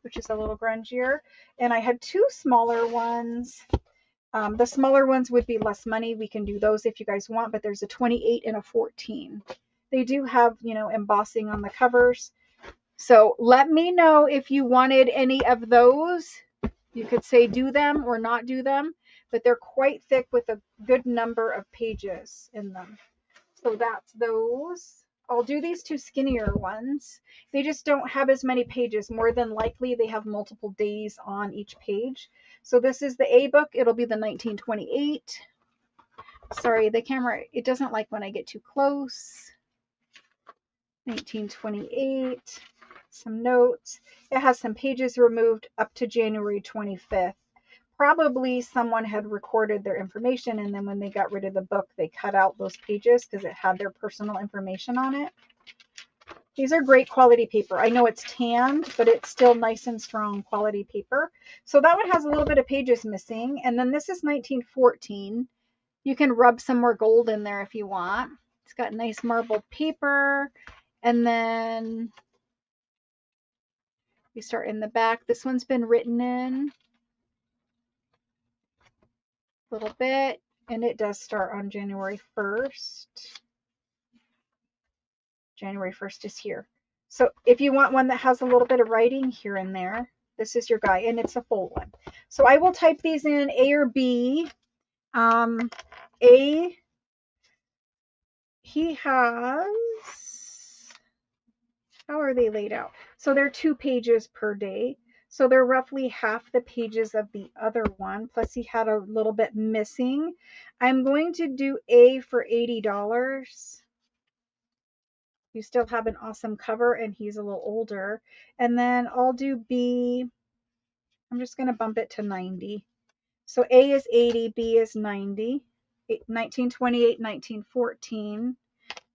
A: which is a little grungier. And I had two smaller ones. The smaller ones would be less money. We can do those if you guys want, but there's a 28 and a 14. They do have, embossing on the covers. So let me know if you wanted any of those. You could say do them or not do them, but they're quite thick with a good number of pages in them. So that's those. I'll do these two skinnier ones. They just don't have as many pages. More than likely, they have multiple days on each page. So this is the A book. It'll be the 1928. Sorry, the camera, it doesn't like when I get too close. 1928. Some notes. It has some pages removed up to January 25th. Probably someone had recorded their information, and then when they got rid of the book, they cut out those pages because it had their personal information on it. These are great quality paper. I know it's tanned, but it's still nice and strong quality paper. So that one has a little bit of pages missing. And then this is 1914. You can rub some more gold in there if you want. It's got nice marbled paper. And then we start in the back. This one's been written in a little bit, and it does start on January 1st. January 1st is here. So if you want one that has a little bit of writing here and there, this is your guy, and it's a full one. So I will type these in A or B. A, he has, how are they laid out? So they're 2 pages per day. So they're roughly half the pages of the other one. Plus he had a little bit missing. I'm going to do A for $80. You still have an awesome cover, and he's a little older. And then I'll do B. I'm just going to bump it to 90. So A is 80, B is 90. 1928, 1914.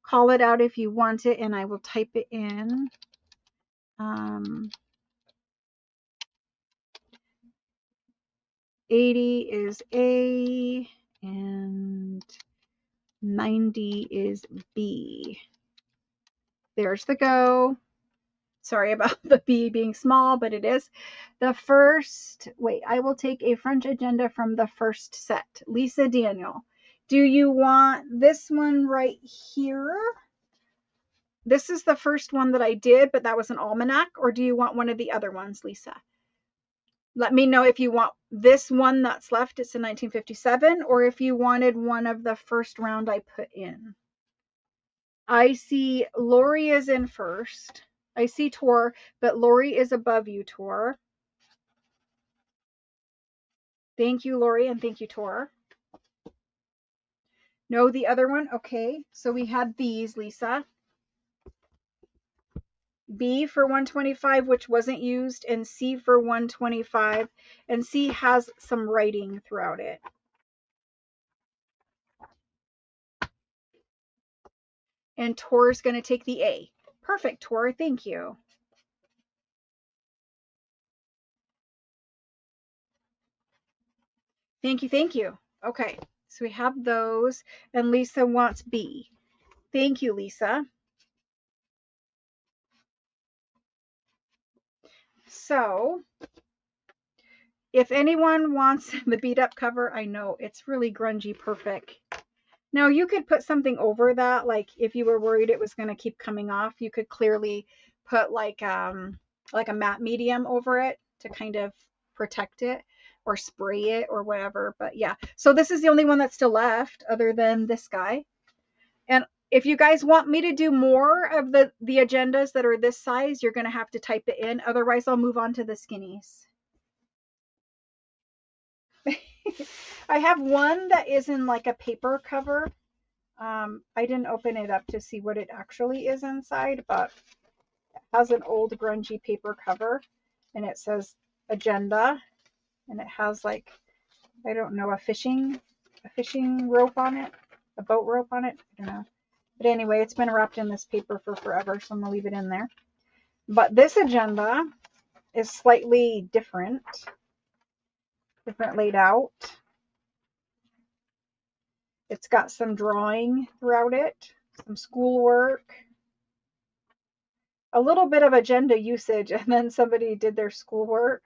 A: Call it out if you want it, and I will type it in. 80 is A, and 90 is B. There's the go. Sorry about the B being small, but it is. The first, wait, I will take a French agenda from the first set. Lisa Daniel. Do you want this one right here? This is the first one that I did, but that was an almanac. Or do you want one of the other ones, Lisa? Let me know if you want this one that's left. It's in 1957, or if you wanted one of the first round I put in. I see Lori is in first. I see Tor, but Lori is above you, Tor. Thank you, Lori, and thank you, Tor. No, the other one? Okay, so we had these, Lisa. B for 125, which wasn't used, and C for 125. And C has some writing throughout it. And Tor's going to take the A. Perfect, Tor. Thank you. Thank you, thank you. Okay, so we have those, and Lisa wants B. Thank you, Lisa. So if anyone wants the beat up cover, I know it's really grungy perfect. Now you could put something over that, like if you were worried it was going to keep coming off, you could clearly put like a matte medium over it to kind of protect it, or spray it or whatever. But yeah, so this is the only one that's still left other than this guy. And if you guys want me to do more of the agendas that are this size, you're going to have to type it in. Otherwise, I'll move on to the skinnies. I have one that is in like a paper cover. I didn't open it up to see what it actually is inside, but it has an old grungy paper cover, and it says agenda, and it has like, I don't know, a fishing rope on it, a boat rope on it. I don't know. But anyway, it's been wrapped in this paper for forever, so I'm going to leave it in there. But this agenda is slightly different laid out. It's got some drawing throughout it, some schoolwork, a little bit of agenda usage, and then somebody did their schoolwork.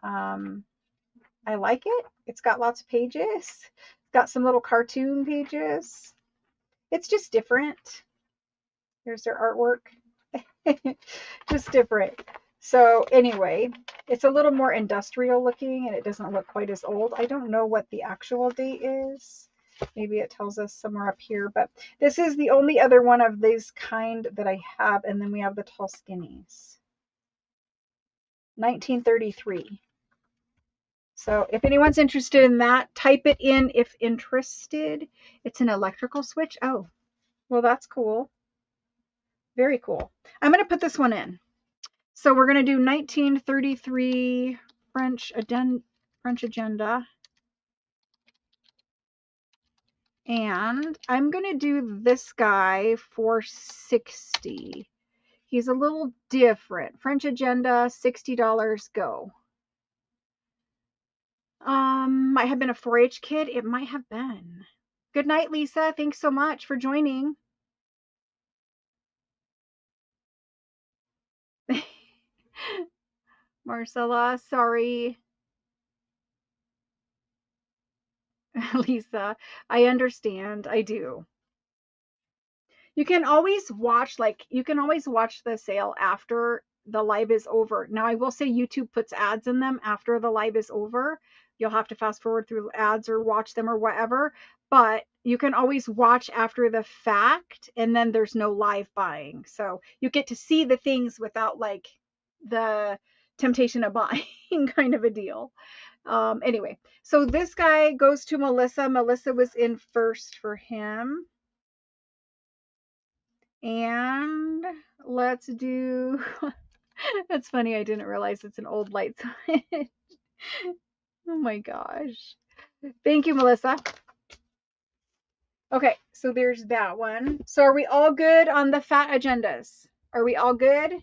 A: I like it. It's got lots of pages. It's got some little cartoon pages. It's just different. Here's their artwork. Just different. So anyway, it's a little more industrial looking and it doesn't look quite as old. I don't know what the actual date is. Maybe it tells us somewhere up here, but this is the only other one of this kind that I have. And then we have the tall skinnies. 1933. So if anyone's interested in that, type it in if interested. It's an electrical switch. Oh, well, that's cool. Very cool. I'm going to put this one in. So we're going to do 1933 French agenda. And I'm going to do this guy for 60. He's a little different. French agenda, $60, go. Might have been a 4-H kid. It might have been. Good night, Lisa. Thanks so much for joining. Marcella, sorry. Lisa, I understand. I do. You can always watch, the sale after the live is over. Now, I will say YouTube puts ads in them after the live is over. You'll have to fast forward through ads or watch them or whatever, but you can always watch after the fact, and then there's no live buying. So you get to see the things without like the temptation of buying kind of a deal. Anyway, so this guy goes to Melissa. Melissa was in first for him. And let's do, that's funny, I didn't realize it's an old light sign. Oh my gosh. Thank you, Melissa. Okay, so there's that one. So are we all good on the fat agendas? Are we all good?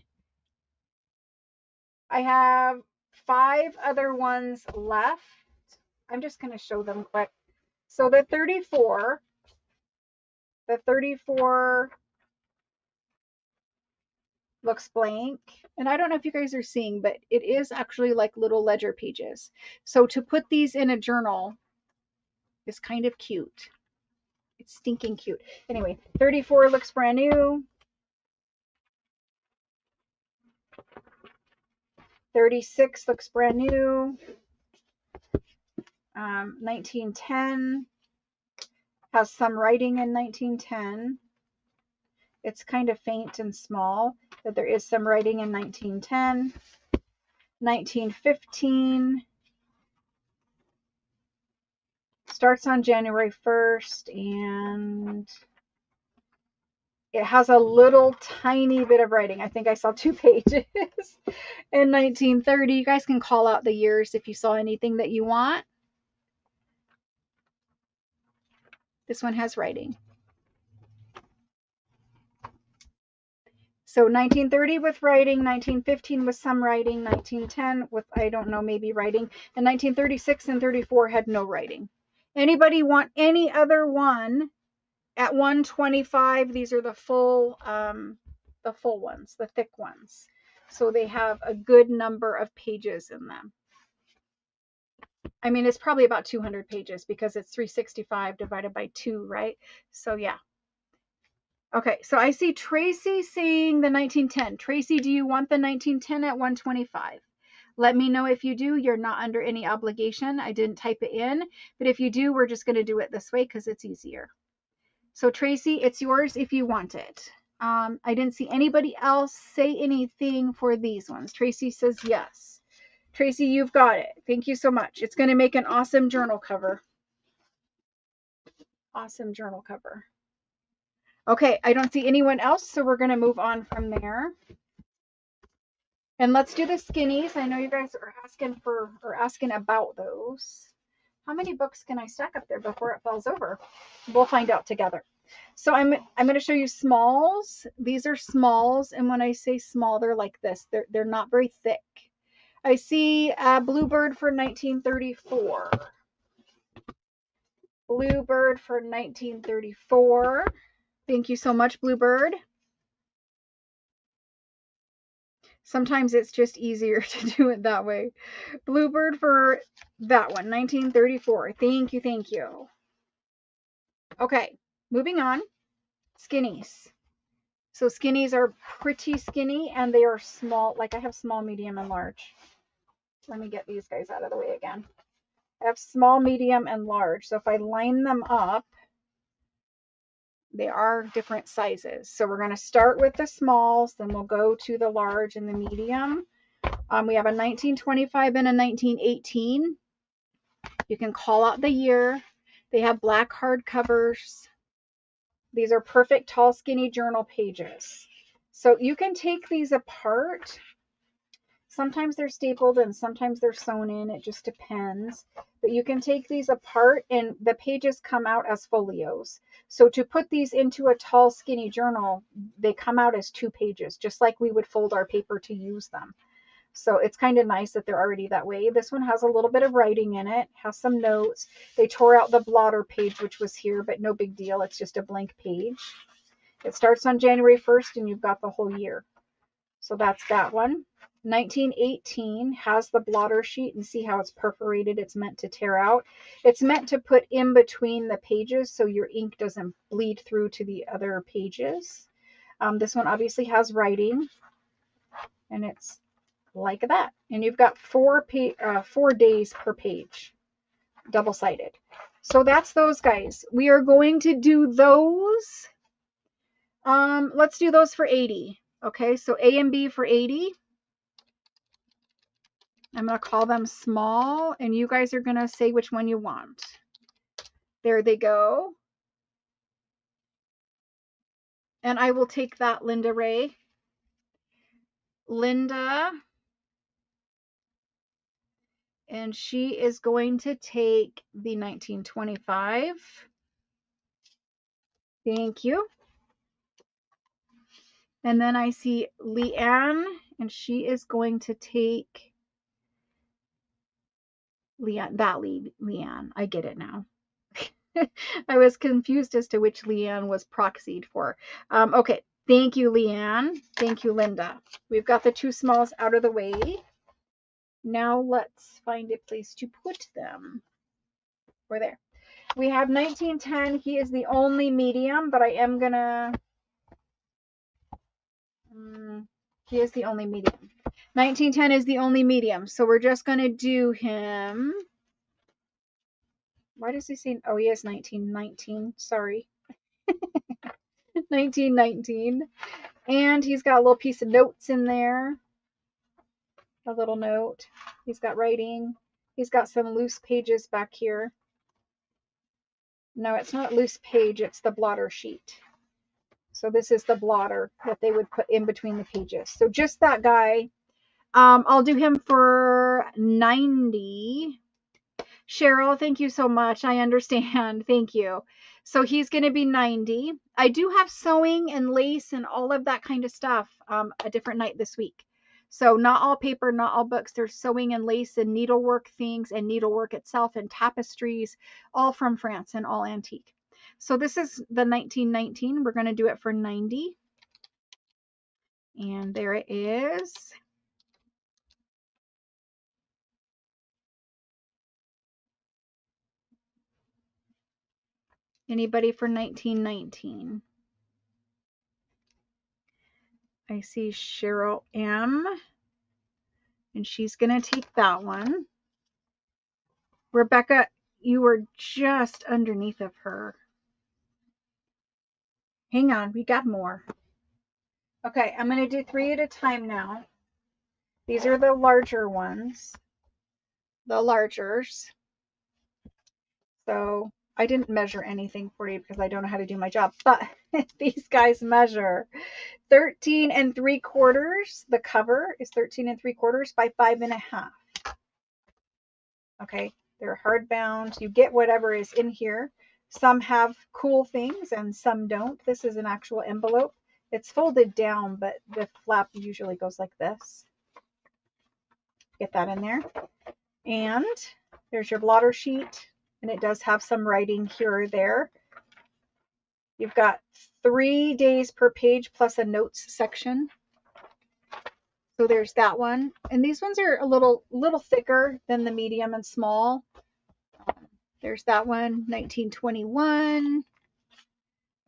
A: I have 5 other ones left. I'm just going to show them quick. So the 34 looks blank. And I don't know if you guys are seeing, but it is actually like little ledger pages. So to put these in a journal is kind of cute. It's stinking cute. Anyway, 34 looks brand new. 36 looks brand new. 1910 has some writing in 1910. It's kind of faint and small, but there is some writing in 1910. 1915 starts on January 1st, and it has a little tiny bit of writing. I think I saw 2 pages. In 1930, you guys can call out the years if you saw anything that you want. This one has writing. So 1930 with writing, 1915 with some writing, 1910 with, I don't know, maybe writing, and 1936 and 34 had no writing. Anybody want any other one at 125? These are the full ones, the thick ones. So they have a good number of pages in them. I mean, it's probably about 200 pages because it's 365 divided by 2, right? So yeah. Okay, so I see Tracy saying the 1910. Tracy, do you want the 1910 at 125? Let me know if you do. You're not under any obligation. I didn't type it in, but if you do, we're just going to do it this way because it's easier. So Tracy, it's yours if you want it. I didn't see anybody else say anything for these ones. Tracy says yes. Tracy, you've got it. Thank you so much. It's going to make an awesome journal cover. Awesome journal cover. Okay, I don't see anyone else, so we're going to move on from there. And let's do the skinnies. I know you guys are asking about those. How many books can I stack up there before it falls over? We'll find out together. So I'm going to show you smalls. These are smalls, and when I say small, they're like this. They're not very thick. I see Bluebird for 1934. Bluebird for 1934. Thank you so much, Bluebird. Sometimes it's just easier to do it that way. Bluebird for that one, 1934. Thank you, thank you. Okay, moving on. Skinnies. So skinnies are pretty skinny, and they are small. Like I have small, medium, and large. Let me get these guys out of the way again. I have small, medium, and large. So if I line them up, they are different sizes. So we're going to start with the smalls, then we'll go to the large and the medium. We have a 1925 and a 1918. You can call out the year. They have black hard covers. These are perfect tall, skinny journal pages. So you can take these apart. Sometimes they're stapled and sometimes they're sewn in. It just depends. But you can take these apart and the pages come out as folios. So to put these into a tall, skinny journal, they come out as 2 pages, just like we would fold our paper to use them. So it's kind of nice that they're already that way. This one has a little bit of writing in it, has some notes. They tore out the blotter page, which was here, but no big deal. It's just a blank page. It starts on January 1st and you've got the whole year. So that's that one. 1918 has the blotter sheet, and see how it's perforated. It's meant to tear out. It's meant to put in between the pages so your ink doesn't bleed through to the other pages. This one obviously has writing, and it's like that. And you've got 4 days per page, double-sided. So that's those guys. We are going to do those. Let's do those for 80. Okay, so A and B for 80. I'm going to call them small, and you guys are going to say which one you want. There they go. And I will take that, Linda Ray. Linda. And she is going to take the 1925. Thank you. And then I see Leanne, and she is going to take Leanne. I get it now. I was confused as to which Leanne was proxied for. Okay, thank you, Leanne. Thank you, Linda. We've got the 2 smalls out of the way. Now let's find a place to put them. We're there. We have 1910. He is the only medium, but I am gonna... he is the only medium. 1910 is the only medium, so we're just gonna do him... Why does he say... Oh, he is 1919. Sorry. 1919. And he's got a little piece of notes in there. A little note. He's got writing. He's got some loose pages back here. No, it's not loose page. It's the blotter sheet. So this is the blotter that they would put in between the pages. So just that guy. I'll do him for 90. Cheryl, thank you so much. I understand. Thank you. So he's going to be 90. I do have sewing and lace and all of that kind of stuff a different night this week. So not all paper, not all books. There's sewing and lace and needlework things and needlework itself and tapestries, all from France and all antique. So this is the 1919. We're going to do it for 90. And there it is. Anybody for 1919? I see Cheryl M. And she's going to take that one. Rebecca, you were just underneath of her. Hang on, we got more. Okay, I'm going to do 3 at a time now. These are the larger ones. The largers. So I didn't measure anything for you because I don't know how to do my job. But these guys measure 13 3/4. The cover is 13 3/4 by 5 1/2. Okay, they're hardbound. You get whatever is in here. Some have cool things and some don't. This is an actual envelope. It's folded down, but the flap usually goes like this. Get that in there. And there's your blotter sheet, and it does have some writing here or there. You've got 3 days per page plus a notes section. So there's that one. And these ones are a little thicker than the medium and small. There's that one, 1921.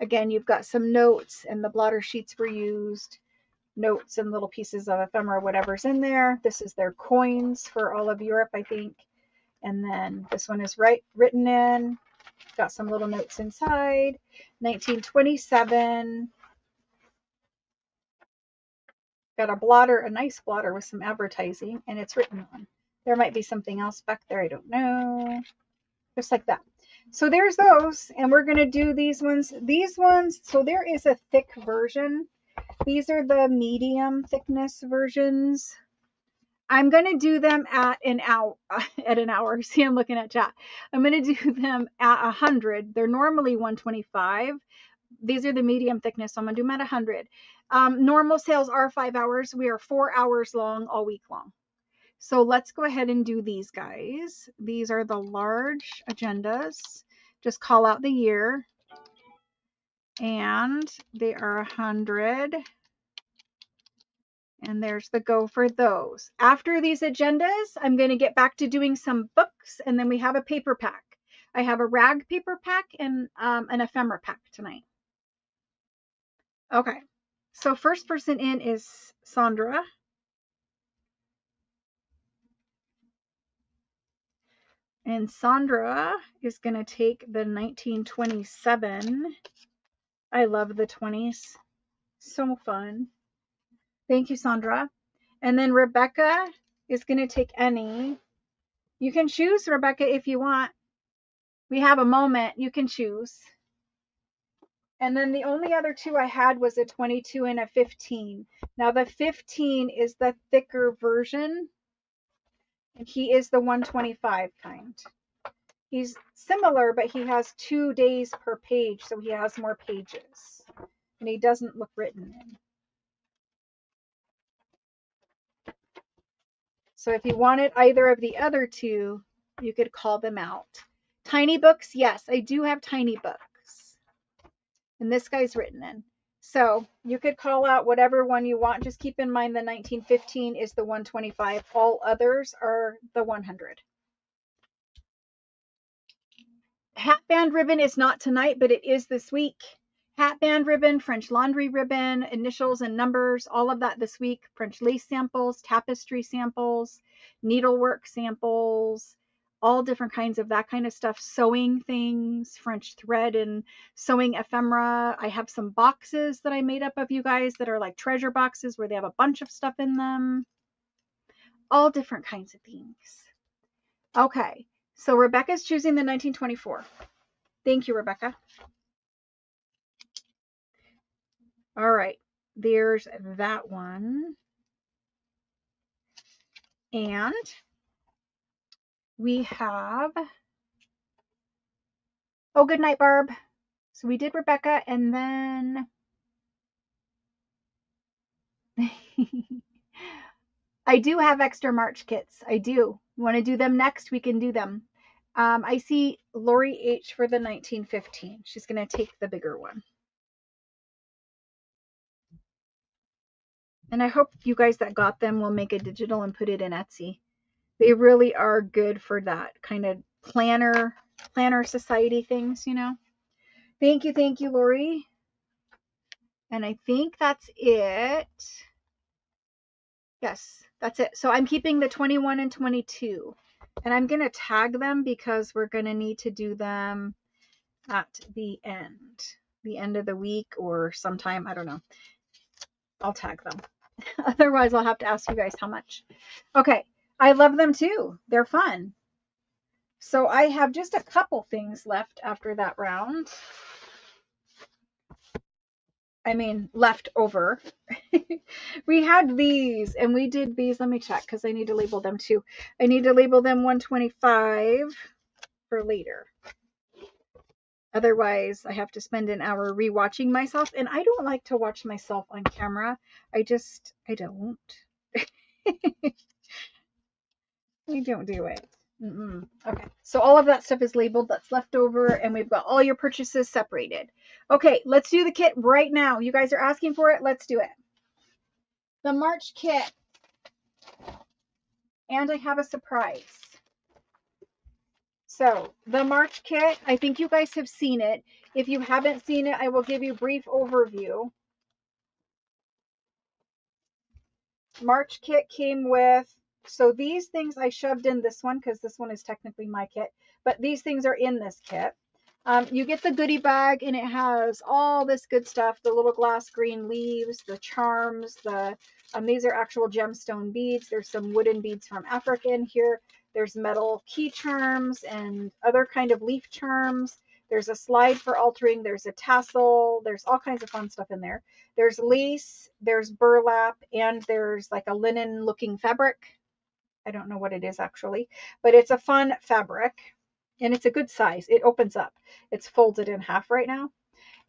A: Again, you've got some notes, and the blotter sheets were used. Notes and little pieces of ephemera, whatever's in there. This is their coins for all of Europe, I think. And then this one is written in. Got some little notes inside. 1927. Got a blotter, a nice blotter with some advertising, and it's written on. There might be something else back there, I don't know. Just like that. So there's those, and we're going to do these ones. These ones, so there is a thick version. These are the medium thickness versions. I'm going to do them at an hour. See, I'm looking at chat. I'm going to do them at 100. They're normally 125. These are the medium thickness, so I'm going to do them at 100. Normal sales are 5 hours. We are 4 hours long all week long. So let's go ahead and do these guys. These are the large agendas. Just call out the year. And they are 100. And there's the go for those. After these agendas, I'm going to get back to doing some books, and then we have a paper pack. I have a rag paper pack and an ephemera pack tonight. Okay, so first person in is Sandra. And Sandra is going to take the 1927. I love the 20s. So fun. Thank you, Sandra. And then Rebecca is going to take any. You can choose, Rebecca, if you want. We have a moment. You can choose. And then the only other two I had was a 22 and a 15. Now the 15 is the thicker version. And he is the 125 kind. He's similar, but he has 2 days per page, so he has more pages. And he doesn't look written in. So if you wanted either of the other two, you could call them out. Tiny books, yes, I do have tiny books. And this guy's written in. So you could call out whatever one you want. Just keep in mind the 1915 is the 125. All others are the 100. Hatband ribbon is not tonight, but it is this week. Hatband ribbon, French laundry ribbon, initials and numbers, all of that this week. French lace samples, tapestry samples, needlework samples, all different kinds of that kind of stuff. Sewing things, French thread and sewing ephemera. I have some boxes that I made up of you guys that are like treasure boxes where they have a bunch of stuff in them. All different kinds of things. Okay, so Rebecca's choosing the 1924. Thank you, Rebecca. All right, there's that one. And we have, oh, good night, Barb. So we did Rebecca, and then I do have extra March kits. I do. You want to do them next? We can do them. I see Lori H for the 1915. She's going to take the bigger one. And I hope you guys that got them will make a digital and put it in Etsy. They really are good for that kind of planner society things, you know. Thank you, Lori. And I think that's it. Yes, that's it. So I'm keeping the 21 and 22. And I'm going to tag them because we're going to need to do them at the end of the week or sometime. I don't know. I'll tag them. Otherwise, I'll have to ask you guys how much. Okay. I love them too. They're fun. So I have just a couple things left after that round. I mean, left over. We had these and we did these. Let me check because I need to label them too. I need to label them 125 for later. Otherwise, I have to spend an hour rewatching myself. And I don't like to watch myself on camera. I don't. I don't do it. Okay, so all of that stuff is labeled. That's left over, and we've got all your purchases separated. Okay, let's do the kit right now. You guys are asking for it. Let's do it. The March kit. And I have a surprise. So the March kit, I think you guys have seen it. If you haven't seen it, I will give you a brief overview. March kit came with, so these things I shoved in this one because this one is technically my kit, but these things are in this kit. You get the goodie bag and it has all this good stuff, the little glass green leaves, the charms, these are actual gemstone beads. There's some wooden beads from Africa in here. There's metal key charms and other kind of leaf charms. There's a slide for altering. There's a tassel. There's all kinds of fun stuff in there. There's lace, there's burlap, and there's like a linen looking fabric. I don't know what it is actually, but it's a fun fabric and it's a good size. It opens up. It's folded in half right now.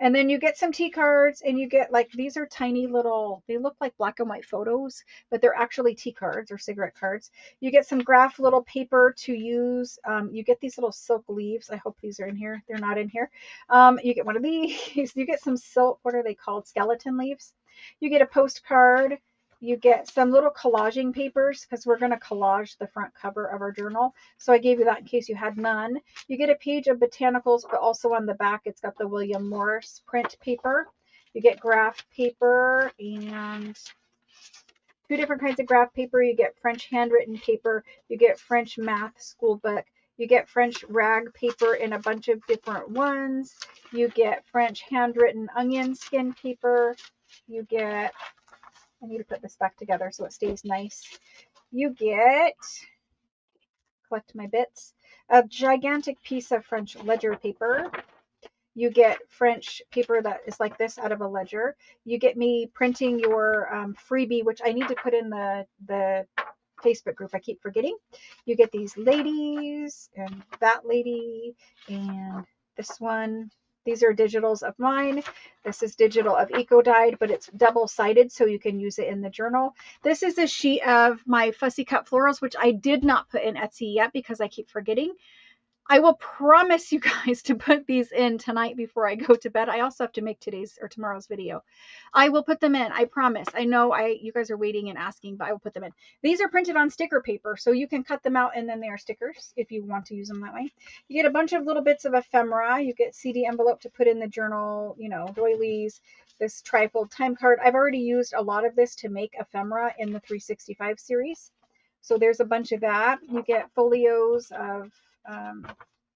A: And then you get some tea cards and you get like, these are tiny little, they look like black and white photos, but they're actually tea cards or cigarette cards. You get some graph little paper to use. You get these little silk leaves. I hope these are in here. They're not in here. You get one of these. You get some silk, what are they called? Skeleton leaves. You get a postcard. You get some little collaging papers because we're going to collage the front cover of our journal. So I gave you that in case you had none. You get a page of botanicals, but also on the back, it's got the William Morris print paper. You get graph paper and two different kinds of graph paper. You get French handwritten paper. You get French math school book. You get French rag paper in a bunch of different ones. You get French handwritten onion skin paper. You get, I need to put this back together so it stays nice. You get, collect my bits, a gigantic piece of French ledger paper. You get French paper that is like this out of a ledger. You get me printing your freebie, which I need to put in the Facebook group. I keep forgetting. You get these ladies and that lady and this one. These are digitals of mine. This is digital of EcoDyed, but it's double-sided, so you can use it in the journal. This is a sheet of my fussy cut florals, which I did not put in Etsy yet because I keep forgetting. I will promise you guys to put these in tonight before I go to bed. I also have to make today's or tomorrow's video. I will put them in. I promise. I know you guys are waiting and asking, but I will put them in. These are printed on sticker paper, so you can cut them out and then they are stickers if you want to use them that way. You get a bunch of little bits of ephemera. You get CD envelope to put in the journal, you know, doilies, this trifold time card. I've already used a lot of this to make ephemera in the 365 series. So there's a bunch of that. You get folios of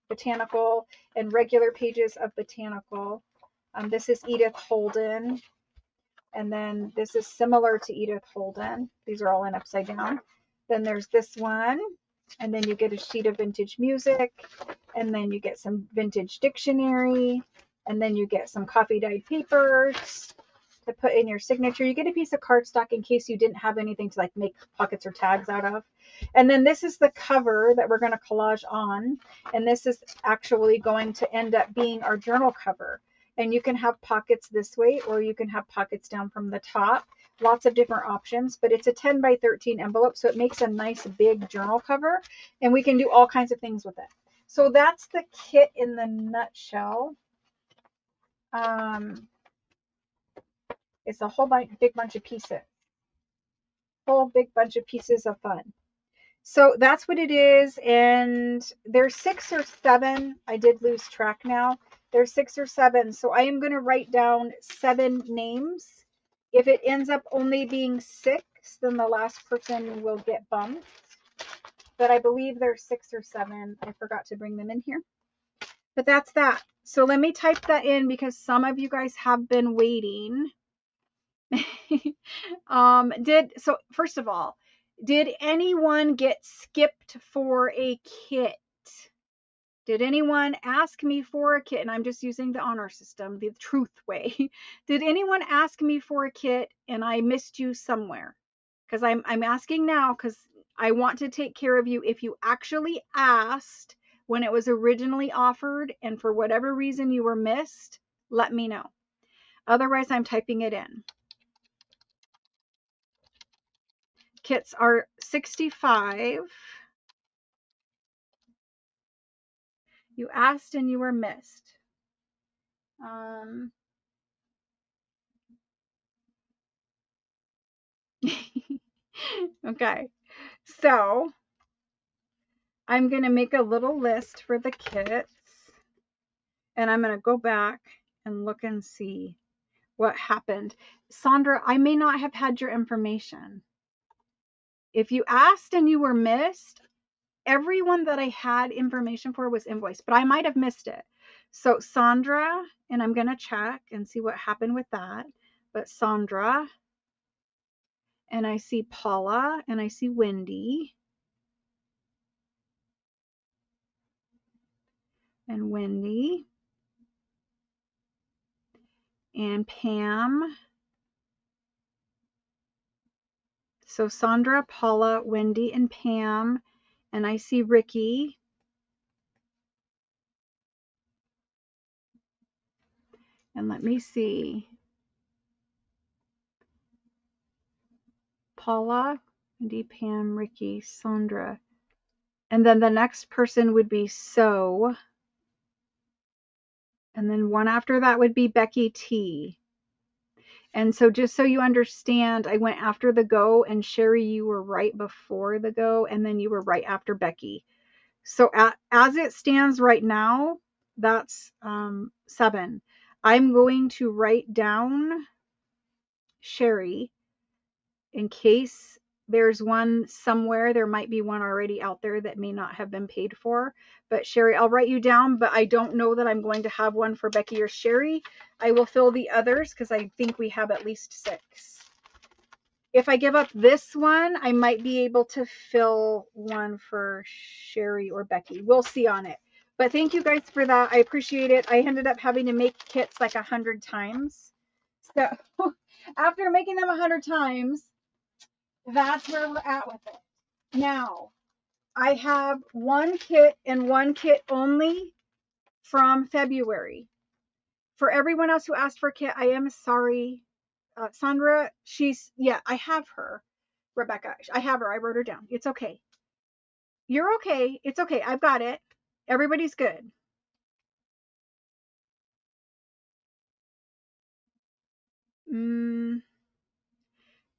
A: botanical and regular pages of botanical. This is Edith Holden. And then this is similar to Edith Holden. These are all in upside down. Then there's this one. And then you get a sheet of vintage music. And then you get some vintage dictionary. And then you get some coffee dyed papers to put in your signature. You get a piece of cardstock in case you didn't have anything to like make pockets or tags out of. And then this is the cover that we're going to collage on. And this is actually going to end up being our journal cover. And you can have pockets this way, or you can have pockets down from the top. Lots of different options, but it's a 10 by 13 envelope, so it makes a nice big journal cover, and we can do all kinds of things with it. So that's the kit in the nutshell. It's a whole big bunch of pieces. Whole big bunch of pieces of fun. So that's what it is, and there's 6 or 7. I did lose track now. There's 6 or 7, so I am going to write down 7 names. If it ends up only being 6, then the last person will get bumped. But I believe there's 6 or 7. I forgot to bring them in here. But that's that. So let me type that in because some of you guys have been waiting. So first of all, did anyone get skipped for a kit? Did anyone ask me for a kit? And I'm just using the honor system, the truth way. Did anyone ask me for a kit and I missed you somewhere? Because I'm asking now because I want to take care of you. If you actually asked when it was originally offered and for whatever reason you were missed, let me know. Otherwise, I'm typing it in. Kits are $65. You asked and you were missed. Okay, so I'm going to make a little list for the kits, and I'm going to go back and look and see what happened. Sandra, I may not have had your information. If you asked and you were missed, everyone that I had information for was invoiced, but I might have missed it. So Sandra, and I'm going to check and see what happened with that. But Sandra, and I see Paula, and I see Wendy, and Wendy, and Pam. So Sandra, Paula, Wendy, and Pam, and I see Ricky. And let me see. Paula, Wendy, Pam, Ricky, Sandra. And then the next person would be So. And then one after that would be Becky T. And so just so you understand, I went after the Go, and Sherry, you were right before the Go, and then you were right after Becky. So as it stands right now, that's 7. I'm going to write down Sherry in case there's one somewhere. There might be one already out there that may not have been paid for. But Sherry, I'll write you down, but I don't know that I'm going to have one for Becky or Sherry. I will fill the others because I think we have at least 6. If I give up this one, I might be able to fill one for Sherry or Becky. We'll see on it. But thank you guys for that. I appreciate it. I ended up having to make kits like 100 times. So after making them 100 times, that's where we're at with it. Now, I have one kit and one kit only from February. For everyone else who asked for a kit, I am sorry. Sandra, I have her. Rebecca, I have her. I wrote her down. It's okay. You're okay. It's okay. I've got it. Everybody's good.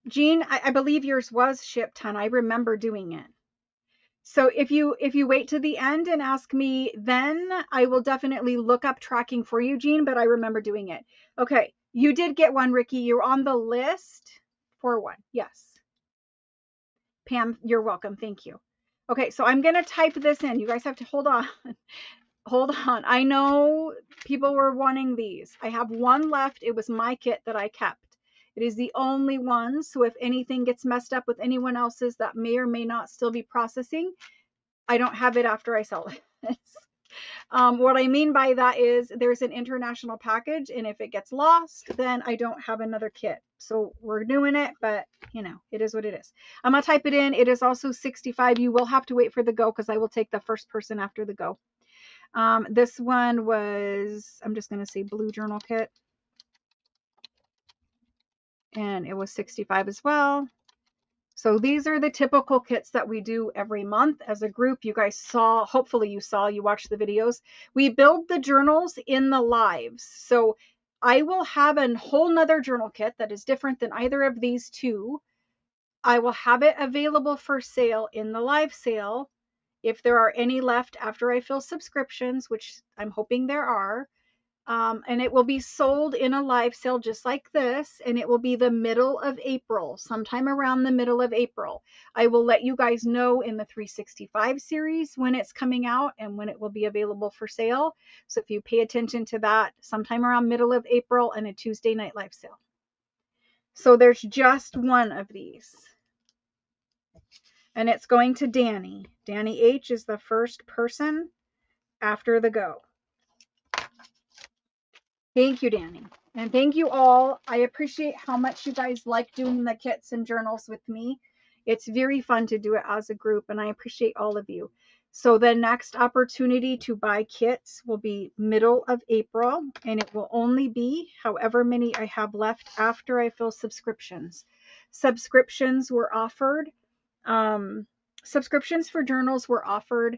A: Jean, I believe yours was shipped, hon. I remember doing it. So if you wait to the end and ask me, then I will definitely look up tracking for you, Jean, but I remember doing it. Okay, you did get one, Ricky. You're on the list for one. Yes. Pam, you're welcome. Thank you. Okay, so I'm going to type this in. You guys have to hold on. Hold on. I know people were wanting these. I have one left. It was my kit that I kept. It is the only one. So if anything gets messed up with anyone else's that may or may not still be processing, I don't have it after I sell it. What I mean by that is there's an international package, and if it gets lost, then I don't have another kit. So we're doing it, but you know, it is what it is. I'm gonna type it in. It is also 65. You will have to wait for the Go because I will take the first person after the Go. This one was, I'm just gonna say blue journal kit, and it was 65 as well. So these are the typical kits that we do every month as a group. You guys saw, hopefully you watched the videos. We build the journals in the lives. So I will have a whole nother journal kit that is different than either of these two. I will have it available for sale in the live sale. If there are any left after I fill subscriptions, which I'm hoping there are, and it will be sold in a live sale just like this, and it will be the middle of April, sometime around the middle of April. I will let you guys know in the 365 series when it's coming out and when it will be available for sale. So if you pay attention to that, sometime around middle of April and a Tuesday night live sale. So there's just one of these. And it's going to Danny. Danny H is the first person after the Go. Thank you, Danny. And thank you all. I appreciate how much you guys like doing the kits and journals with me. It's very fun to do it as a group, and I appreciate all of you. So the next opportunity to buy kits will be middle of April, and it will only be however many I have left after I fill subscriptions. Subscriptions were offered. Subscriptions for journals were offered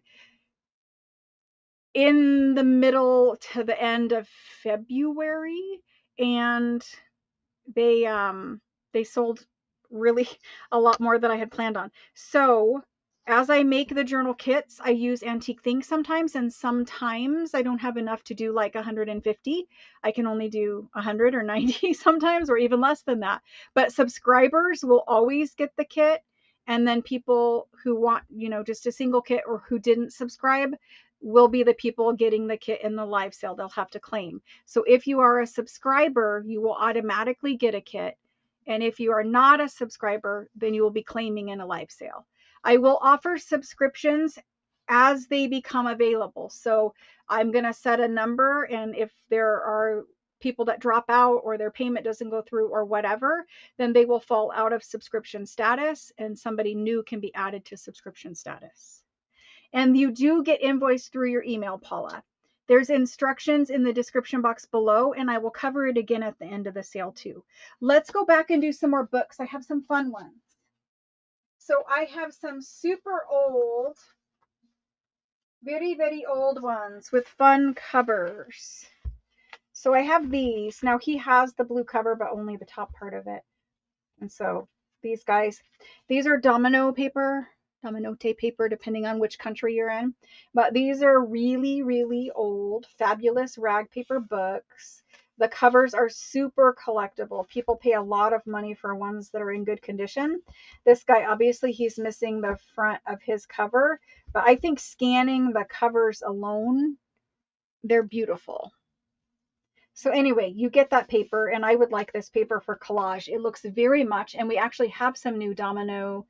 A: in the middle to the end of February, and they sold really a lot more than I had planned on. So as I make the journal kits, I use antique things sometimes, and sometimes I don't have enough to do like 150. I can only do 100 or 90 sometimes, or even less than that. But subscribers will always get the kit. And then people who want, just a single kit or who didn't subscribe will be the people getting the kit in the live sale. They'll have to claim. So if you are a subscriber, you will automatically get a kit. And if you are not a subscriber, then you will be claiming in a live sale. I will offer subscriptions as they become available. So I'm going to set a number, and if there are people that drop out or their payment doesn't go through or whatever, then they will fall out of subscription status and somebody new can be added to subscription status. And you do get invoiced through your email, Paula. There's instructions in the description box below, and I will cover it again at the end of the sale too. Let's go back and do some more books. I have some fun ones. So I have some super old, very, very old ones with fun covers. So I have these. Now he has the blue cover, but only the top part of it. And so these guys, these are domino tape paper, depending on which country you're in. But these are really, really old, fabulous rag paper books. The covers are super collectible. People pay a lot of money for ones that are in good condition. This guy, obviously, he's missing the front of his cover. But I think scanning the covers alone, they're beautiful. So anyway, you get that paper, and I would like this paper for collage. It looks very much, and we actually have some new domino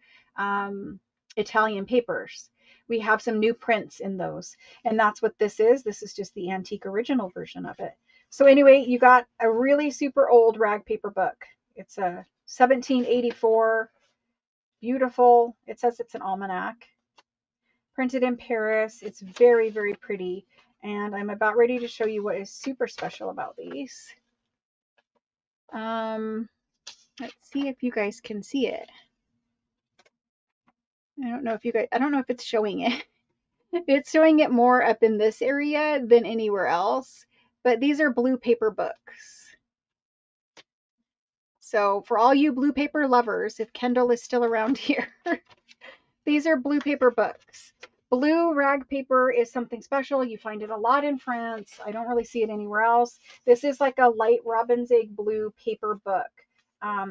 A: Italian papers. We have some new prints in those, and that's what this is. This is just the antique original version of it. So anyway, you got a really super old rag paper book. It's a 1784, beautiful. It says it's an almanac, printed in Paris. It's very, very pretty. And I'm about ready to show you what is super special about these. Let's see if you guys can see it. I don't know if it's showing it. It's showing it more up in this area than anywhere else. But these are blue paper books. So for all you blue paper lovers, if Kendall is still around here, these are blue paper books. Blue rag paper is something special. You find it a lot in France. I don't really see it anywhere else. This is like a light robin's egg blue paper book.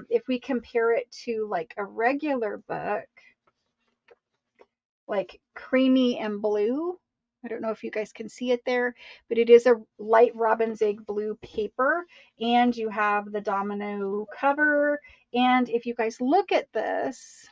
A: If we compare it to like a regular book, like creamy and blue, I don't know if you guys can see it there, but it is a light robin's egg blue paper, and you have the domino cover. And if you guys look at this,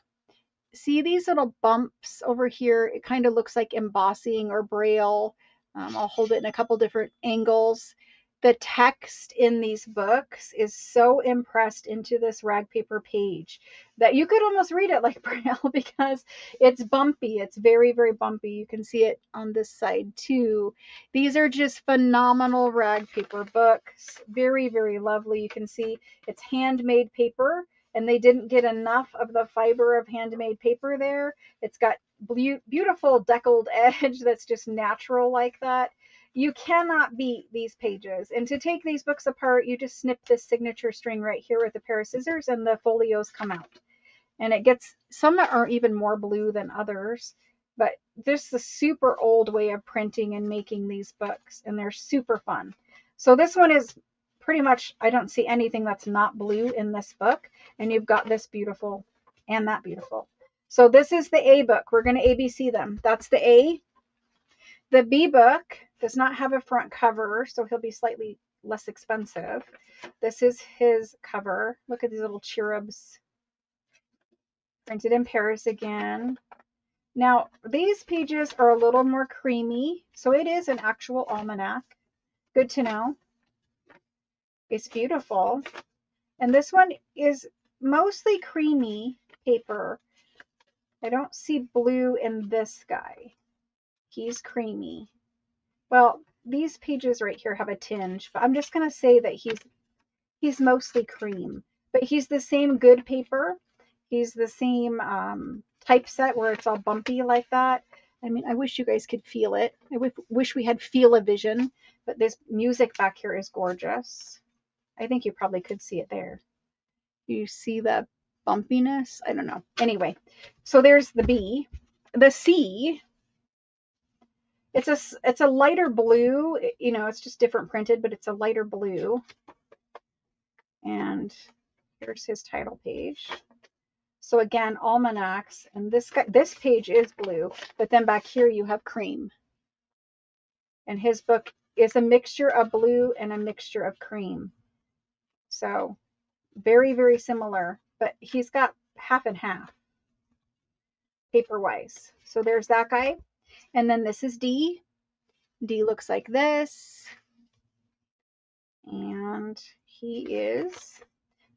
A: see these little bumps over here? It kind of looks like embossing or braille. I'll hold it in a couple different angles. The text in these books is so impressed into this rag paper page that you could almost read it like braille because it's bumpy. It's very, very bumpy. You can see it on this side too. These are just phenomenal rag paper books. Very, very lovely. You can see it's handmade paper, and they didn't get enough of the fiber of handmade paper there. It's got beautiful deckled edge that's just natural like that. You cannot beat these pages. And to take these books apart, you just snip this signature string right here with a pair of scissors, and the folios come out. And it gets, some are even more blue than others, but this is a super old way of printing and making these books, and they're super fun. So this one is pretty much, I don't see anything that's not blue in this book. And you've got this beautiful and that beautiful. So this is the A book. We're going to ABC them. That's the A. The B book does not have a front cover, so he'll be slightly less expensive. This is his cover. Look at these little cherubs. Printed in Paris again. Now, these pages are a little more creamy, so it is an actual almanac. Good to know. It's beautiful. And this one is mostly creamy paper. I don't see blue in this guy. He's creamy. Well, these pages right here have a tinge, but I'm just going to say that he's mostly cream. But he's the same good paper. He's the same typeset where it's all bumpy like that. I mean, I wish you guys could feel it. I wish we had feel-o-vision, but this music back here is gorgeous. I think you probably could see it there. You see the bumpiness? I don't know. Anyway, so there's the B. the C, it's a lighter blue, you know, it's just different printed, but it's a lighter blue. And here's his title page. So again, almanacs, and this page is blue, but then back here you have cream. And his book is a mixture of blue and a mixture of cream. So very, very similar, but he's got half and half paper wise. So there's that guy. And then this is D. D looks like this. And he is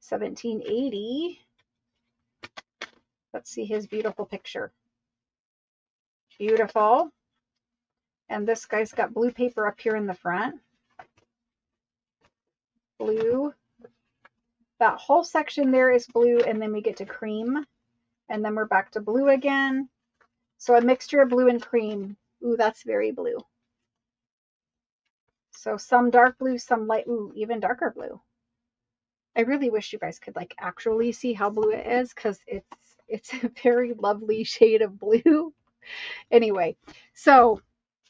A: 1780. Let's see his beautiful picture. Beautiful. And this guy's got blue paper up here in the front. Blue. That whole section there is blue, and then we get to cream. And then we're back to blue again. So a mixture of blue and cream. Ooh, that's very blue. So some dark blue, some light, ooh, even darker blue. I really wish you guys could like actually see how blue it is, because it's a very lovely shade of blue. Anyway, so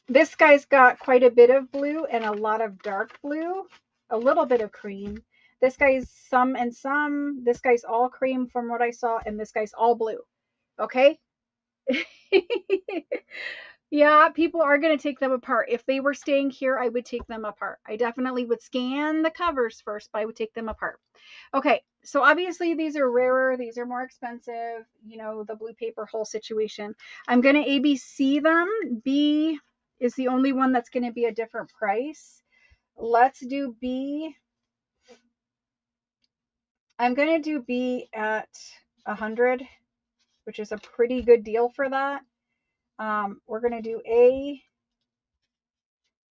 A: this guy's got quite a bit of blue and a lot of dark blue, a little bit of cream. This guy's some and some. This guy's all cream from what I saw, and this guy's all blue. Okay? Yeah, people are going to take them apart. If they were staying here, I would take them apart. I definitely would scan the covers first, but I would take them apart. Okay, so obviously these are rarer. These are more expensive. You know, the blue paper whole situation. I'm going to ABC them. B is the only one that's going to be a different price. Let's do B. I'm going to do B at 100, which is a pretty good deal for that. We're going to do A,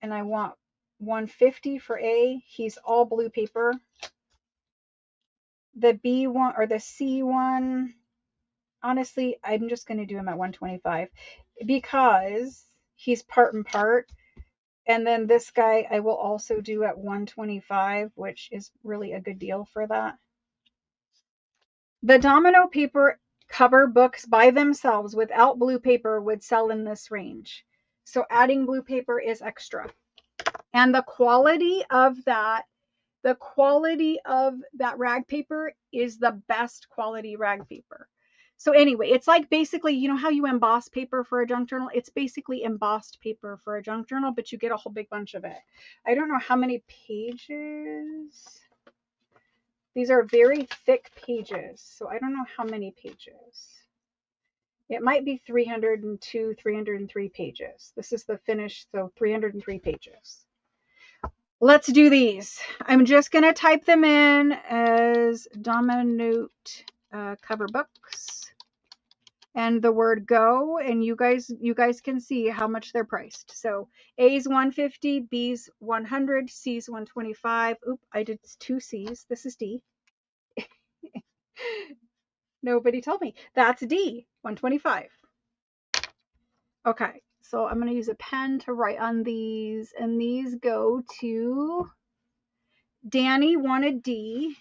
A: and I want 150 for A. He's all blue paper. The B one or the C one, honestly, I'm just going to do him at 125 because he's part and part. And then this guy I will also do at 125, which is really a good deal for that. The domino paper cover books by themselves without blue paper would sell in this range. So adding blue paper is extra. And the quality of that rag paper is the best quality rag paper. So anyway, it's like basically, you know how you emboss paper for a junk journal? It's basically embossed paper for a junk journal, but you get a whole big bunch of it. I don't know how many pages. These are very thick pages, so I don't know how many pages. It might be 302, 303 pages. This is the finish, so 303 pages. Let's do these. I'm just going to type them in as Domino cover books and the word go, and you guys can see how much they're priced. So A's 150, B's 100, C's 125. Oop, I did 2 C's. This is D. Nobody told me. That's D, 125. Okay, so I'm going to use a pen to write on these, and these go to Danny wanted D.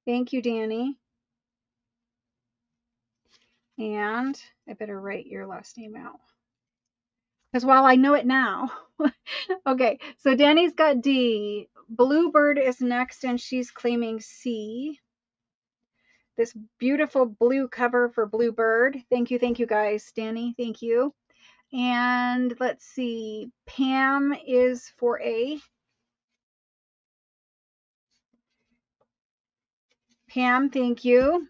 A: Thank you, Danny. And I better write your last name out, because while I know it now. Okay, so Danny's got D. Bluebird is next, and she's claiming C. This beautiful blue cover for Bluebird. Thank you guys. Danny, thank you. And let's see, Pam is for A. Pam, thank you.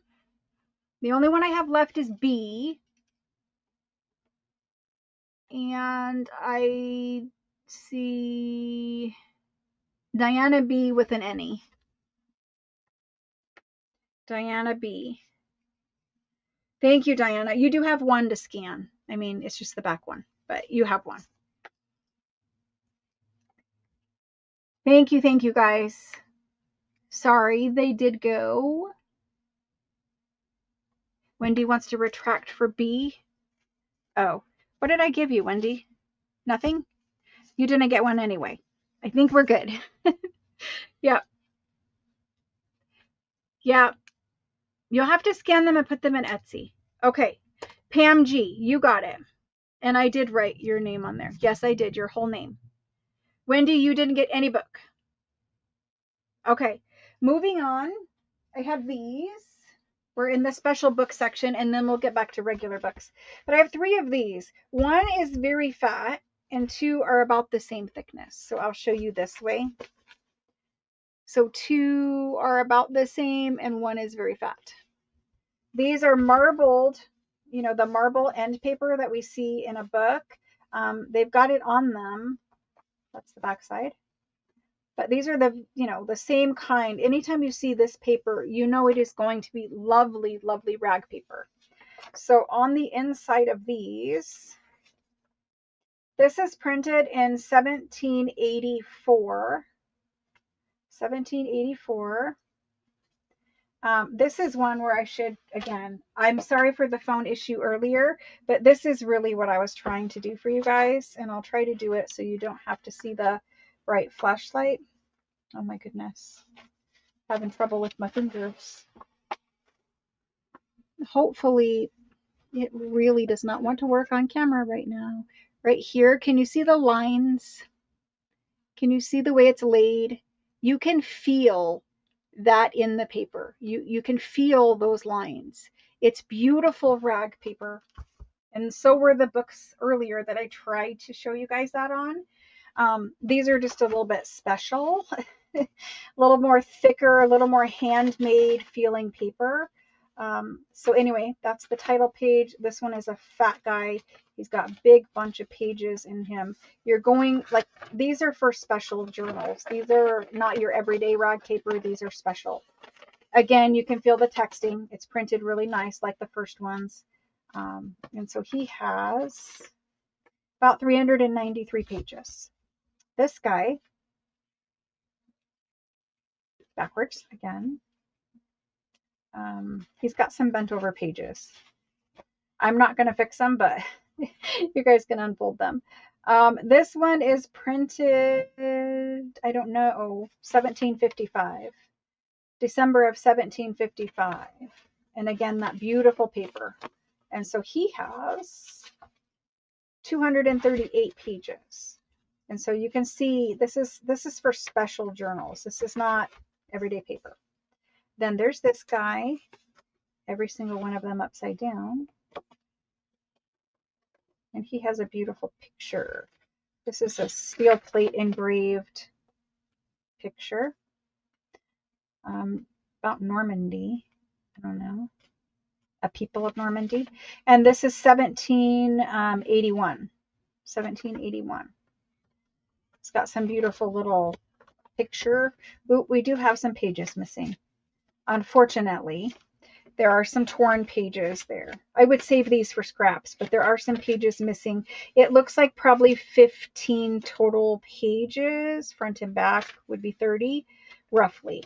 A: The only one I have left is B. And I see Diana B with an N-E. Diana B. Thank you, Diana. You do have one to scan. I mean, it's just the back one, but you have one. Thank you guys. Sorry, they did go. Wendy wants to retract for B. Oh, what did I give you, Wendy? Nothing? You didn't get one anyway. I think we're good. Yep. Yep. You'll have to scan them and put them in Etsy. Okay. Pam G, you got it. And I did write your name on there. Yes, I did, your whole name. Wendy, you didn't get any book. Okay, moving on. I have these. We're in the special book section, and then we'll get back to regular books. But I have 3 of these. One is very fat, and 2 are about the same thickness. So I'll show you this way. So 2 are about the same, and 1 is very fat. These are marbled, you know, the marble end paper that we see in a book. They've got it on them. That's the back side. But these are the, you know, the same kind. Anytime you see this paper, you know it is going to be lovely, lovely rag paper. So on the inside of these, this is printed in 1784. 1784. This is one where I should, again, I'm sorry for the phone issue earlier, but this is really what I was trying to do for you guys, and I'll try to do it so you don't have to see the bright flashlight. Oh my goodness. Having trouble with my fingers. Hopefully it really does not want to work on camera right now. Right here, can you see the lines? Can you see the way it's laid? You can feel that in the paper. You can feel those lines. It's beautiful rag paper. And so were the books earlier that I tried to show you guys that on. These are just a little bit special, a little more thicker, a little more handmade feeling paper. So anyway, that's the title page. This one is a fat guy. He's got a big bunch of pages in him. You're going, like, these are for special journals. These are not your everyday rag paper. These are special. Again, you can feel the texting. It's printed really nice like the first ones. And so he has about 393 pages. This guy, backwards again, he's got some bent over pages. I'm not going to fix them, but you guys can unfold them. This one is printed, I don't know, 1755. December of 1755. And again, that beautiful paper. And so he has 238 pages. And so you can see this is for special journals. This is not everyday paper. Then there's this guy, every single one of them upside down. And he has a beautiful picture. This is a steel plate engraved picture about Normandy. I don't know. A people of Normandy. And this is 1781. 1781. It's got some beautiful little picture. Ooh, we do have some pages missing. Unfortunately, there are some torn pages there. I would save these for scraps, but there are some pages missing. It looks like probably 15 total pages. Front and back would be 30, roughly.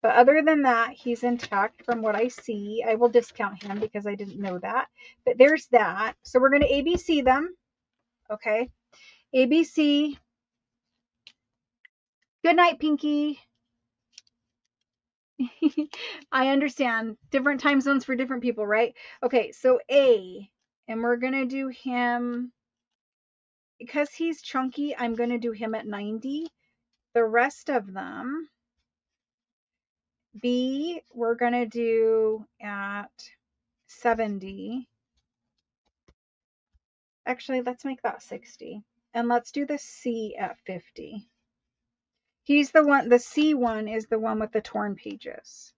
A: But other than that, he's intact from what I see. I will discount him because I didn't know that. But there's that. So we're going to ABC them. Okay. ABC. Good night, Pinky. I understand. Different time zones for different people, right? Okay, so A. And we're going to do him, because he's chunky, I'm going to do him at 90. The rest of them, B, we're going to do at 70. Actually, let's make that 60. And let's do the C at 50. He's the one, the C one is the one with the torn pages.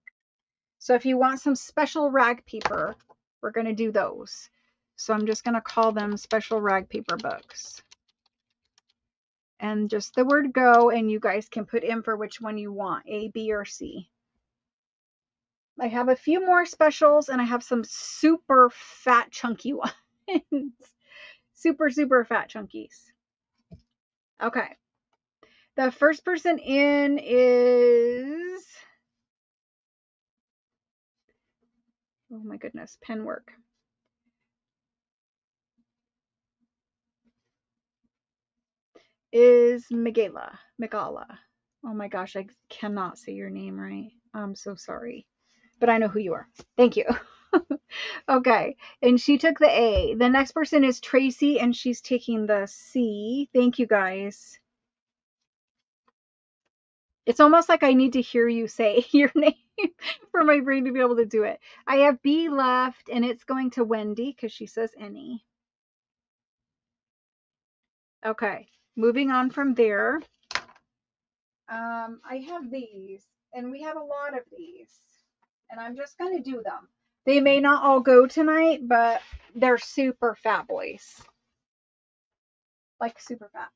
A: So if you want some special rag paper, we're going to do those. So I'm just going to call them special rag paper books. And just the word go, and you guys can put in for which one you want, A, B, or C. I have a few more specials, and I have some super fat chunky ones. Super, super fat chunkies. Okay. The first person in is, oh my goodness, pen work. Is Migala. Oh my gosh, I cannot say your name right. I'm so sorry. But I know who you are. Thank you. Okay, and she took the A. The next person is Tracy, and she's taking the C. Thank you, guys. It's almost like I need to hear you say your name for my brain to be able to do it. I have B left, and it's going to Wendy because she says any. Okay, moving on from there. I have these, and we have a lot of these, and I'm just going to do them. They may not all go tonight, but they're super fat boys. Like super fat.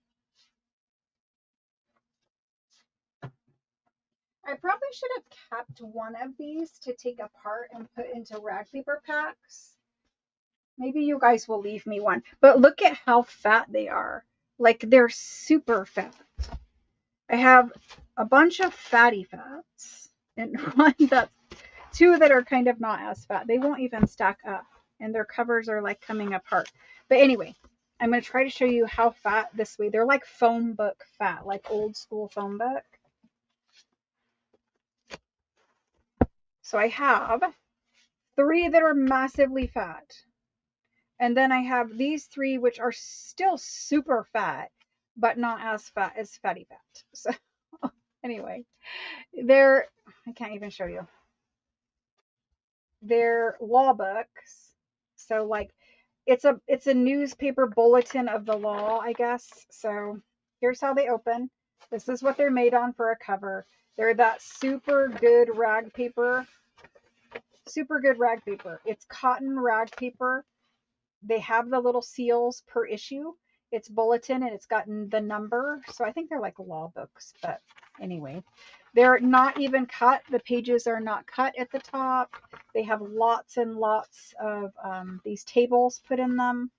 A: I probably should have kept one of these to take apart and put into rag paper packs. Maybe you guys will leave me one. But look at how fat they are. Like they're super fat. I have a bunch of fatty fats and two that are kind of not as fat. They won't even stack up and their covers are like coming apart. But anyway, I'm going to try to show you how fat this way. They're like phone book fat, like old school phone book. So I have 3 that are massively fat. And then I have these 3, which are still super fat, but not as fat as fatty fat. So anyway, I can't even show you. They're law books. So like it's a newspaper bulletin of the law, I guess. So here's how they open. This is what they're made on for a cover. They're that super good rag paper. Super good rag paper. It's cotton rag paper. They have the little seals per issue. It's bulletin and it's gotten the number. So I think they're like law books, but anyway, they're not even cut. The pages are not cut at the top. They have lots and lots of these tables put in them.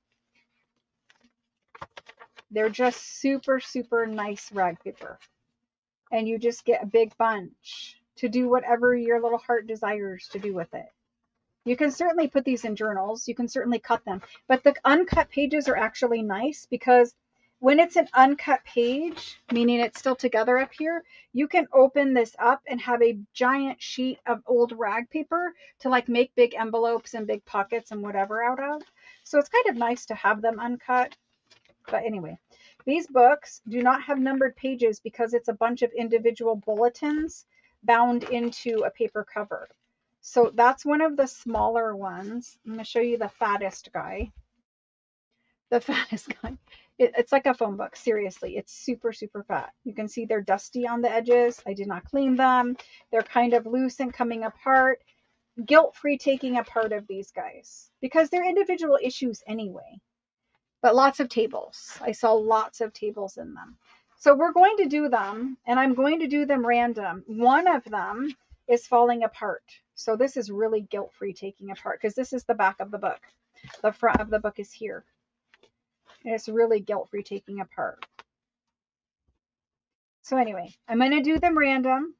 A: They're just super, super nice rag paper. And you just get a big bunch to do whatever your little heart desires to do with it. You can certainly put these in journals. You can certainly cut them. But the uncut pages are actually nice because when it's an uncut page, meaning it's still together up here, you can open this up and have a giant sheet of old rag paper to like make big envelopes and big pockets and whatever out of. So it's kind of nice to have them uncut. But anyway, these books do not have numbered pages because it's a bunch of individual bulletins bound into a paper cover. So that's one of the smaller ones. I'm going to show you the fattest guy. The fattest guy. It's like a phone book. Seriously, it's super, super fat. You can see they're dusty on the edges. I did not clean them. They're kind of loose and coming apart. Guilt-free taking apart of these guys because they're individual issues anyway. But lots of tables. I saw lots of tables in them. So we're going to do them, and I'm going to do them random. One of them is falling apart. So this is really guilt-free taking apart because this is the back of the book. The front of the book is here. And it's really guilt-free taking apart. So anyway, I'm going to do them random.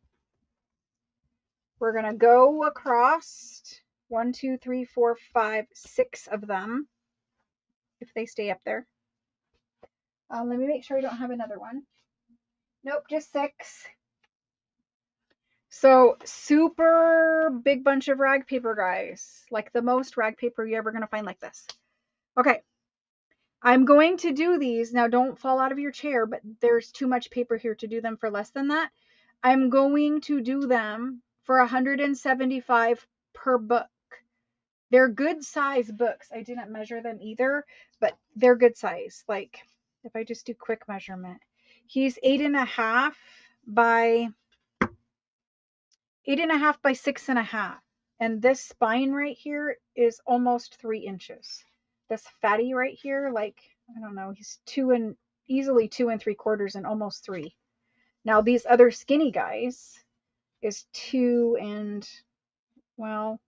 A: We're going to go across 1, 2, 3, 4, 5, 6 of them if they stay up there. Let me make sure I don't have another one. Nope, just 6. So super big bunch of rag paper, guys. Like the most rag paper you're ever going to find like this. Okay. I'm going to do these. Now don't fall out of your chair, but there's too much paper here to do them for less than that. I'm going to do them for $175 per book. They're good size books. I didn't measure them either, but they're good size. Like if I just do quick measurement, he's 8.5 by 8.5 by 6.5. And this spine right here is almost 3 inches. This fatty right here, like, I don't know, he's easily 2 3/4 and almost 3. Now these other skinny guys is 2 and, well,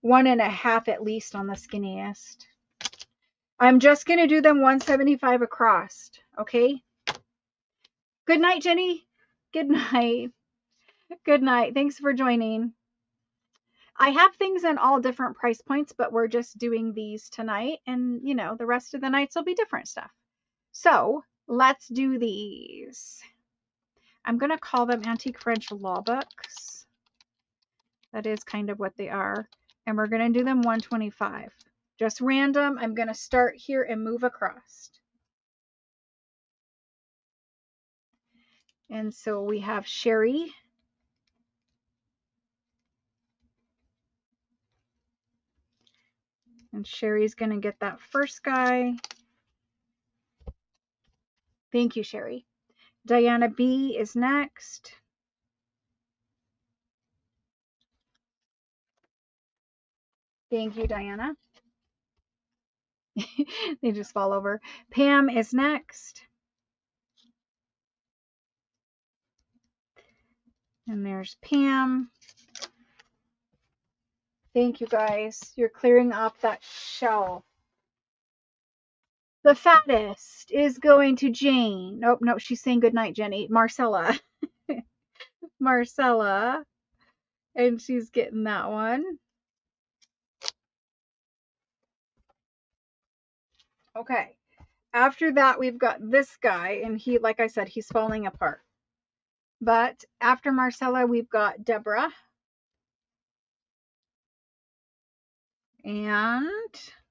A: 1.5 at least on the skinniest. I'm just going to do them 175 across. Okay. Good night, Jenny. Good night. Good night. Thanks for joining. I have things in all different price points, but we're just doing these tonight. And, you know, the rest of the nights will be different stuff. So let's do these. I'm going to call them antique French law books. That is kind of what they are. and we're going to do them 125. Just random. I'm going to start here and move across. And so we have Sherry. And Sherry's going to get that first guy. Thank you, Sherry. Diana B is next. Thank you, Diana. They just fall over. Pam is next. And there's Pam. Thank you, guys. You're clearing off that shelf. The fattest is going to Jane. Nope, nope, she's saying goodnight, Jenny. Marcella. Marcella. And she's getting that one. Okay. After that, we've got this guy, and he, like I said, he's falling apart. But after Marcella, we've got Deborah. And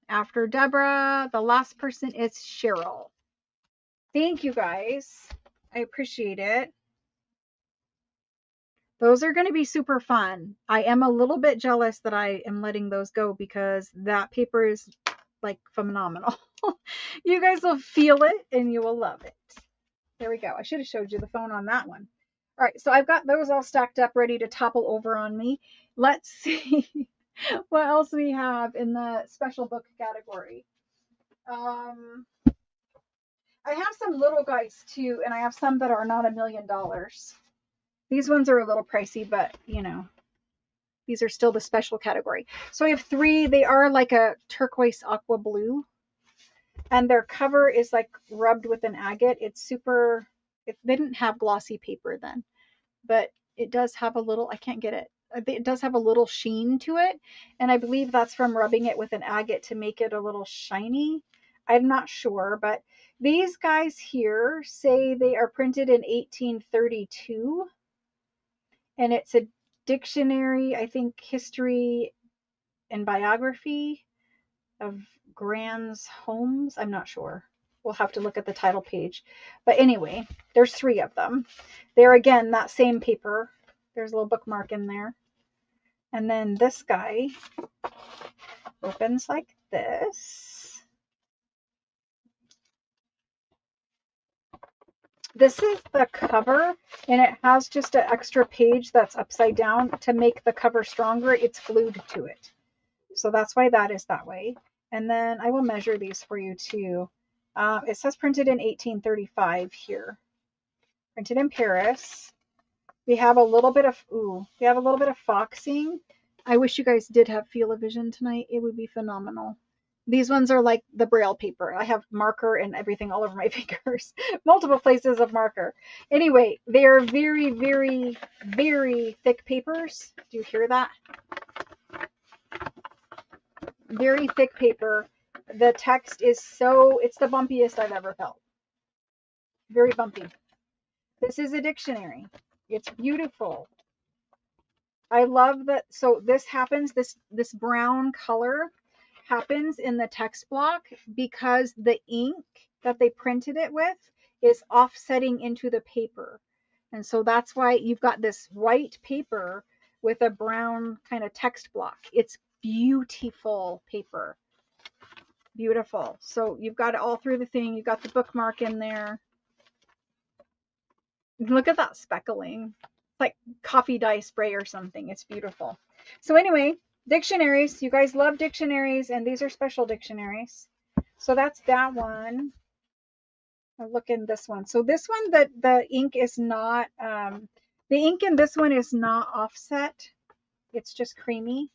A: after Deborah, the last person is Cheryl. Thank you, guys. I appreciate it. Those are going to be super fun. I am a little bit jealous that I am letting those go because that paper is like phenomenal. You guys will feel it and you will love it. There we go. I should have showed you the phone on that one. All right, so I've got those all stacked up ready to topple over on me. Let's see what else we have in the special book category. I have some little guys too, and I have some that are not $1 million. These ones are a little pricey, but you know, these are still the special category. So I have 3. They are like a turquoise aqua blue, and their cover is like rubbed with an agate. It's super, they didn't have glossy paper then, but it does have a little, I can't get it. It does have a little sheen to it, and I believe that's from rubbing it with an agate to make it a little shiny. I'm not sure, but these guys here say they are printed in 1832. And it's a dictionary, I think, history and biography of Grand's Homes. I'm not sure. We'll have to look at the title page. But anyway, there's 3 of them. They're, again, that same paper. There's a little bookmark in there. And then this guy opens like this. This is the cover, and it has just an extra page that's upside down to make the cover stronger. It's glued to it. So that's why that is that way. And then I will measure these for you too. It says printed in 1835 here. Printed in Paris. We have a little bit of, we have a little bit of foxing. I wish you guys did have Feel-O-Vision tonight. It would be phenomenal. These ones are like the Braille paper. I have marker and everything all over my fingers. Multiple places of marker. Anyway, they are very, very, very thick papers. Do you hear that? Very thick paper. The text is so, it's the bumpiest I've ever felt. Very bumpy. This is a dictionary. It's beautiful. I love that. So this happens, this brown color happens in the text block because the ink that they printed it with is offsetting into the paper. And so that's why you've got this white paper with a brown kind of text block. It's beautiful paper. Beautiful. So you've got it all through the thing. You've got the bookmark in there. Look at that speckling. It's like coffee dye spray or something. It's beautiful. So anyway, dictionaries. You guys love dictionaries, and these are special dictionaries. So that's that one. I'll look in this one. So this one, the ink is not, the ink in this one is not offset. It's just creamy.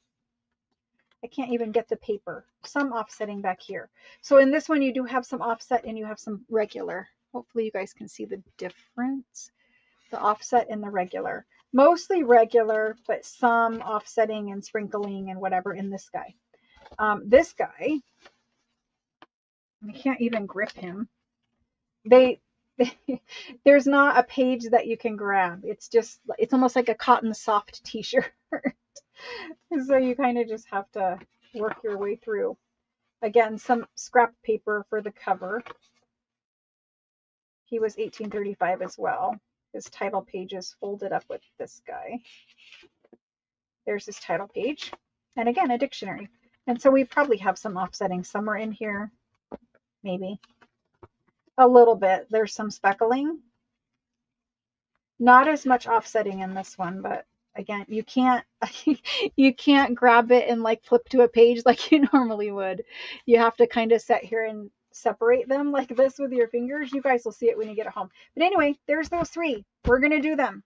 A: I can't even get the paper. Some offsetting back here. So in this one, you do have some offset and you have some regular. Hopefully you guys can see the difference. The offset and the regular. Mostly regular, but some offsetting and sprinkling and whatever in this guy. This guy, I can't even grip him. There's not a page that you can grab. It's just, it's almost like a cotton soft t-shirt. So you kind of just have to work your way through. Again, some scrap paper for the cover. He was 1835 as well. His title page is folded up with this guy. There's his title page. And again, a dictionary. And so we probably have some offsetting somewhere in here. Maybe. A little bit. There's some speckling. Not as much offsetting in this one, but again, you can't you can't grab it and like flip to a page like you normally would. You have to kind of sit here and separate them like this with your fingers. You guys will see it when you get home. But anyway, there's those three. We're gonna do them.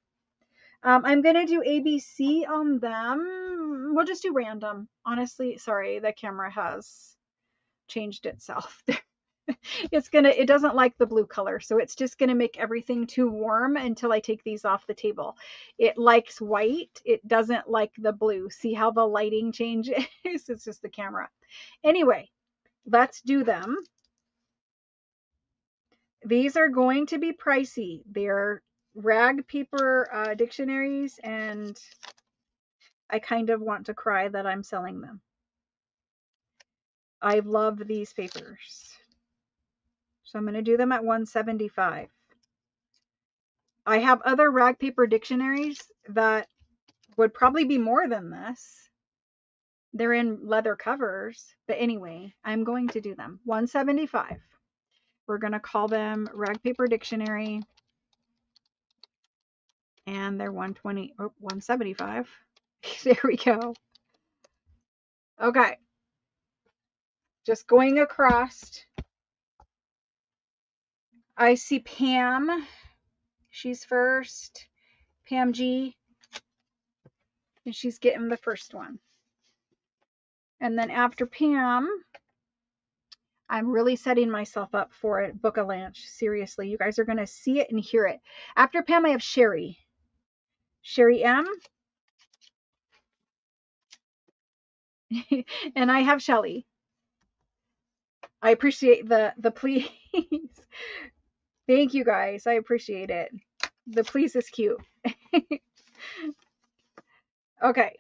A: I'm gonna do ABC on them. We'll just do random. Honestly, sorry, the camera has changed itself. It doesn't like the blue color, so it's just gonna make everything too warm until I take these off the table. It likes white, it doesn't like the blue. See how the lighting changes? It's just the camera. Anyway, let's do them. These are going to be pricey. They're rag paper dictionaries, and I kind of want to cry that I'm selling them. I love these papers. So I'm going to do them at $175. I have other rag paper dictionaries that would probably be more than this. They're in leather covers, but anyway, I'm going to do them. $175. We're going to call them rag paper dictionary, and they're $175. There we go. Okay. Just going across. I see Pam. She's first. Pam G. And she's getting the first one. And then after Pam, I'm really setting myself up for it. Book a Lunch. Seriously, you guys are going to see it and hear it. After Pam, I have Sherry. Sherry M. And I have Shelly. I appreciate the please. Thank you guys. I appreciate it. The please is cute. Okay.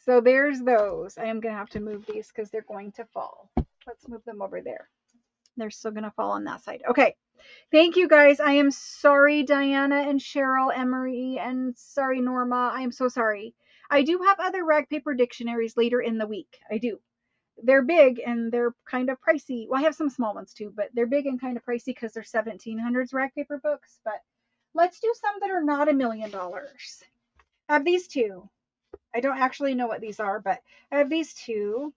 A: So there's those. I am going to have to move these because they're going to fall. Let's move them over there. They're still going to fall on that side. Okay. Thank you guys. I am sorry, Diana and Cheryl, Emery, and sorry, Norma. I am so sorry. I do have other rag paper dictionaries later in the week. I do. They're big and they're kind of pricey. Well, I have some small ones too, but they're big and kind of pricey because they're 1700s rag paper books. But let's do some that are not $1 million. I have these two. I don't actually know what these are, but I have these two.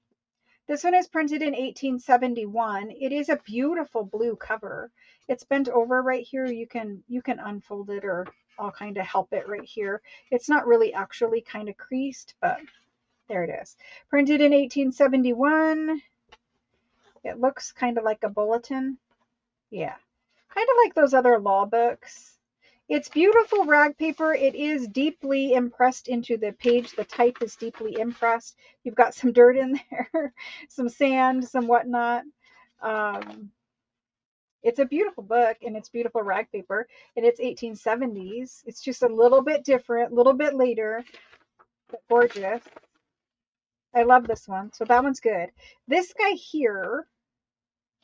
A: This one is printed in 1871. It is a beautiful blue cover. It's bent over right here. You can unfold it, or I'll kind of help it right here. It's not really actually kind of creased, but there it is. Printed in 1871. It looks kind of like a bulletin. Yeah, kind of like those other law books. It's beautiful rag paper. It is deeply impressed into the page. The type is deeply impressed. You've got some dirt in there, some sand, some whatnot. It's a beautiful book, and it's beautiful rag paper, and it's 1870s. It's just a little bit different, a little bit later, but gorgeous. I love this one. So that one's good. This guy here,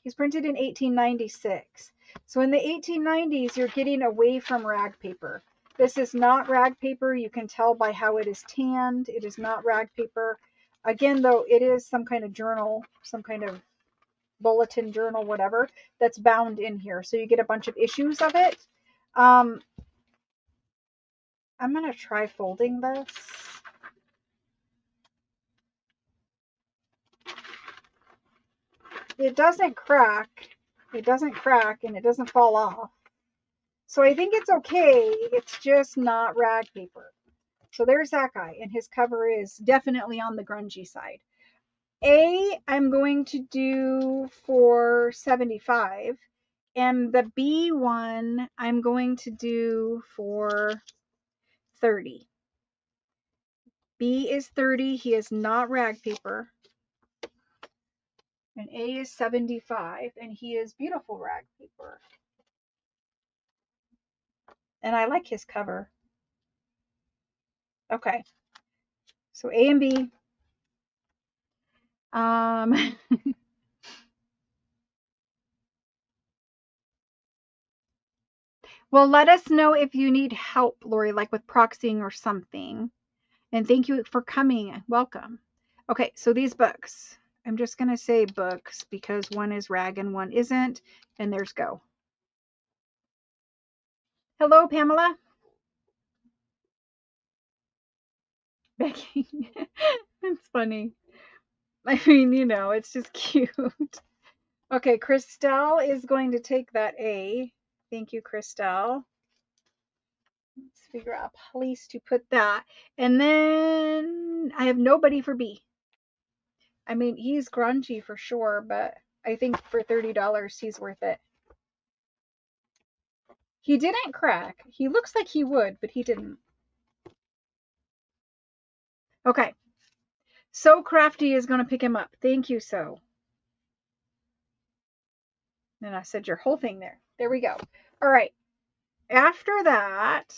A: he's printed in 1896. So in the 1890s, you're getting away from rag paper. This is not rag paper. You can tell by how it is tanned. It is not rag paper. Again, though, it is some kind of journal, some kind of bulletin journal, whatever, that's bound in here. So you get a bunch of issues of it. I'm going to try folding this. It doesn't crack. It doesn't crack and it doesn't fall off. So I think it's okay. It's just not rag paper. So there's that guy, and his cover is definitely on the grungy side. A, I'm going to do for 75, and the B one, I'm going to do for 30. B is 30. He is not rag paper. And A is 75, and he is beautiful rag paper. And I like his cover. Okay. So A and B. Well, let us know if you need help, Lori, like with proxying or something. And thank you for coming. Welcome. Okay, so these books. I'm just going to say books because one is rag and one isn't. And there's go. Hello, Pamela. Becky. It's funny. I mean, you know, it's just cute. Okay, Christelle is going to take that A. Thank you, Christelle. Let's figure out a place to put that. And then I have nobody for B. I mean, he's grungy for sure, but I think for $30, he's worth it. He didn't crack. He looks like he would, but he didn't. Okay. So Crafty is going to pick him up. Thank you, So. And I said your whole thing there. There we go. All right. After that,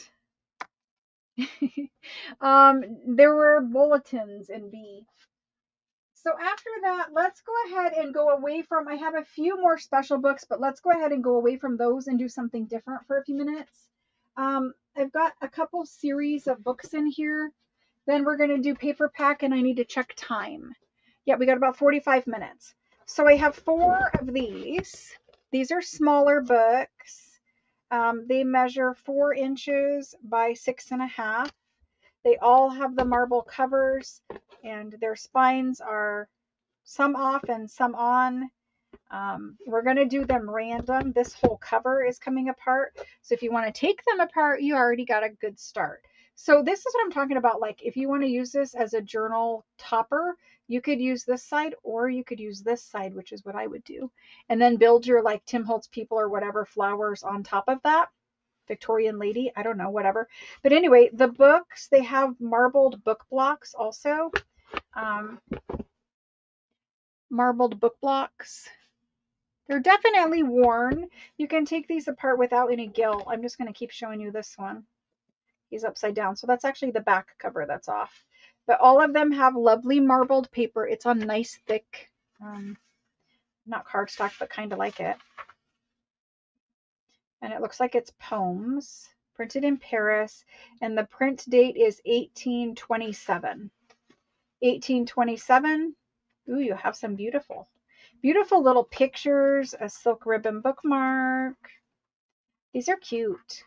A: there were bulletins in B. So after that, let's go ahead and go away from, I have a few more special books, but let's go ahead and go away from those and do something different for a few minutes. I've got a couple series of books in here. Then we're going to do paper pack, and I need to check time. Yeah, we got about 45 minutes. So I have 4 of these. These are smaller books. They measure 4 inches by 6.5. They all have the marble covers, and their spines are some off and some on. We're going to do them random. This whole cover is coming apart. So if you want to take them apart, you already got a good start. So this is what I'm talking about. Like if you want to use this as a journal topper, you could use this side or you could use this side, which is what I would do. And then build your like Tim Holtz people or whatever flowers on top of that. Victorian lady, I don't know, whatever. But anyway, the books, they have marbled book blocks also. Marbled book blocks. They're definitely worn. You can take these apart without any guilt. I'm just going to keep showing you this one. He's upside down. So that's actually the back cover that's off. But all of them have lovely marbled paper. It's on nice thick, not cardstock, but kind of like it. And it looks like it's poems, printed in Paris. And the print date is 1827. 1827. Ooh, you have some beautiful little pictures, a silk ribbon bookmark. These are cute.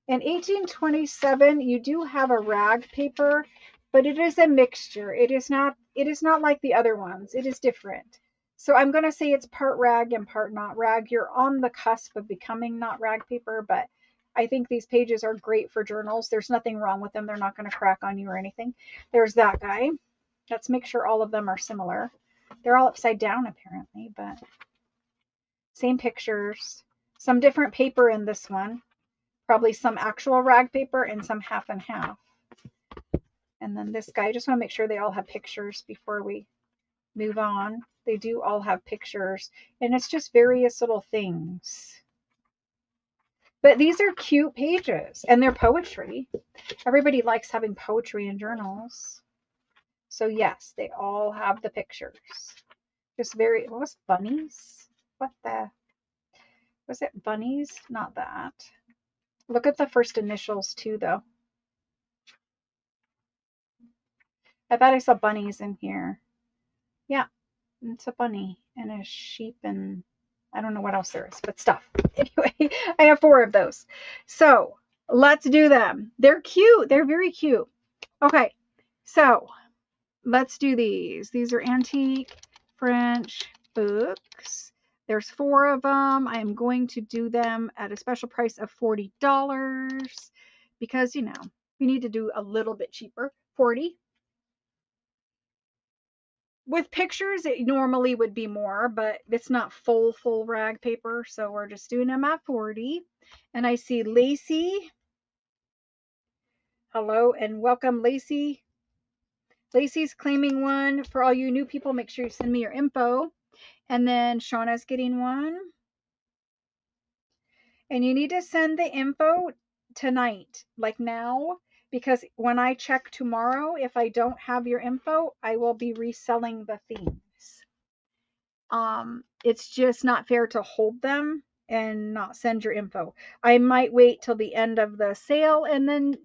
A: In 1827, you do have a rag paper, but it is a mixture. It is not like the other ones. It is different. So I'm going to say it's part rag and part not rag. You're on the cusp of becoming not rag paper, but I think these pages are great for journals. There's nothing wrong with them. They're not going to crack on you or anything. There's that guy. Let's make sure all of them are similar. They're all upside down apparently, but same pictures. Some different paper in this one. Probably some actual rag paper and some half and half. And then this guy, I just want to make sure they all have pictures before we move on. They do all have pictures, and it's just various little things. But these are cute pages, and they're poetry. Everybody likes having poetry in journals. So yes, they all have the pictures. Just very, what was bunnies? What the, was it bunnies? Not that. Look at the first initials too, though. I thought I saw bunnies in here. Yeah, it's a bunny and a sheep and I don't know what else there is, but stuff. Anyway, I have 4 of those. So let's do them. They're cute. They're very cute. Okay, so let's do these. These are antique French books. There's 4 of them. I am going to do them at a special price of $40 because, you know, we need to do a little bit cheaper. 40. With pictures, it normally would be more, but it's not full rag paper, so we're just doing them at 40. And I see Lacey. Hello and welcome, Lacey. Lacey's claiming one. For all you new people, make sure you send me your info. And then Shauna's getting one. And you need to send the info tonight, like now, because when I check tomorrow, if I don't have your info, I will be reselling the themes. It's just not fair to hold them and not send your info. I might wait till the end of the sale and then,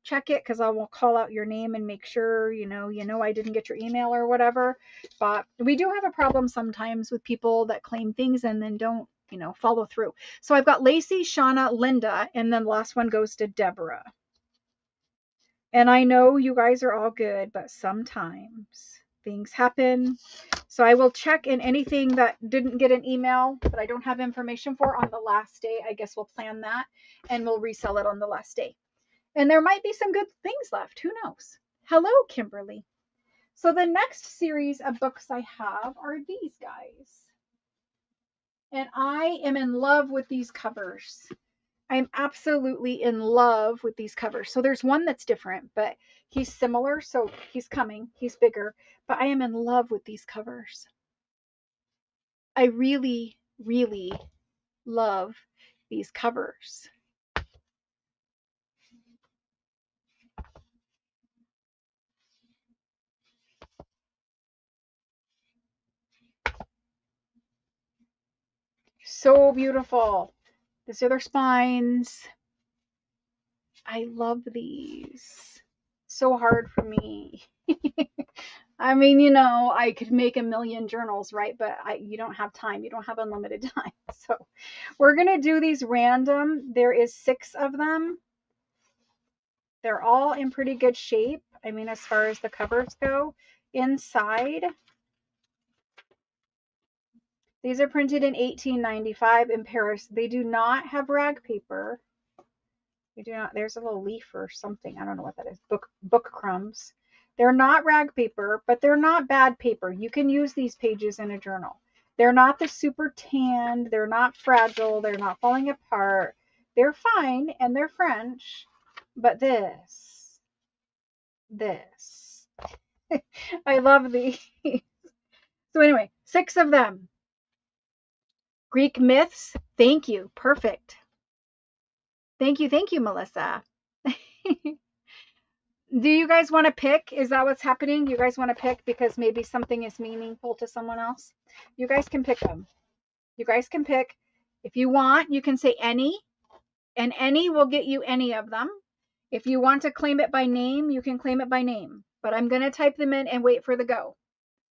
A: check it, because I will call out your name and make sure, I didn't get your email or whatever. But we do have a problem sometimes with people that claim things and then don't, follow through. So I've got Lacey, Shauna, Linda, and then the last one goes to Deborah. And I know you guys are all good, but sometimes things happen. So I will check in anything that didn't get an email that I don't have information for on the last day. I guess we'll plan that and we'll resell it on the last day. And there might be some good things left. Who knows? Hello, Kimberly. So the next series of books I have are these guys. And I am in love with these covers. I'm absolutely in love with these covers. So there's one that's different, but he's similar. So he's coming, he's bigger, but I am in love with these covers. I really, really love these covers. So beautiful. These are their spines. I love these. So hard for me. I mean, I could make a million journals, right? But you don't have time. You don't have unlimited time. So we're going to do these random. There is 6 of them. They're all in pretty good shape. I mean, as far as the covers go. Inside, these are printed in 1895 in Paris. They do not have rag paper. They do not. There's a little leaf or something. I don't know what that is. Book crumbs. They're not rag paper, but they're not bad paper. You can use these pages in a journal. They're not the super tanned. They're not fragile. They're not falling apart. They're fine and they're French. But this. I love these. So anyway, 6 of them. Greek myths. Thank you. Perfect. Thank you, Melissa. Do you guys want to pick? Is that what's happening? You guys want to pick because maybe something is meaningful to someone else? You guys can pick them. You guys can pick. If you want, you can say any, and any will get you any of them. If you want to claim it by name, you can claim it by name. But I'm going to type them in and wait for the go.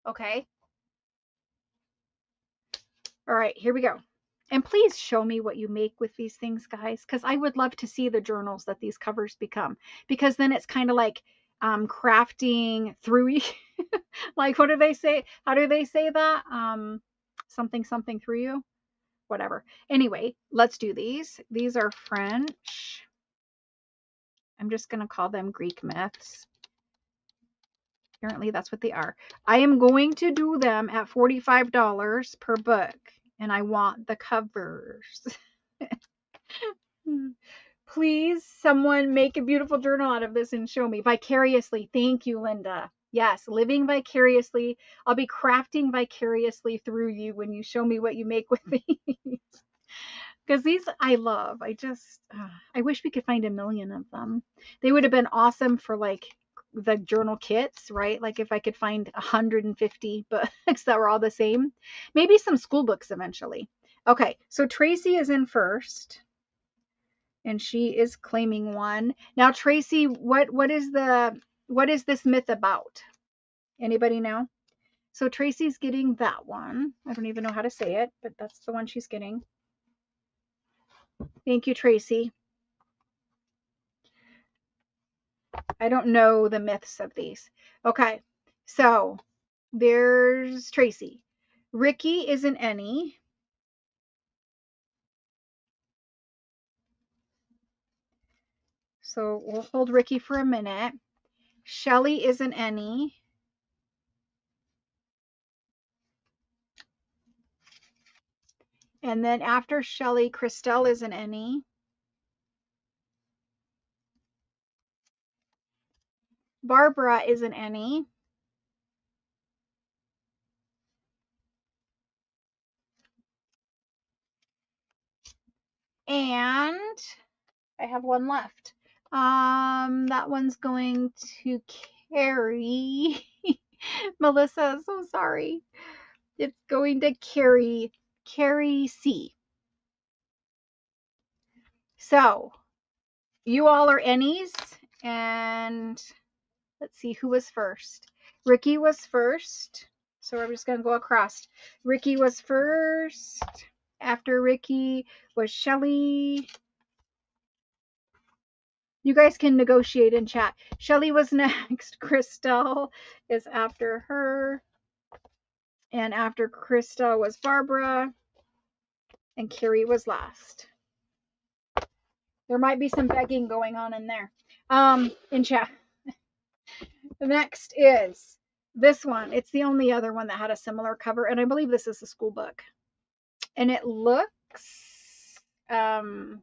A: Okay? All right, here we go. And please show me what you make with these things, guys, because I would love to see the journals that these covers become. Because then it's kind of like crafting through like, what do they say? How do they say that? Something through you? Whatever. Anyway, let's do these. These are French. I'm just going to call them Greek myths. Apparently that's what they are. I am going to do them at $45 per book. And I want the covers. Please, someone make a beautiful journal out of this and show me vicariously. Thank you, Linda. Yes, living vicariously. I'll be crafting vicariously through you when you show me what you make with these. Because these I love. I wish we could find a million of them. They would have been awesome for like the journal kits, right? Like if I could find 150 books that were all the same. Maybe some school books eventually. Okay, so Tracy is in first. And she is claiming one. Now, Tracy, what is this myth about? Anybody know? So Tracy's getting that one. I don't even know how to say it, but that's the one she's getting. Thank you, Tracy. I don't know the myths of these. Okay, so there's Tracy. Ricky isn't any. So we'll hold Ricky for a minute. Shelly isn't any. And then after Shelly, Christelle isn't any. Barbara isn't any. And I have one left. That one's going to Carrie. Melissa, so sorry. It's going to Carrie C. So you all are Ennies, and let's see who was first. Ricky was first. So we're just going to go across. Ricky was first. After Ricky was Shelly. You guys can negotiate in chat. Shelly was next. Crystal is after her. And after Crystal was Barbara. And Carrie was last. There might be some begging going on in there. In chat. The next is this one. It's the only other one that had a similar cover, and I believe this is a school book. And it looks, do I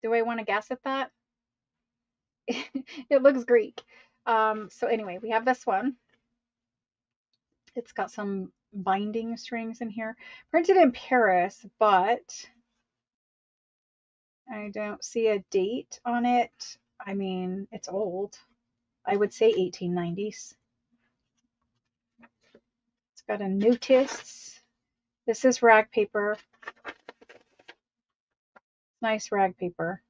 A: want to guess at that? It looks Greek. So anyway, we have this one. It's got some binding strings in here. Printed in Paris, but I don't see a date on it. I mean, it's old. I would say 1890s. It's got a notice. This is rag paper. Nice rag paper.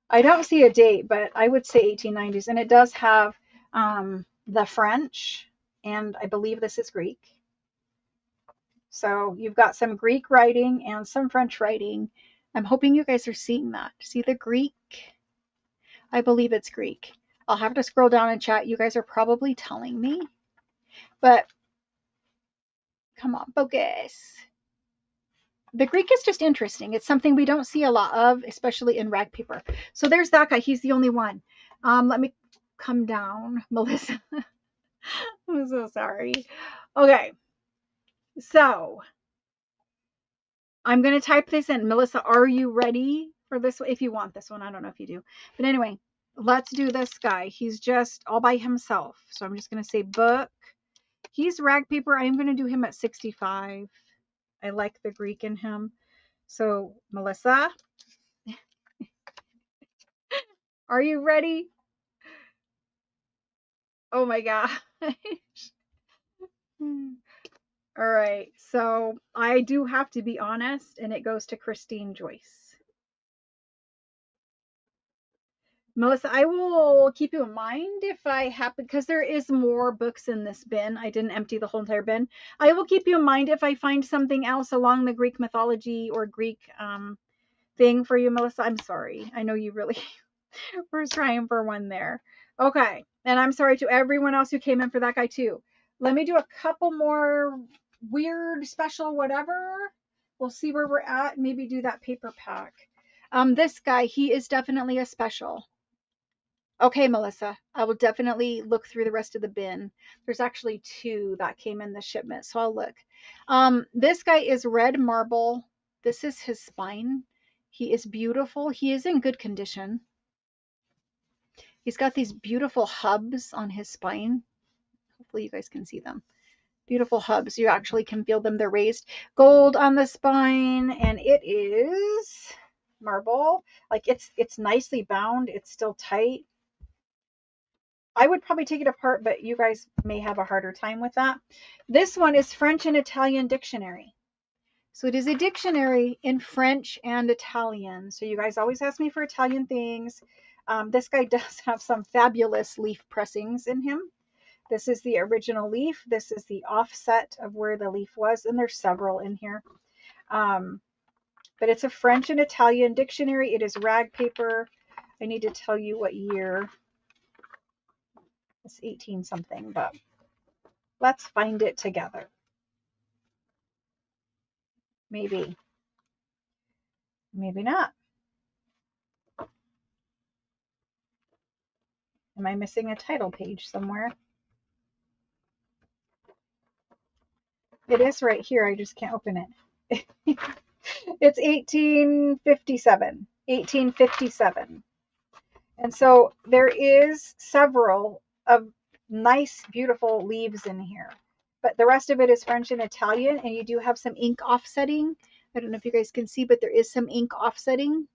A: I don't see a date, but I would say 1890s. And it does have the French, and I believe this is Greek. So you've got some Greek writing and some French writing. I'm hoping you guys are seeing that. See the Greek? I believe it's Greek. I'll have to scroll down and chat. You guys are probably telling me. But come on, focus. The Greek is just interesting. It's something we don't see a lot of, especially in rag paper. So there's that guy. He's the only one. Let me come down, Melissa. I'm so sorry. Okay. So I'm going to type this in. Melissa, are you ready for this? If you want this one, I don't know if you do. But anyway, let's do this guy. He's just all by himself. So I'm just going to say book. He's rag paper. I'm going to do him at 65. I like the Greek in him. So Melissa, are you ready? Oh my gosh. All right. So I do have to be honest, and it goes to Christine Joyce. Melissa, I will keep you in mind if I happen, because there is more books in this bin. I didn't empty the whole entire bin. I will keep you in mind if I find something else along the Greek mythology or Greek thing for you, Melissa. I'm sorry. I know you really were trying for one there. Okay. And I'm sorry to everyone else who came in for that guy too. Let me do a couple more weird, special, whatever. We'll see where we're at. Maybe do that paper pack. This guy, he is definitely a special. Okay, Melissa, I will definitely look through the rest of the bin. There's actually 2 that came in the shipment, so I'll look. This guy is red marble. This is his spine. He is beautiful. He is in good condition. He's got these beautiful hubs on his spine. Hopefully you guys can see them. Beautiful hubs. You actually can feel them. They're raised. Gold on the spine, and it is marble. Like it's nicely bound. It's still tight. I would probably take it apart, but you guys may have a harder time with that. This one is French and Italian dictionary. So it is a dictionary in French and Italian. So you guys always ask me for Italian things. This guy does have some fabulous leaf pressings in him. This is the original leaf. This is the offset of where the leaf was, and there's several in here. But it's a French and Italian dictionary. It is rag paper. I need to tell you what year. It's 18 something, but let's find it together. Maybe. Maybe not. Am I missing a title page somewhere? It is right here. I just can't open it. It's 1857. 1857. And so there is several of nice, beautiful leaves in here. But the rest of it is French and Italian, and you do have some ink offsetting. I don't know if you guys can see, but there is some ink offsetting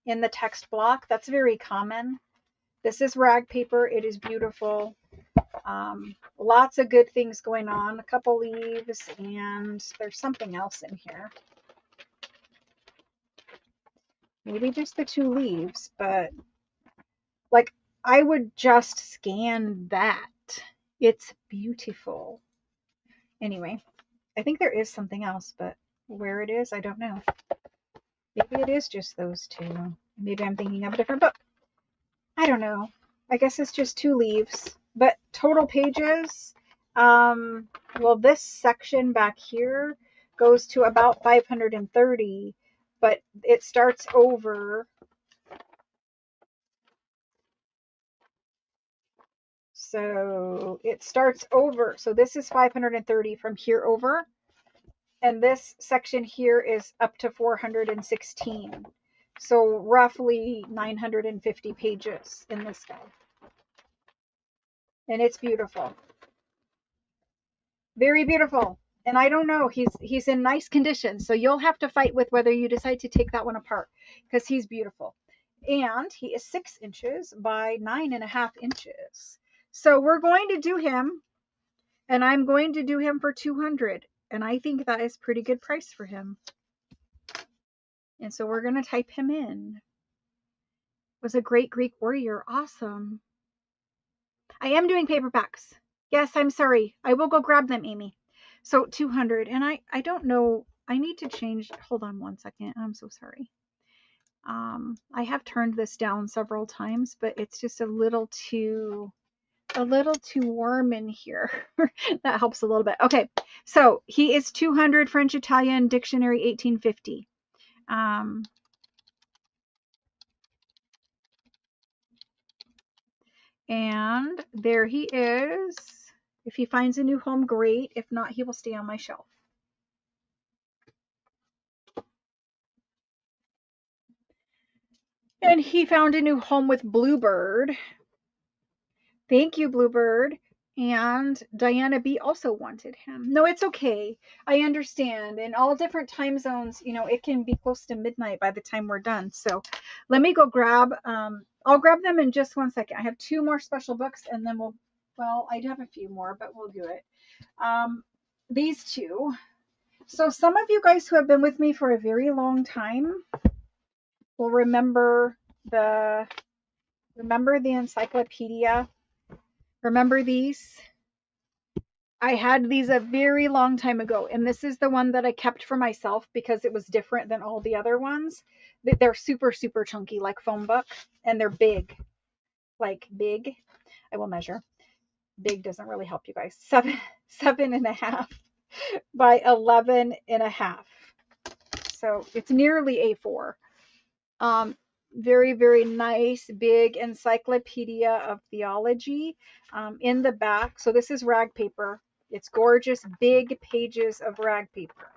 A: in the text block. That's very common. This is rag paper. It is beautiful. Lots of good things going on. A couple leaves, and there's something else in here. Maybe just the 2 leaves, but like I would just scan that. It's beautiful. Anyway, I think there is something else, but where it is, I don't know. Maybe it is just those 2. Maybe I'm thinking of a different book. I don't know. I guess it's just 2 leaves, but total pages. Well, this section back here goes to about 530, but it starts over. So it starts over. So this is 530 from here over. And this section here is up to 416. So roughly 950 pages in this guy. And it's beautiful. Very beautiful. And I don't know, he's in nice condition. So you'll have to fight with whether you decide to take that one apart, because he's beautiful. And he is 6 inches by 9.5 inches. So we're going to do him, and I'm going to do him for 200. And I think that is pretty good price for him. And so we're going to type him in. Was a great Greek warrior. Awesome. I am doing paperbacks. Yes, I'm sorry. I will go grab them, Amy. So 200. And I don't know. I need to change. Hold on one second. I'm so sorry. I have turned this down several times, but it's just a little too warm in here. That helps a little bit. Okay. So he is 200, French Italian dictionary 1850. And there he is. If he finds a new home, great. If not, he will stay on my shelf. And he found a new home with Bluebird. Thank you, Bluebird. And Diana B also wanted him. No, it's okay. I understand. In all different time zones, you know, it can be close to midnight by the time we're done. So let me go grab, I'll grab them in just 1 second. I have 2 more special books, and then well, I do have a few more, but we'll do it. These 2. So some of you guys who have been with me for a very long time will remember the encyclopedia. Remember these? I had these a very long time ago, and this is the one that I kept for myself because it was different than all the other ones. They're super, super chunky, like phone book, and they're big, like big. I will measure. Big doesn't really help you guys. 7.5 by 11.5. So it's nearly A4. Very, very nice, big encyclopedia of theology in the back. So this is rag paper. It's gorgeous, big pages of rag paper.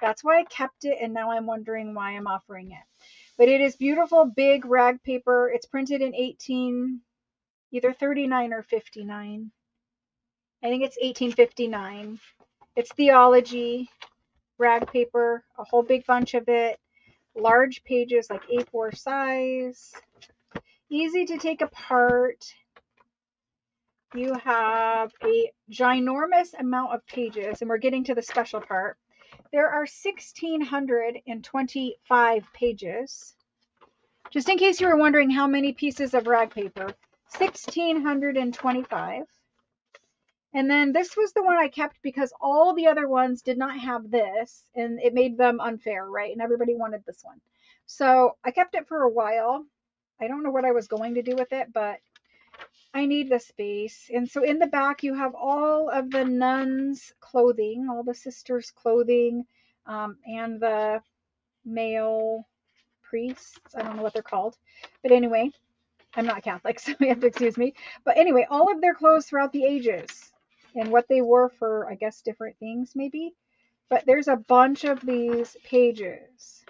A: That's why I kept it, and now I'm wondering why I'm offering it. But it is beautiful, big rag paper. It's printed in either 39 or 59. I think it's 1859. It's theology, rag paper, a whole big bunch of it. Large pages, like A4 size. Easy to take apart. You have a ginormous amount of pages, and we're getting to the special part. There are 1,625 pages. Just in case you were wondering how many pieces of rag paper, 1,625. And then this was the one I kept because all the other ones did not have this, and it made them unfair, right? And everybody wanted this one. So I kept it for a while. I don't know what I was going to do with it, but I need the space. And so in the back, you have all of the nuns' clothing, all the sisters' clothing, and the male priests. I don't know what they're called. But anyway, I'm not Catholic, so you have to excuse me. But anyway, all of their clothes throughout the ages and what they wore for, I guess, different things maybe. But there's a bunch of these pages.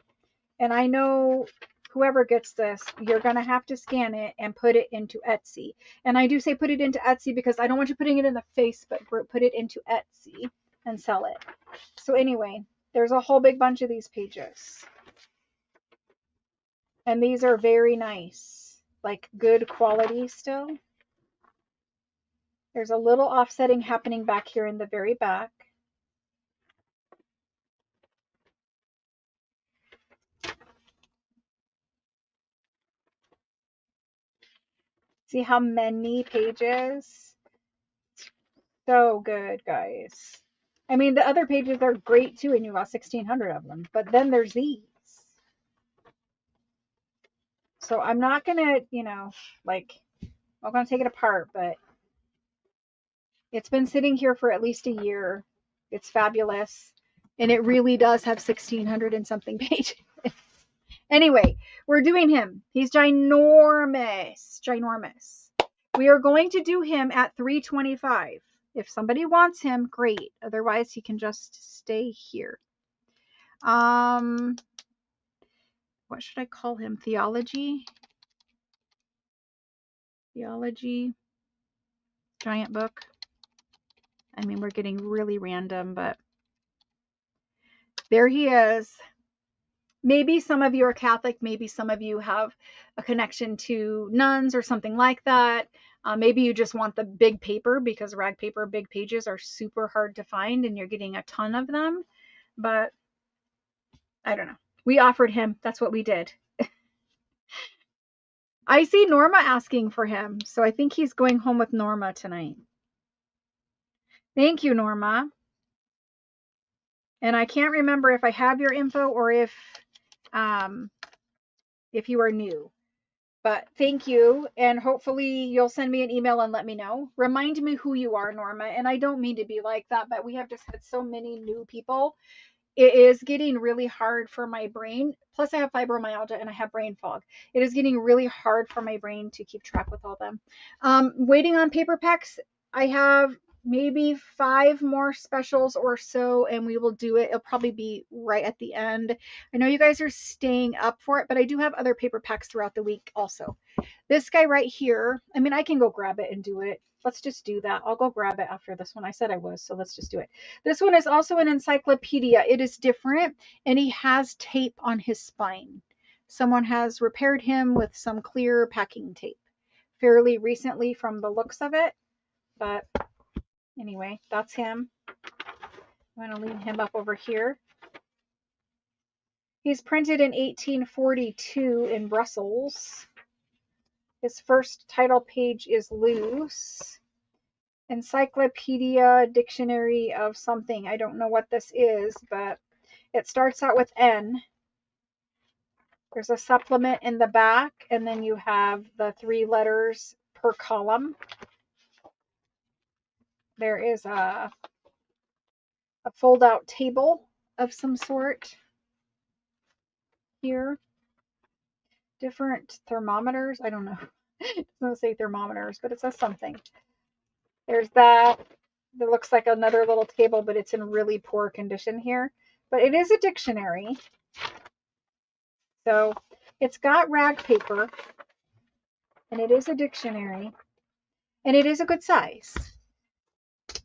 A: And I know whoever gets this, you're going to have to scan it and put it into Etsy. And I do say put it into Etsy because I don't want you putting it in the face, but put it into Etsy and sell it. So anyway, there's a whole big bunch of these pages. And these are very nice, like good quality still. There's a little offsetting happening back here in the very back. See how many pages? So good, guys. I mean, the other pages are great too, and you got 1,600 of them. But then there's these. So I'm not gonna, like, I'm gonna take it apart, but it's been sitting here for at least a year. It's fabulous, and it really does have 1,600 and something pages. Anyway, we're doing him. He's ginormous, ginormous. We are going to do him at 325. If somebody wants him, great. Otherwise, he can just stay here. What should I call him? Theology? Theology. Giant book. I mean, we're getting really random, but there he is. Maybe some of you are Catholic. Maybe some of you have a connection to nuns or something like that. Maybe you just want the big paper, because rag paper big pages are super hard to find and you're getting a ton of them. But I don't know. We offered him. That's what we did. I see Norma asking for him, so I think he's going home with Norma tonight. Thank you, Norma. And I can't remember if I have your info or if you are new. But thank you, and hopefully you'll send me an email and let me know. Remind me who you are, Norma. And I don't mean to be like that, but we have just had so many new people. It is getting really hard for my brain. Plus I have fibromyalgia and I have brain fog. It is getting really hard for my brain to keep track with all them. Waiting on paper packs. I have maybe 5 more specials or so, and we will do it. It'll probably be right at the end. I know you guys are staying up for it, but I do have other paper packs throughout the week also. This guy right here, I mean, I can go grab it and do it. Let's just do that. I'll go grab it after this one. I said I was, so let's just do it. This one is also an encyclopedia. It is different, and he has tape on his spine. Someone has repaired him with some clear packing tape fairly recently from the looks of it. But anyway, that's him. I'm going to leave him up over here. He's printed in 1842 in Brussels. His first title page is loose. Encyclopedia, dictionary of something. I don't know what this is, but it starts out with N. There's a supplement in the back, and then you have the 3 letters per column. There is a fold-out table of some sort here. Different thermometers. I don't know. It doesn't say thermometers, but it says something. There's that. That looks like another little table, but it's in really poor condition here. But it is a dictionary. So it's got rag paper, and it is a dictionary, and it is a good size.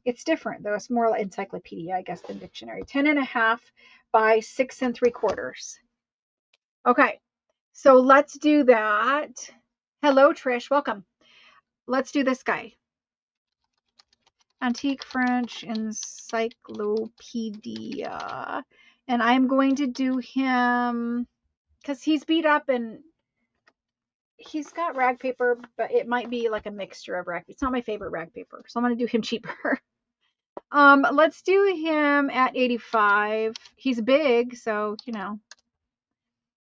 A: It's different though. It's more like encyclopedia, I guess, than dictionary. 10.5 by 6 3/4. Okay, so let's do that. Hello, Trish. Welcome. Let's do this guy. Antique French Encyclopedia. And I'm going to do him because he's beat up and he's got rag paper, but it might be like a mixture of rag. It's not my favorite rag paper, so I'm going to do him cheaper. Let's do him at 85. He's big, so,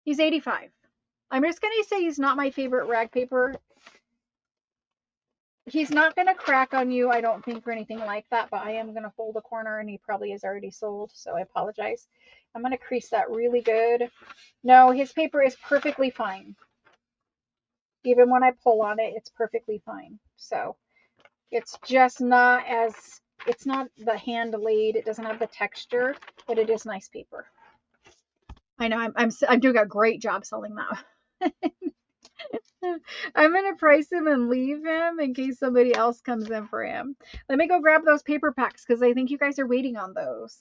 A: he's 85. I'm just going to say he's not my favorite rag paper. He's not going to crack on you, I don't think, or anything like that, but I am going to fold a corner, and he probably is already sold, so I apologize. I'm going to crease that really good. No, his paper is perfectly fine. Even when I pull on it, it's perfectly fine. So it's just not as, it's not the hand laid, it doesn't have the texture, but it is nice paper. I know I'm doing a great job selling that. I'm going to price him and leave him in case somebody else comes in for him. Let me go grab those paper packs because I think you guys are waiting on those.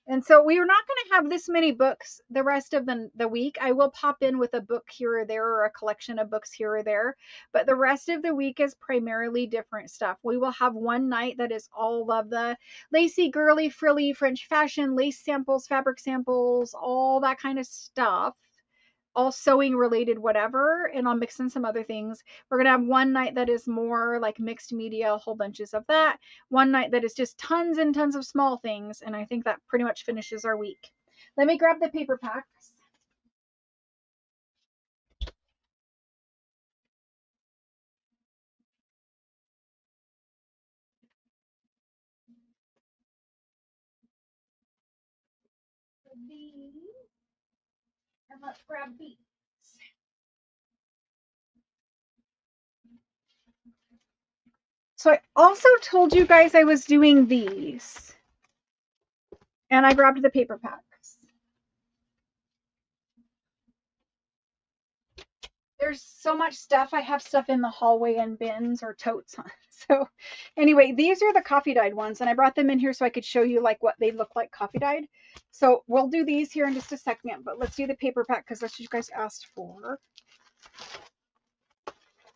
A: And so we are not going to have this many books the rest of the week. I will pop in with a book here or there or a collection of books here or there, but the rest of the week is primarily different stuff. We will have one night that is all of the lacy, girly, frilly, French fashion, lace samples, fabric samples, all that kind of stuff, all sewing related, whatever, and I'll mix in some other things. We're gonna have one night that is more like mixed media, whole bunches of that. One night that is just tons and tons of small things, and I think that pretty much finishes our week. Let me grab the paper packs. And let's grab these. So I also told you guys I was doing these, and I grabbed the paper packs. There's so much stuff. I have stuff in the hallway in bins or totes. So anyway, these are the coffee dyed ones, and I brought them in here so I could show you like what they look like coffee dyed. So we'll do these here in just a second, but let's do the paper pack because that's what you guys asked for.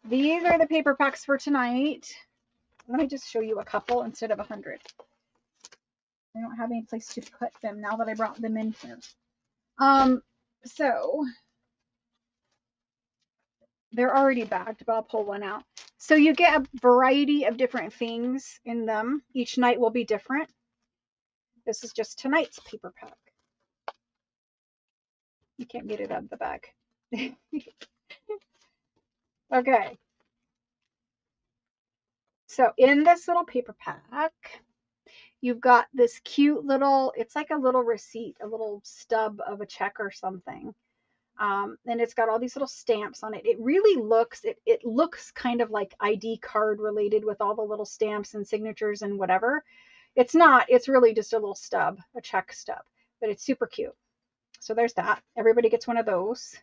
A: These are the paper packs for tonight. Let me just show you a couple instead of 100. I don't have any place to put them now that I brought them in here. So they're already bagged, but I'll pull one out. So you get a variety of different things in them. Each night will be different. This is just tonight's paper pack. You can't get it out of the bag. Okay. So in this little paper pack, you've got this cute little, it's like a little receipt, a little stub of a check or something. And it's got all these little stamps on it. It really looks, it looks kind of like ID card related with all the little stamps and signatures and whatever. It's not, it's really just a little stub, a check stub, but it's super cute. So there's that. Everybody gets one of those.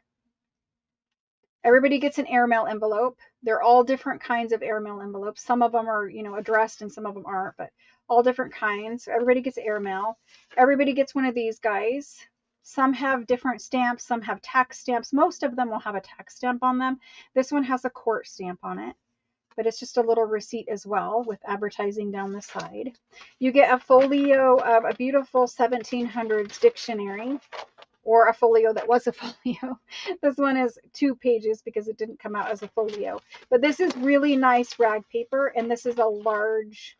A: Everybody gets an airmail envelope. They're all different kinds of airmail envelopes. Some of them are, addressed and some of them aren't, but all different kinds. So everybody gets airmail. Everybody gets one of these guys. Some have different stamps. Some have tax stamps. Most of them will have a tax stamp on them. This one has a court stamp on it, but it's just a little receipt as well with advertising down the side. You get a folio of a beautiful 1700s dictionary, or a folio that was a folio. This one is 2 pages because it didn't come out as a folio. But this is really nice rag paper, and this is a large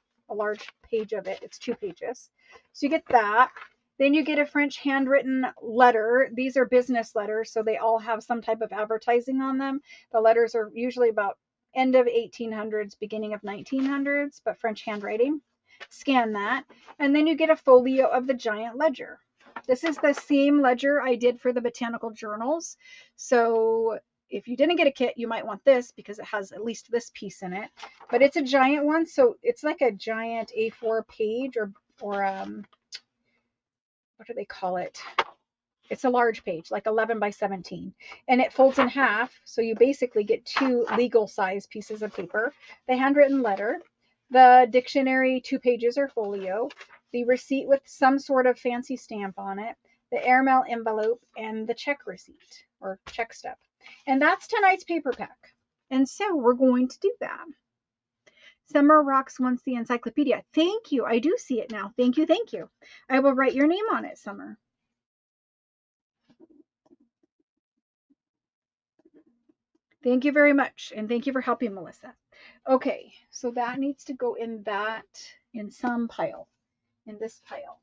A: page of it. It's 2 pages. So you get that. Then you get a French handwritten letter. These are business letters, so they all have some type of advertising on them. The letters are usually about end of 1800s, beginning of 1900s, but French handwriting. Scan that. And then you get a folio of the giant ledger. This is the same ledger I did for the botanical journals. So if you didn't get a kit, you might want this because it has at least this piece in it. But it's a giant one, so it's like a giant A4 page or what do they call it? It's a large page, like 11 by 17. And it folds in half, so you basically get 2 legal size pieces of paper. The handwritten letter, the dictionary, 2 pages or folio, the receipt with some sort of fancy stamp on it, the airmail envelope, and the check receipt or check stub. And that's tonight's paper pack. And so we're going to do that. Summer Rocks wants the encyclopedia. Thank you. I do see it now. Thank you. Thank you. I will write your name on it, Summer. Thank you very much. And thank you for helping, Melissa. Okay, so that needs to go in some pile, in this pile.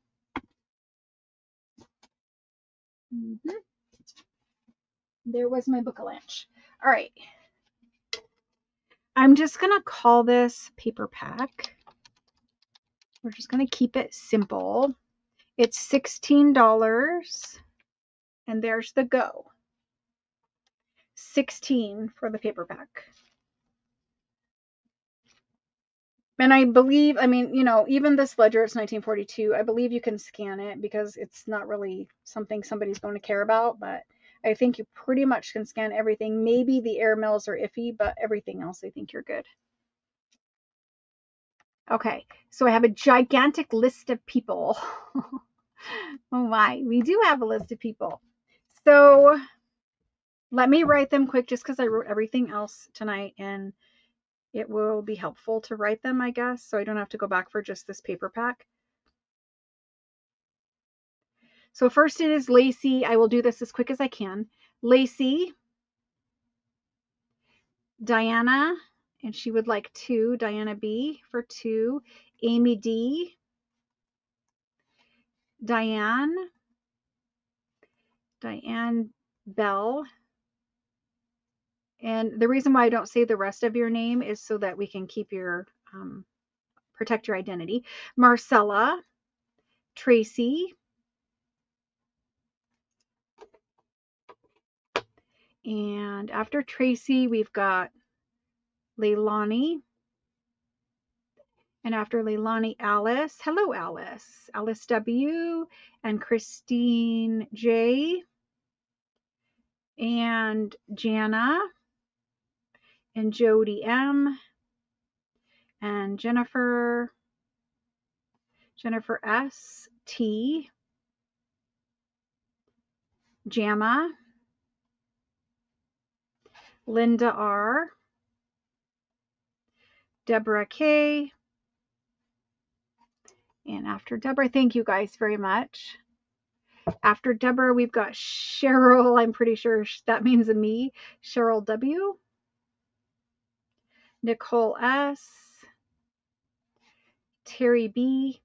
A: There was my book lunch. All right. I'm just going to call this paper pack. We're just going to keep it simple. It's $16. And there's the go. 16 for the paper pack. And I believe, even this ledger, it's 1942. I believe you can scan it because it's not really something somebody's going to care about, but I think you pretty much can scan everything. Maybe the airmails are iffy, but everything else, I think you're good. Okay, so I have a gigantic list of people. Oh my, we do have a list of people. So let me write them quick just because I wrote everything else tonight and it will be helpful to write them, I guess, so I don't have to go back for just this paper pack. So first it is Lacey. I will do this as quick as I can. Lacey, Diana, and she would like 2. Diana B for 2. Amy D. Diane Bell. And the reason why I don't say the rest of your name is so that we can keep your, protect your identity. Marcella, Tracy, and after Tracy, we've got Leilani. And after Leilani, Alice. Hello, Alice. Alice W. and Christine J. and Jana and Jody M. and Jennifer S. T. Jama. Linda R. Deborah K. And after Deborah, thank you guys very much. After Deborah, we've got Cheryl. I'm pretty sure that means a me. Cheryl W. Nicole S. Terry B.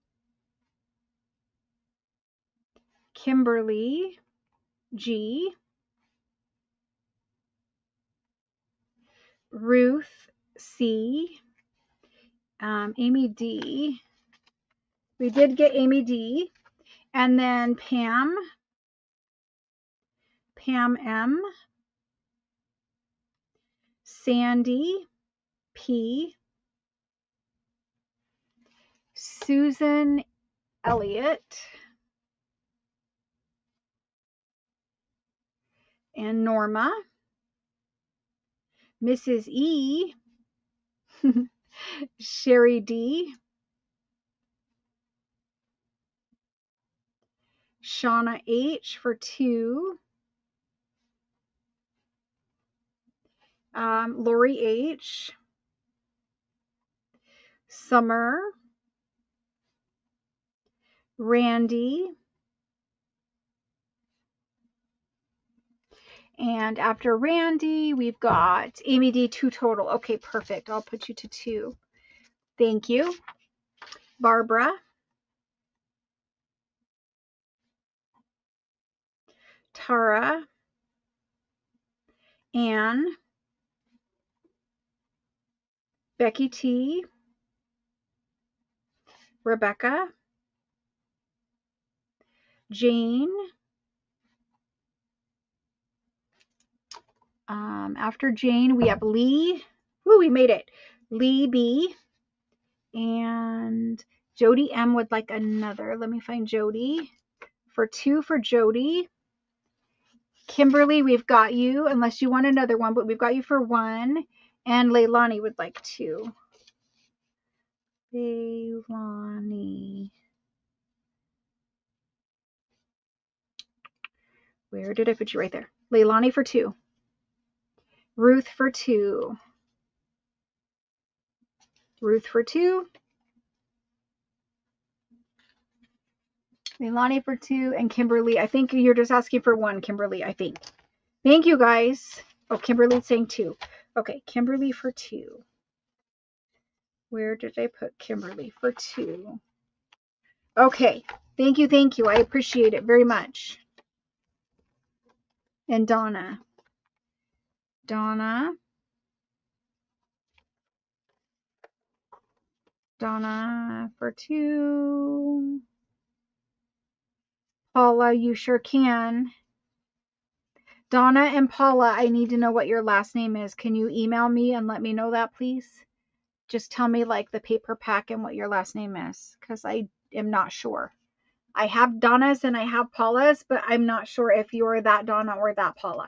A: Kimberly G. Ruth C. Amy D. We did get Amy D. And then Pam M. Sandy P. Susan Elliott. And Norma. Mrs. E. Sherry D. Shauna H. for 2. Lori H. Summer. Randy. And after Randy, we've got Amy D. 2 total. Okay, perfect. I'll put you to 2. Thank you. Barbara. Tara. Anne. Becky T. Rebecca. Jane. After Jane, we have Lee. Woo, we made it. Lee B. And Jody M. would like another. Let me find Jody. For 2 for Jody. Kimberly, we've got you, unless you want another one, but we've got you for 1. And Leilani would like 2. Leilani. Where did I put you? Right there. Leilani for 2. Ruth for 2. Ruth for 2. Leilani for 2. And Kimberly, I think you're just asking for 1, Kimberly, I think. Thank you, guys. Oh, Kimberly's saying 2. Okay, Kimberly for 2. Where did I put Kimberly for 2? Okay, thank you, thank you. I appreciate it very much. And Donna. Donna for 2. Paula, you sure can. Donna and Paula, I need to know what your last name is. Can you email me and let me know that, please? Just tell me like the paper pack and what your last name is, because I am not sure. I have Donna's and I have Paula's, but I'm not sure if you're that Donna or that Paula.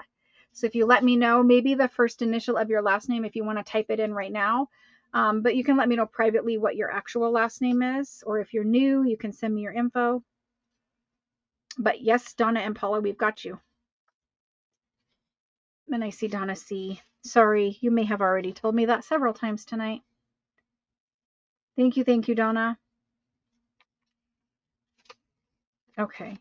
A: So if you let me know, maybe the first initial of your last name, if you want to type it in right now, but you can let me know privately what your actual last name is, or if you're new, you can send me your info. But yes, Donna and Paula, we've got you. And I see Donna C. Sorry, you may have already told me that several times tonight. Thank you, Donna. Okay.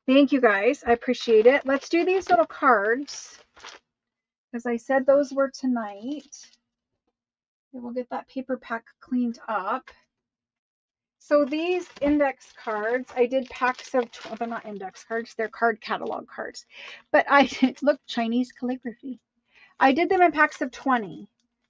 A: Thank you, guys. I appreciate it. Let's do these little cards. As I said, those were tonight. We'll get that paper pack cleaned up. So these index cards, I did packs of, well, they're not index cards, they're card catalog cards. But I did, look, Chinese calligraphy. I did them in packs of 20.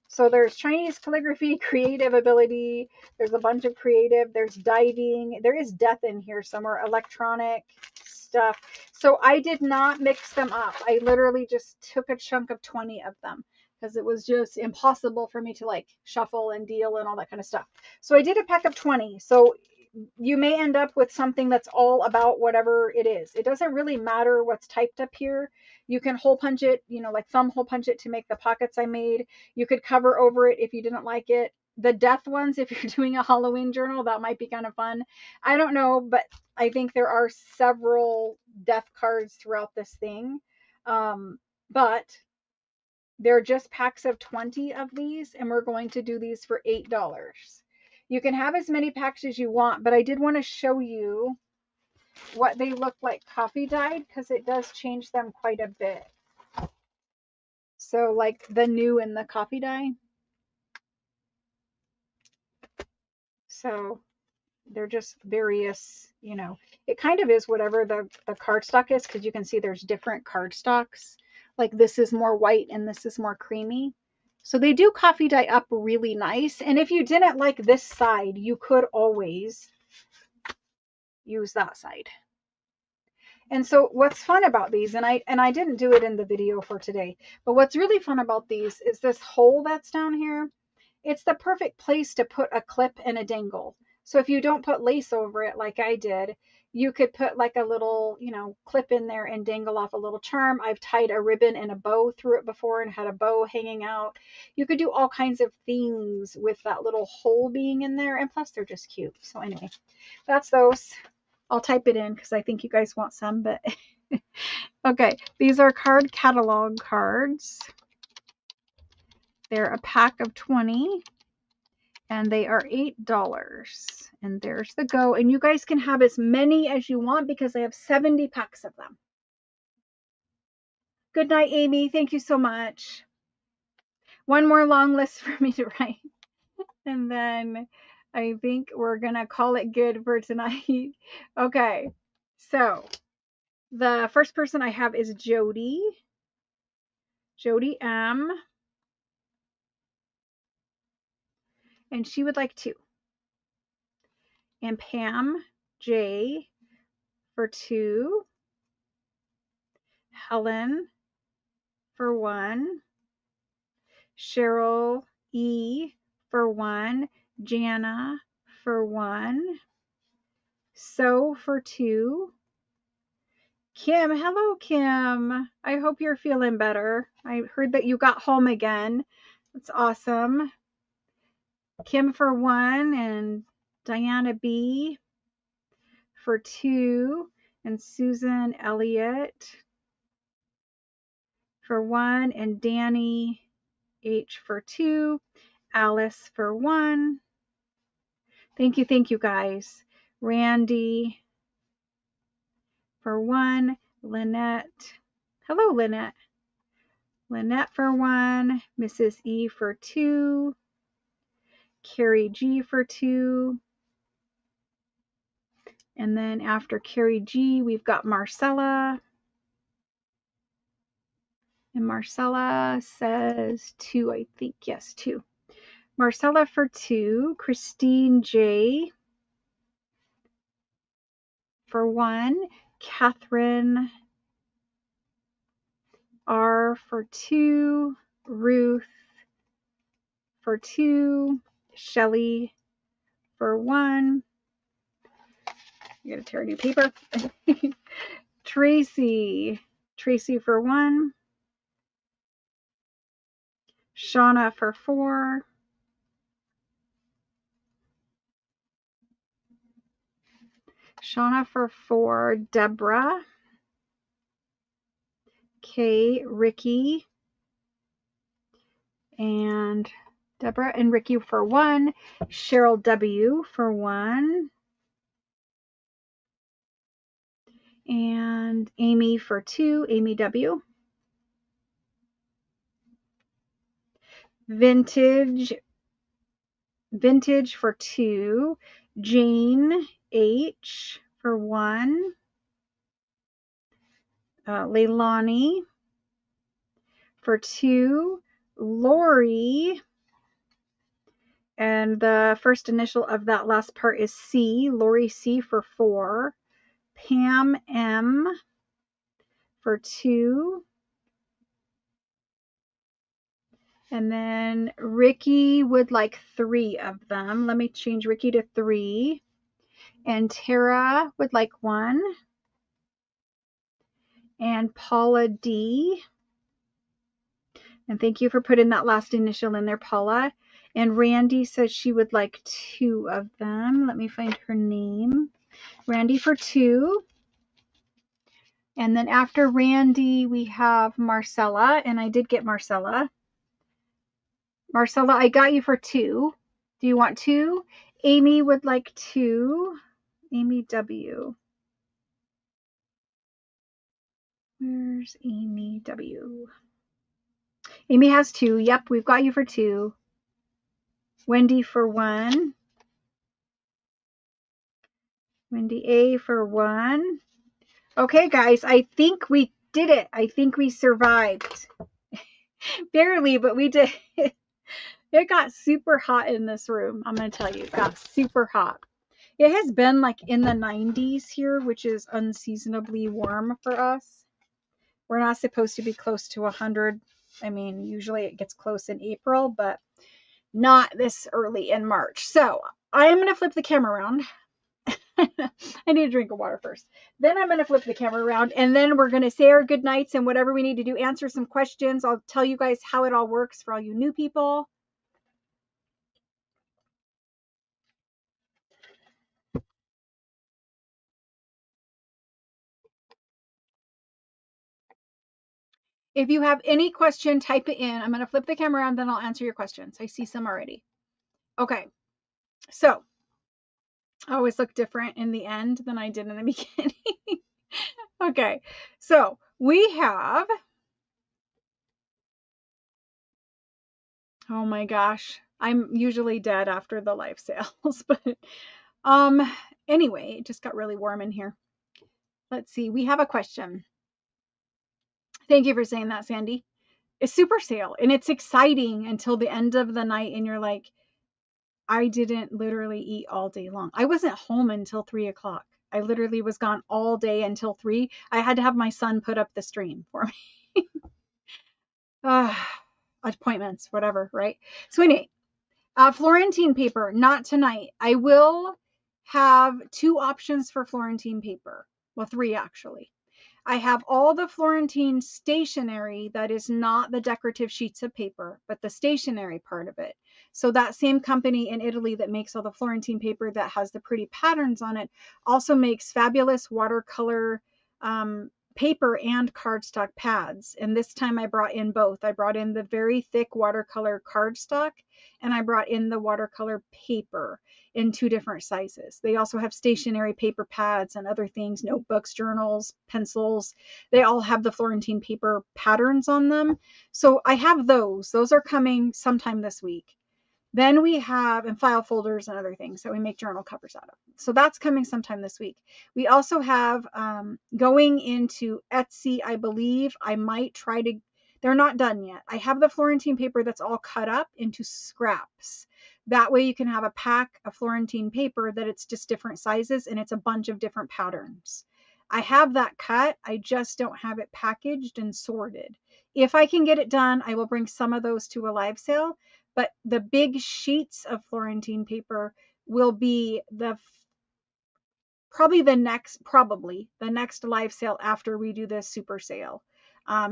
A: So there's Chinese calligraphy, creative ability. There's a bunch of creative. There's diving. There is death in here somewhere, electronic stuff. So I did not mix them up. I literally just took a chunk of 20 of them because it was just impossible for me to like shuffle and deal and all that kind of stuff. So I did a pack of 20. So you may end up with something that's all about whatever it is. It doesn't really matter what's typed up here. You can hole punch it, you know, like thumb hole punch it to make the pockets I made. You could cover over it if you didn't like it. The death ones, if you're doing a Halloween journal, that might be kind of fun. I don't know, but I think there are several death cards throughout this thing. But they're just packs of 20 of these, and we're going to do these for $8. You can have as many packs as you want, but I did want to show you what they look like coffee dyed because it does change them quite a bit. So like the new and the coffee dye. So they're just various, you know, it kind of is whatever the cardstock is because you can see there's different cardstocks. Like this is more white and this is more creamy. So they do coffee dye up really nice. And if you didn't like this side, you could always use that side. And so what's fun about these, and I didn't do it in the video for today, but what's really fun about these is this hole that's down here. It's the perfect place to put a clip and a dangle. So if you don't put lace over it like I did, you could put like a little, you know, clip in there and dangle off a little charm. I've tied a ribbon and a bow through it before and had a bow hanging out. You could do all kinds of things with that little hole being in there. And plus they're just cute. So anyway, that's those. I'll type it in because I think you guys want some, but okay. These are card catalog cards. They're a pack of 20 and they are $8. And there's the go. And you guys can have as many as you want because I have 70 packs of them. Good night, Amy. Thank you so much. One more long list for me to write. And then I think we're going to call it good for tonight. Okay. So the first person I have is Jody. Jody M. And she would like 2. And Pam J for 2. Helen for 1. Cheryl E for 1. Jana for 1. So for 2. Kim, hello Kim. I hope you're feeling better. I heard that you got home again. That's awesome. Kim for 1 and Diana B for 2 and Susan Elliott for 1 and Danny H for 2, Alice for 1. Thank you guys. Randy for 1, Lynette. Hello Lynette. Lynette for 1, Mrs. E for 2, Carrie G for 2. And then after Carrie G, we've got Marcella. And Marcella says 2, I think. Yes, 2. Marcella for 2. Christine J for 1. Catherine R for 2. Ruth for 2. Shelly for 1. I gotta tear a new paper. Tracy for 1. Shauna for 4. Shauna for 4, Deborah, Kay, Ricky, and Deborah and Ricky for 1, Cheryl W for 1, and Amy for 2, Amy W. Vintage for 2, Jane H for 1, Leilani for 2, Lori, and the first initial of that last part is C, Lori C for 4, Pam M for 2, and then Ricky would like 3 of them. Let me change Ricky to 3. And Tara would like 1. And Paula D. And thank you for putting that last initial in there, Paula. And Randy says she would like 2 of them. Let me find her name. Randy for 2. And then after Randy, we have Marcella. And I did get Marcella. Marcella, I got you for 2. Do you want 2? Amy would like 2. Amy W. Where's Amy W? Amy has 2. Yep, we've got you for 2. Wendy for 1. Wendy A for 1. Okay, guys, I think we did it. I think we survived. Barely, but we did. It got super hot in this room. I'm going to tell you, it got super hot. It has been like in the 90s here, which is unseasonably warm for us. We're not supposed to be close to 100. I mean, usually it gets close in April, but not this early in March. So I'm going to flip the camera around. I need a drink of water first. Then I'm going to flip the camera around, and then we're going to say our good nights and whatever we need to do, answer some questions. I'll tell you guys how it all works for all you new people. If you have any question, type it in. I'm going to flip the camera around, then I'll answer your questions. I see some already. Okay. So I always look different in the end than I did in the beginning. Okay. So we have, oh my gosh, I'm usually dead after the live sales, but anyway, it just got really warm in here. Let's see. We have a question. Thank you for saying that, Sandy. It's super sale and it's exciting until the end of the night and you're like, I didn't literally eat all day long. I wasn't home until 3 o'clock. I literally was gone all day until 3. I had to have my son put up the stream for me. Appointments, whatever, right? So anyway, Florentine paper, not tonight. I will have 2 options for Florentine paper. Well, 3 actually. I have all the Florentine stationery that is not the decorative sheets of paper, but the stationery part of it. So that same company in Italy that makes all the Florentine paper that has the pretty patterns on it also makes fabulous watercolor paper and cardstock pads. And this time I brought in both. I brought in the very thick watercolor cardstock and I brought in the watercolor paper in 2 different sizes. They also have stationery paper pads and other things, notebooks, journals, pencils. They all have the Florentine paper patterns on them. So I have those. Those are coming sometime this week. Then we have, and file folders and other things that we make journal covers out of. So that's coming sometime this week. We also have going into Etsy, I believe. I might try to, they're not done yet. I have the Florentine paper that's all cut up into scraps. That way you can have a pack of Florentine paper that it's just different sizes and it's a bunch of different patterns. I have that cut. I just don't have it packaged and sorted. If I can get it done, I will bring some of those to a live sale. But the big sheets of Florentine paper will be probably the next live sale after we do this super sale.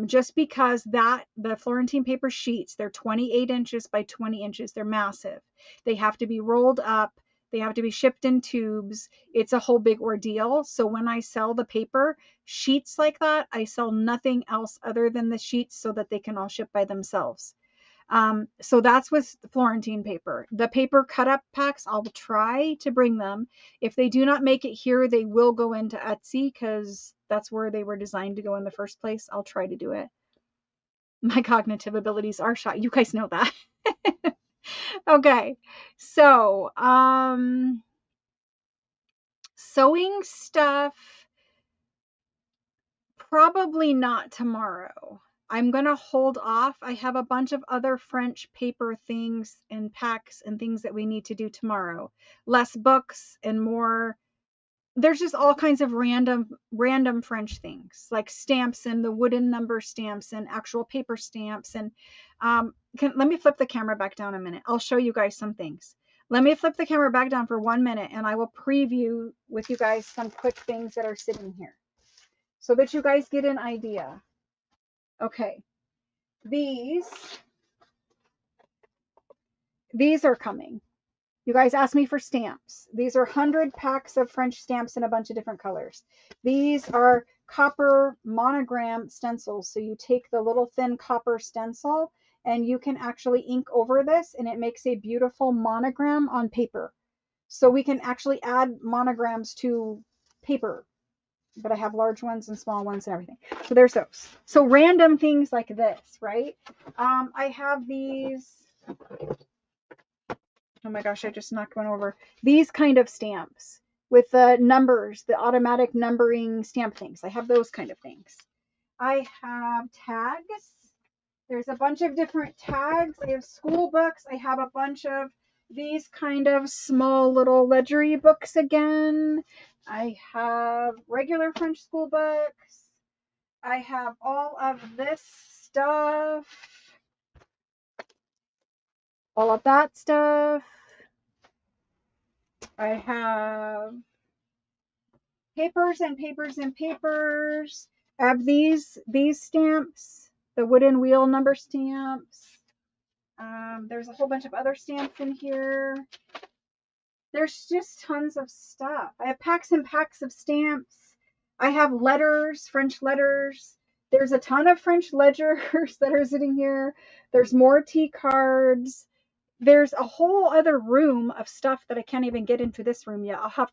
A: Just because the Florentine paper sheets, they're 28 inches by 20 inches. They're massive. They have to be rolled up. They have to be shipped in tubes. It's a whole big ordeal. So when I sell the paper sheets like that, I sell nothing else other than the sheets so that they can all ship by themselves. So that's with Florentine paper. The paper cut up packs, I'll try to bring them. If they do not make it here, they will go into Etsy because that's where they were designed to go in the first place. I'll try to do it. My cognitive abilities are shot. You guys know that. Okay. So, sewing stuff, probably not tomorrow. I'm going to hold off. I have a bunch of other French paper things and packs and things that we need to do tomorrow. Less books and more. There's just all kinds of random French things like stamps and the wooden number stamps and actual paper stamps. And let me flip the camera back down a minute. I'll show you guys some things. Let me flip the camera back down for 1 minute and I will preview with you guys some quick things that are sitting here so that you guys get an idea. Okay, these are coming. You guys asked me for stamps. These are 100 packs of French stamps in a bunch of different colors. These are copper monogram stencils. So you take the little thin copper stencil and you can actually ink over this and it makes a beautiful monogram on paper. So we can actually add monograms to paper, but I have large ones and small ones and everything. So there's those. So random things like this, right? I have these. Oh my gosh, I just knocked one over. These kind of stamps with the numbers, the automatic numbering stamp things. I have those kind of things. I have tags. There's a bunch of different tags. I have school books. I have a bunch of these kind of small little ledgery books again. I have regular French school books. I have all of this stuff. All of that stuff. I have papers and papers and papers. I have these stamps, the wooden wheel number stamps. There's a whole bunch of other stamps in here. There's just tons of stuff. I have packs and packs of stamps. I have letters, French letters. There's a ton of French ledgers that are sitting here. There's more tea cards. There's a whole other room of stuff that I can't even get into this room yet. I have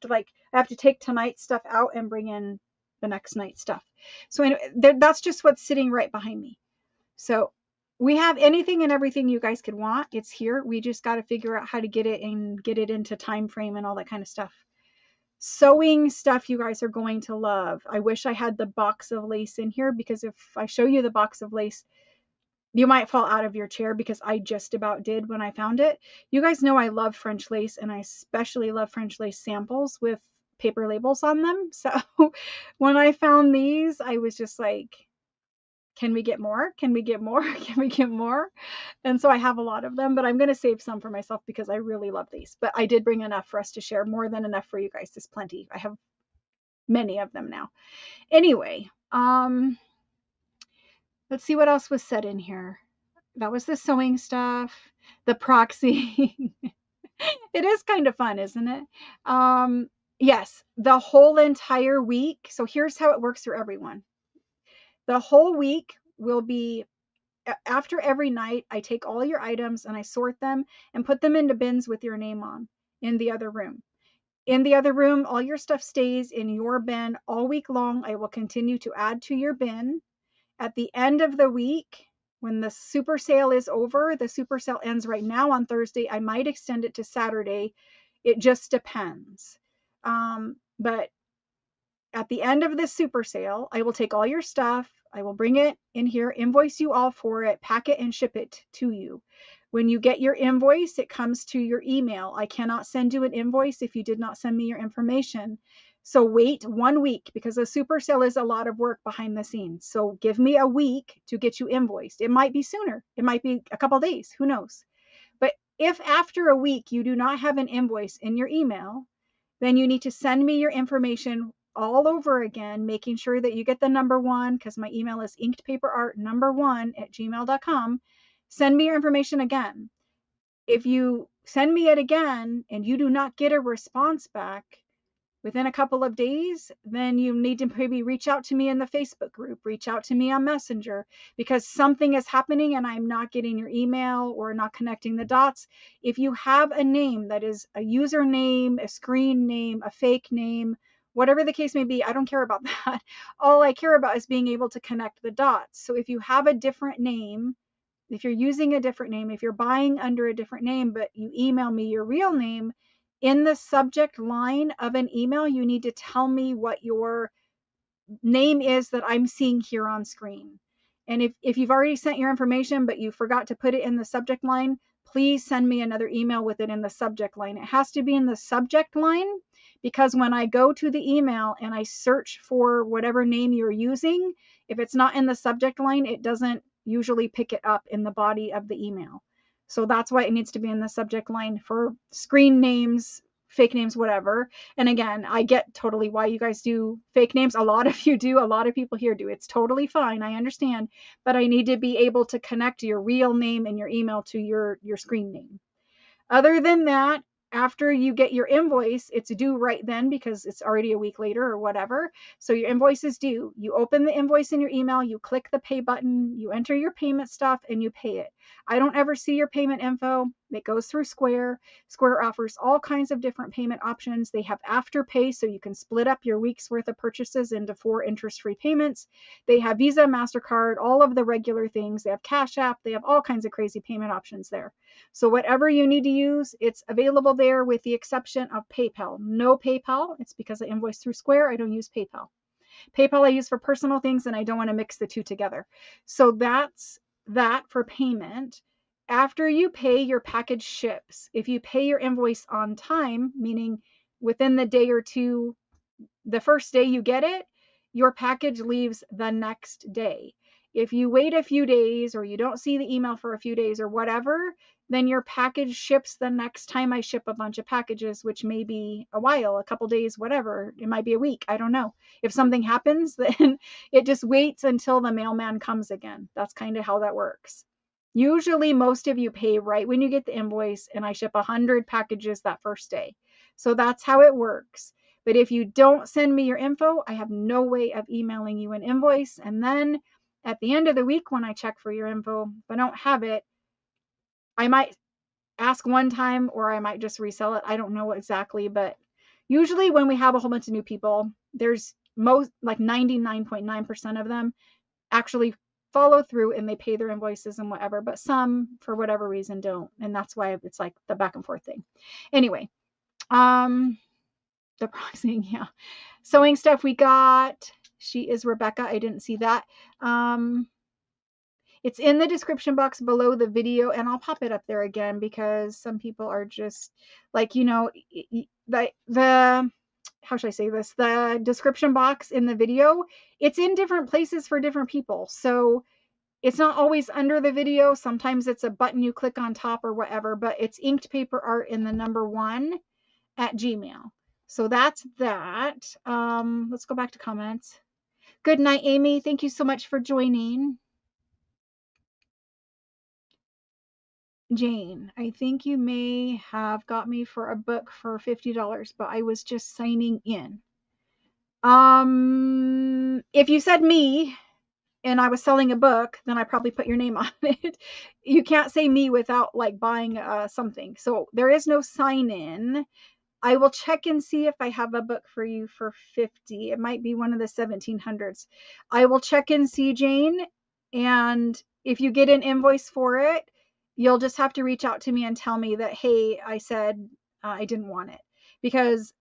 A: to take tonight's stuff out and bring in the next night's stuff. So anyway, that's just what's sitting right behind me. So we have anything and everything you guys could want. It's here. We just got to figure out how to get it and get it into time frame and all that kind of stuff. Sewing stuff you guys are going to love. I wish I had the box of lace in here because if I show you the box of lace, you might fall out of your chair because I just about did when I found it. You guys know I love French lace and I especially love French lace samples with paper labels on them. So when I found these, I was just like, can we get more? Can we get more? Can we get more? And so I have a lot of them, but I'm going to save some for myself because I really love these. But I did bring enough for us to share, more than enough for you guys. There's plenty. I have many of them now. Anyway, let's see what else was said in here. That was the sewing stuff, the proxy. It is kind of fun, isn't it? Yes, the whole entire week. So here's how it works for everyone. The whole week will be, after every night, I take all your items and I sort them and put them into bins with your name on in the other room. In the other room, all your stuff stays in your bin all week long. I will continue to add to your bin. At the end of the week, when the super sale is over, the super sale ends right now on Thursday. I might extend it to Saturday. It just depends. But at the end of this super sale, I will take all your stuff. I will bring it in here, invoice you all for it, pack it and ship it to you. When you get your invoice, it comes to your email. I cannot send you an invoice if you did not send me your information. So wait 1 week because a super sale is a lot of work behind the scenes. So give me a week to get you invoiced. It might be sooner. It might be a couple days. Who knows? But if after a week you do not have an invoice in your email, then you need to send me your information all over again, making sure that you get the number 1, because my email is inkedpaperart1@gmail.com. Send me your information again. If you send me it again and you do not get a response back within a couple of days, then you need to maybe reach out to me in the Facebook group, reach out to me on Messenger, because something is happening and I'm not getting your email or not connecting the dots. If you have a name that is a username, a screen name, a fake name, whatever the case may be, I don't care about that. All I care about is being able to connect the dots. So if you have a different name, if you're using a different name, if you're buying under a different name, but you email me your real name, in the subject line of an email, you need to tell me what your name is that I'm seeing here on screen. And if you've already sent your information, but you forgot to put it in the subject line, please send me another email with it in the subject line. It has to be in the subject line, because when I go to the email and I search for whatever name you're using, if it's not in the subject line, it doesn't usually pick it up in the body of the email. So that's why it needs to be in the subject line for screen names, fake names, whatever. And again, I get totally why you guys do fake names. A lot of you do. A lot of people here do. It's totally fine. I understand. But I need to be able to connect your real name and your email to your screen name. Other than that, after you get your invoice, it's due right then because it's already a week later or whatever. So your invoice is due. You open the invoice in your email, you click the pay button, you enter your payment stuff, and you pay it. I don't ever see your payment info. It goes through Square. Square offers all kinds of different payment options. They have Afterpay, so you can split up your week's worth of purchases into 4 interest-free payments. They have Visa, MasterCard, all of the regular things. They have Cash App. They have all kinds of crazy payment options there. So whatever you need to use, it's available there with the exception of PayPal. No PayPal. It's because I invoice through Square. I don't use PayPal. PayPal I use for personal things, and I don't want to mix the two together. So that's that for payment. After you pay, your package ships. If you pay your invoice on time, meaning within the day or two, the first day you get it, your package leaves the next day. If you wait a few days or you don't see the email for a few days or whatever, then your package ships the next time I ship a bunch of packages, which may be a while, a couple days, whatever. It might be a week. I don't know. If something happens, then it just waits until the mailman comes again. That's kind of how that works. Usually most of you pay right when you get the invoice, and I ship 100 packages that first day. So that's how it works. But if you don't send me your info, I have no way of emailing you an invoice. And then at the end of the week, when I check for your info, if I don't have it, I might ask one time or I might just resell it. I don't know exactly, but usually when we have a whole bunch of new people, there's most like 99.9% of them actually follow through and they pay their invoices and whatever, but some for whatever reason don't. And that's why it's like the back and forth thing. Anyway, the pricing, yeah. Sewing stuff we got. She is Rebecca. I didn't see that. It's in the description box below the video, and I'll pop it up there again because some people are just like, you know, the how should I say this? The description box in the video, it's in different places for different people. So it's not always under the video. Sometimes it's a button you click on top or whatever, but it's inked paper art in the number 1 at Gmail. So that's that. Let's go back to comments. Good night, Amy. Thank you so much for joining. Jane, I think you may have got me for a book for $50, but I was just signing in. If you said me and I was selling a book, then I probably put your name on it. You can't say me without like buying something. So there is no sign in. I will check and see if I have a book for you for $50. It might be one of the 1700s. I will check and see, Jane. And if you get an invoice for it, you'll just have to reach out to me and tell me that, hey, I said I didn't want it, because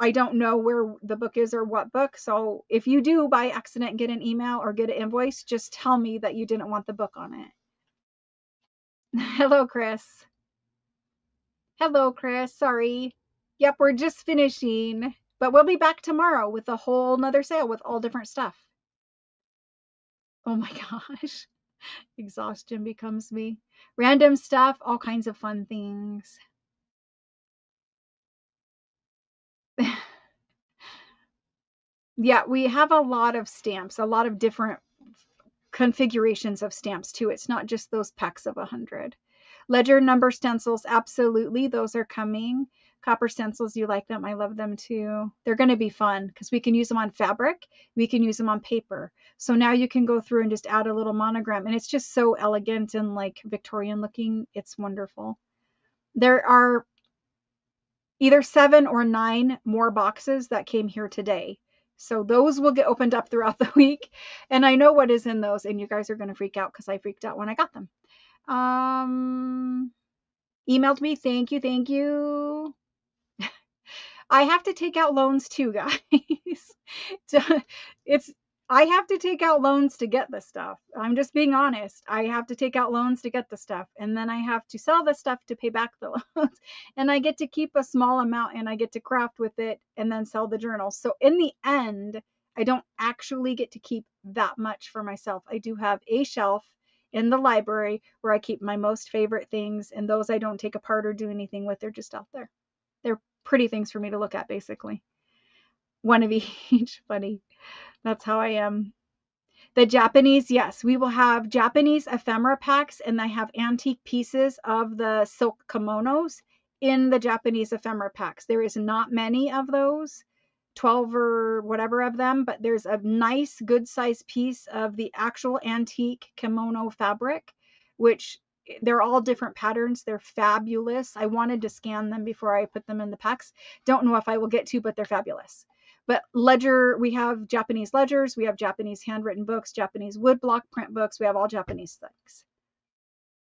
A: I don't know where the book is or what book. So if you do by accident get an email or get an invoice, just tell me that you didn't want the book on it. Hello, Chris. Hello, Chris. Sorry. Yep, we're just finishing, but we'll be back tomorrow with a whole nother sale with all different stuff. Oh my gosh. Exhaustion becomes me. Random stuff, all kinds of fun things. Yeah, we have a lot of stamps, a lot of different configurations of stamps too. It's not just those packs of 100. Ledger number stencils, absolutely. Those are coming. Copper stencils, you like them. I love them too. They're going to be fun because we can use them on fabric. We can use them on paper. So now you can go through and just add a little monogram. And it's just so elegant and like Victorian looking. It's wonderful. There are either 7 or 9 more boxes that came here today. So those will get opened up throughout the week. And I know what is in those. And you guys are going to freak out because I freaked out when I got them. Emailed me. Thank you. Thank you. I have to take out loans too, guys. I have to take out loans to get the stuff. I'm just being honest. I have to take out loans to get the stuff, and then I have to sell the stuff to pay back the loans. And I get to keep a small amount and I get to craft with it and then sell the journals. So in the end, I don't actually get to keep that much for myself. I do have a shelf in the library where I keep my most favorite things, and those I don't take apart or do anything with. They're just out there. They're pretty things for me to look at, basically. One of each. Funny. That's how I am. The Japanese, yes, we will have Japanese ephemera packs, and I have antique pieces of the silk kimonos in the Japanese ephemera packs. There is not many of those, 12 or whatever of them, but there's a nice good sized piece of the actual antique kimono fabric, which they're all different patterns. They're fabulous. I wanted to scan them before I put them in the packs. Don't know if I will get to, but they're fabulous. But ledger, we have Japanese ledgers, we have Japanese handwritten books, Japanese woodblock print books. We have all Japanese things.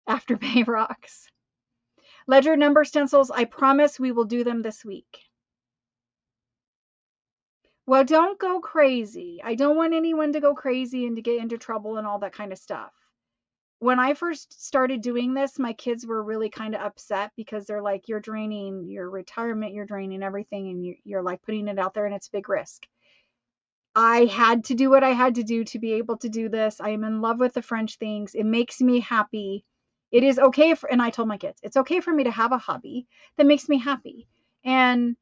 A: Afterpay rocks. Ledger number stencils, I promise we will do them this week. Well, don't go crazy. I don't want anyone to go crazy and to get into trouble and all that kind of stuff. When I first started doing this, my kids were really kind of upset because they're like, you're draining your retirement, you're draining everything, and you're like putting it out there, and it's a big risk. I had to do what I had to do to be able to do this. I am in love with the French things. It makes me happy. It is okay and I told my kids, it's okay for me to have a hobby that makes me happy. And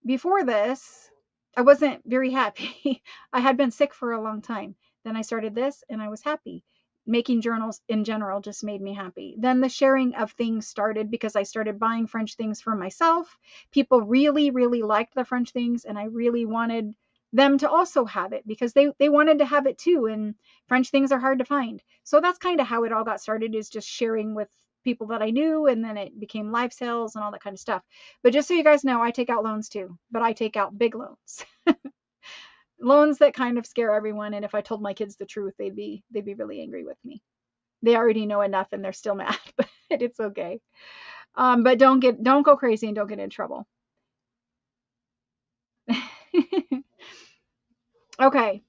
A: before this, I wasn't very happy. I had been sick for a long time. Then I started this and I was happy. Making journals in general just made me happy. Then the sharing of things started because I started buying French things for myself. People really, really liked the French things, and I really wanted them to also have it because they wanted to have it too. And French things are hard to find. So that's kind of how it all got started, is just sharing with people that I knew, and then it became live sales and all that kind of stuff. But just so you guys know, I take out loans too, but I take out big loans. Loans that kind of scare everyone, and if I told my kids the truth, they'd be really angry with me. They already know enough and they're still mad, but it's okay. But don't go crazy and don't get in trouble. Okay.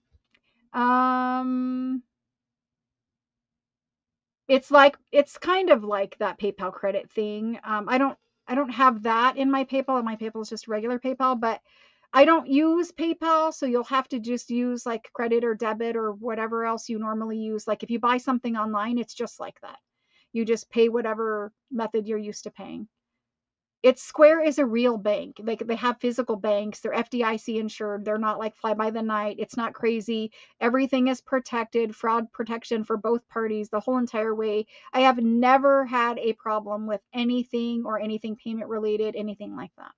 A: It's kind of like that PayPal credit thing. I don't have that in my PayPal. My PayPal is just regular PayPal, but I don't use PayPal, so you'll have to just use like credit or debit or whatever else you normally use. Like if you buy something online, it's just like that. You just pay whatever method you're used to paying. Square is a real bank. Like they have physical banks. They're FDIC insured. They're not like fly by the night. It's not crazy. Everything is protected, fraud protection for both parties the whole entire way. I have never had a problem with anything or anything payment related, anything like that.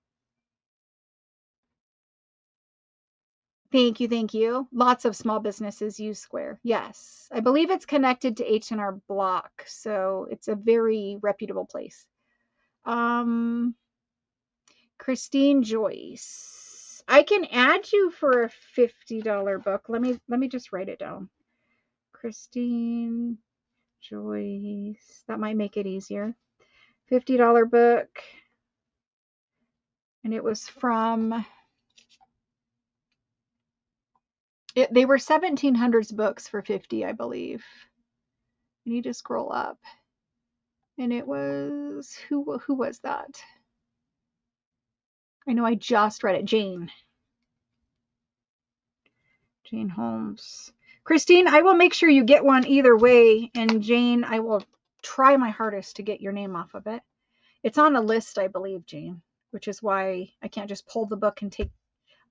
A: Thank you, thank you. Lots of small businesses use Square. Yes. I believe it's connected to H&R Block, so it's a very reputable place. Christine Joyce. I can add you for a $50 book. Let me just write it down. Christine Joyce. That might make it easier. $50 book. And it was from they were 1700s books for 50, I believe. I need to scroll up. And it was who was that? I know I just read it. Jane Holmes. Christine, I will make sure you get one either way. And Jane, I will try my hardest to get your name off of it. It's on a list, I believe, Jane, which is why I can't just pull the book and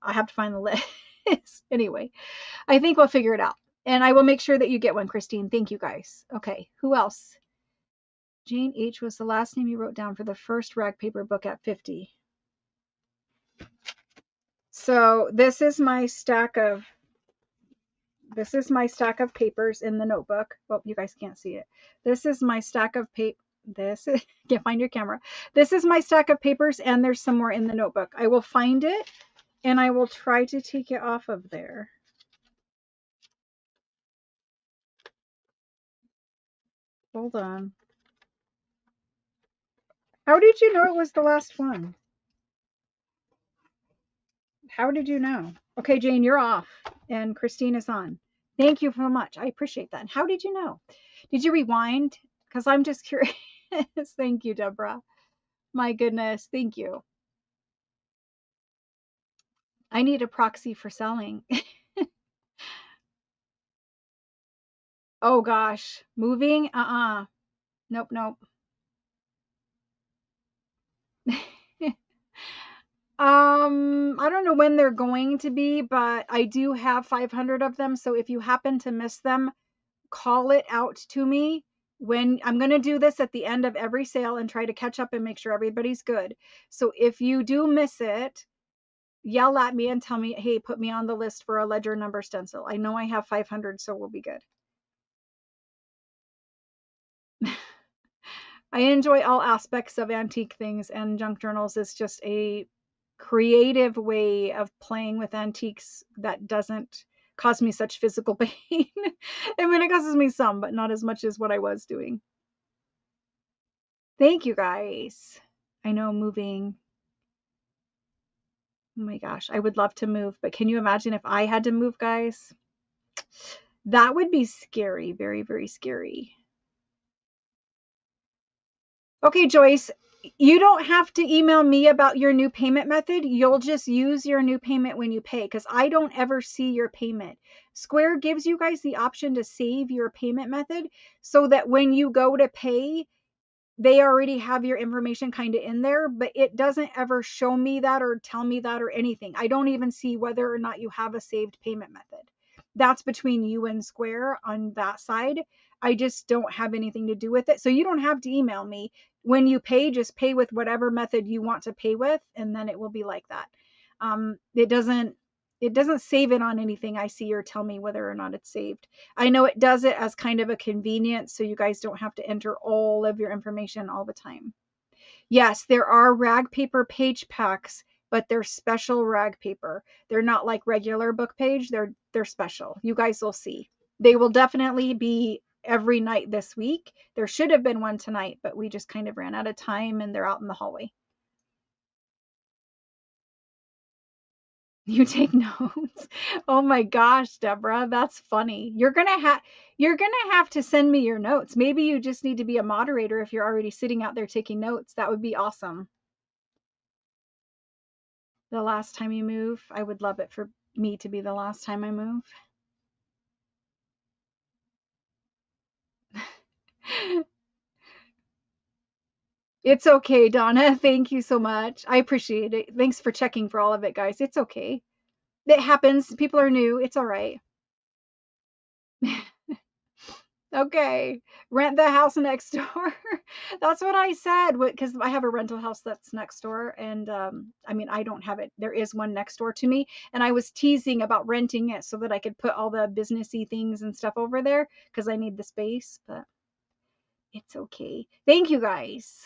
A: I have to find the list. Anyway, I think we'll figure it out. And I will make sure that you get one, Christine. Thank you, guys. Okay, who else? Jane H was the last name you wrote down for the first rag paper book at 50. So this is my stack of papers in the notebook. Oh, you guys can't see it. This is my stack of paper. Can't find your camera. This is my stack of papers, and there's some more in the notebook. I will find it and I will try to take it off of there. Hold on. How did you know it was the last one? How did you know? Okay, Jane, you're off, and Christine is on. Thank you so much. I appreciate that. And how did you know? Did you rewind? Because I'm just curious. Thank you, Deborah. My goodness. Thank you. I need a proxy for selling. Oh gosh. Moving? Nope, nope. I don't know when they're going to be, but I do have 500 of them. So if you happen to miss them, call it out to me. When I'm going to do this at the end of every sale and try to catch up and make sure everybody's good. So if you do miss it, yell at me and tell me, hey, put me on the list for a ledger number stencil. I know I have 500, so we'll be good. I enjoy all aspects of antique things, and junk journals is just a creative way of playing with antiques that doesn't cause me such physical pain. I mean, it causes me some, but not as much as what I was doing. Thank you guys. I know moving. Oh my gosh, I would love to move, but can you imagine if I had to move, guys? That would be scary, very, very scary. Okay, Joyce, you don't have to email me about your new payment method. You'll just use your new payment when you pay, because I don't ever see your payment. Square gives you guys the option to save your payment method so that when you go to pay, they already have your information kind of in there, but it doesn't ever show me that or tell me that or anything. I don't even see whether or not you have a saved payment method. That's between you and Square on that side. I just don't have anything to do with it. So you don't have to email me. When you pay, just pay with whatever method you want to pay with, and then it will be like that. It doesn't save it on anything I see or tell me whether or not it's saved. I know it does it as kind of a convenience so you guys don't have to enter all of your information all the time. Yes, there are rag paper page packs, but they're special rag paper. They're not like regular book page. They're special. You guys will see. They will definitely be every night this week. There should have been one tonight, but we just kind of ran out of time and they're out in the hallway. You take notes. Oh my gosh, Deborah, that's funny. You're gonna have to send me your notes. Maybe you just need to be a moderator if you're already sitting out there taking notes. That would be awesome. The last time you move, I would love it for me to be the last time I move. It's okay, Donna. Thank you so much. I appreciate it. Thanks for checking for all of it, guys. It's okay. It happens. People are new. It's all right. Okay, rent the house next door. That's what I said, because I have a rental house that's next door, and I mean, I don't have it. There is one next door to me, and I was teasing about renting it so that I could put all the businessy things and stuff over there because I need the space, but it's okay. Thank you guys.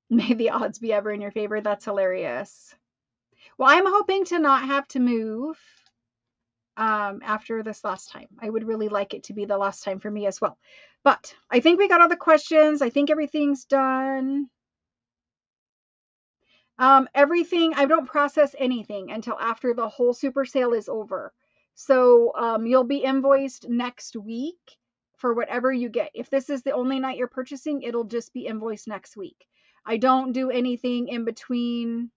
A: May the odds be ever in your favor. That's hilarious. Well, I'm hoping to not have to move after this last time. I would really like it to be the last time for me as well. But I think we got all the questions. I think everything's done. Everything, I don't process anything until after the whole super sale is over. So you'll be invoiced next week for whatever you get. If this is the only night you're purchasing, it'll just be invoiced next week. I don't do anything in between,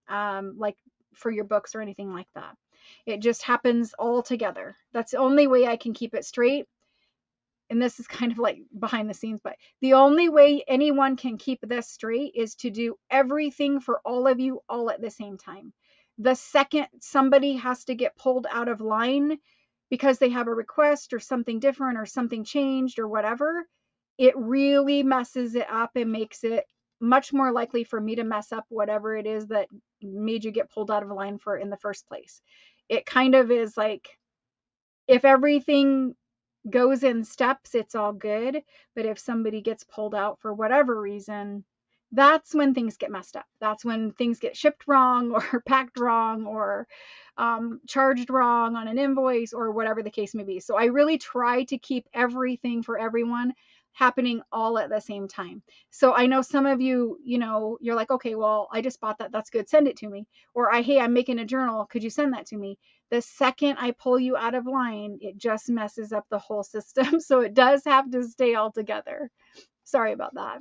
A: like for your books or anything like that. It just happens all together. That's the only way I can keep it straight. And this is kind of like behind the scenes, but the only way anyone can keep this straight is to do everything for all of you all at the same time. The second somebody has to get pulled out of line because they have a request or something different or something changed or whatever, it really messes it up and makes it much more likely for me to mess up whatever it is that made you get pulled out of line for in the first place. It kind of is like, if everything goes in steps, it's all good. But if somebody gets pulled out for whatever reason, that's when things get messed up. That's when things get shipped wrong or packed wrong or charged wrong on an invoice or whatever the case may be. So I really try to keep everything for everyone happening all at the same time. So I know some of you, you're like, okay, well, I just bought that. That's good. Send it to me. Or hey, I'm making a journal. Could you send that to me? The second I pull you out of line, it just messes up the whole system. So it does have to stay all together. Sorry about that.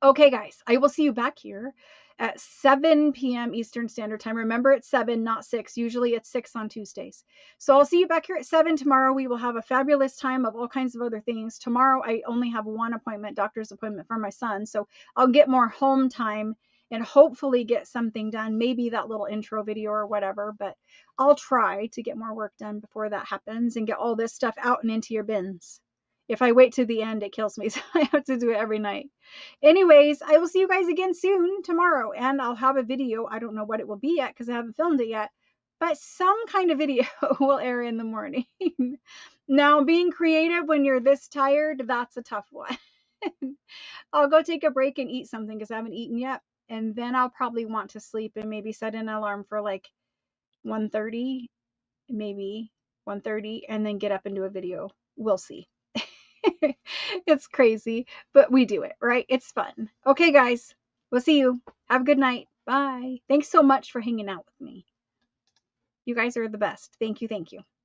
A: Okay, guys, I will see you back here at 7 p.m. Eastern Standard Time. Remember, it's 7, not 6. Usually it's 6 on Tuesdays. So I'll see you back here at 7 tomorrow. We will have a fabulous time of all kinds of other things. Tomorrow, I only have one appointment, doctor's appointment for my son. So I'll get more home time and hopefully get something done, maybe that little intro video or whatever. But I'll try to get more work done before that happens and get all this stuff out and into your bins. If I wait to the end, it kills me. So I have to do it every night. Anyways, I will see you guys again soon tomorrow, and I'll have a video. I don't know what it will be yet because I haven't filmed it yet, but some kind of video will air in the morning. Now, being creative when you're this tired, that's a tough one. I'll go take a break and eat something because I haven't eaten yet, and then I'll probably want to sleep and maybe set an alarm for like 1:30, maybe 1:30, and then get up and do a video. We'll see. It's crazy, but we do it, right? It's fun. Okay, guys, we'll see you. Have a good night. Bye. Thanks so much for hanging out with me. You guys are the best. Thank you. Thank you.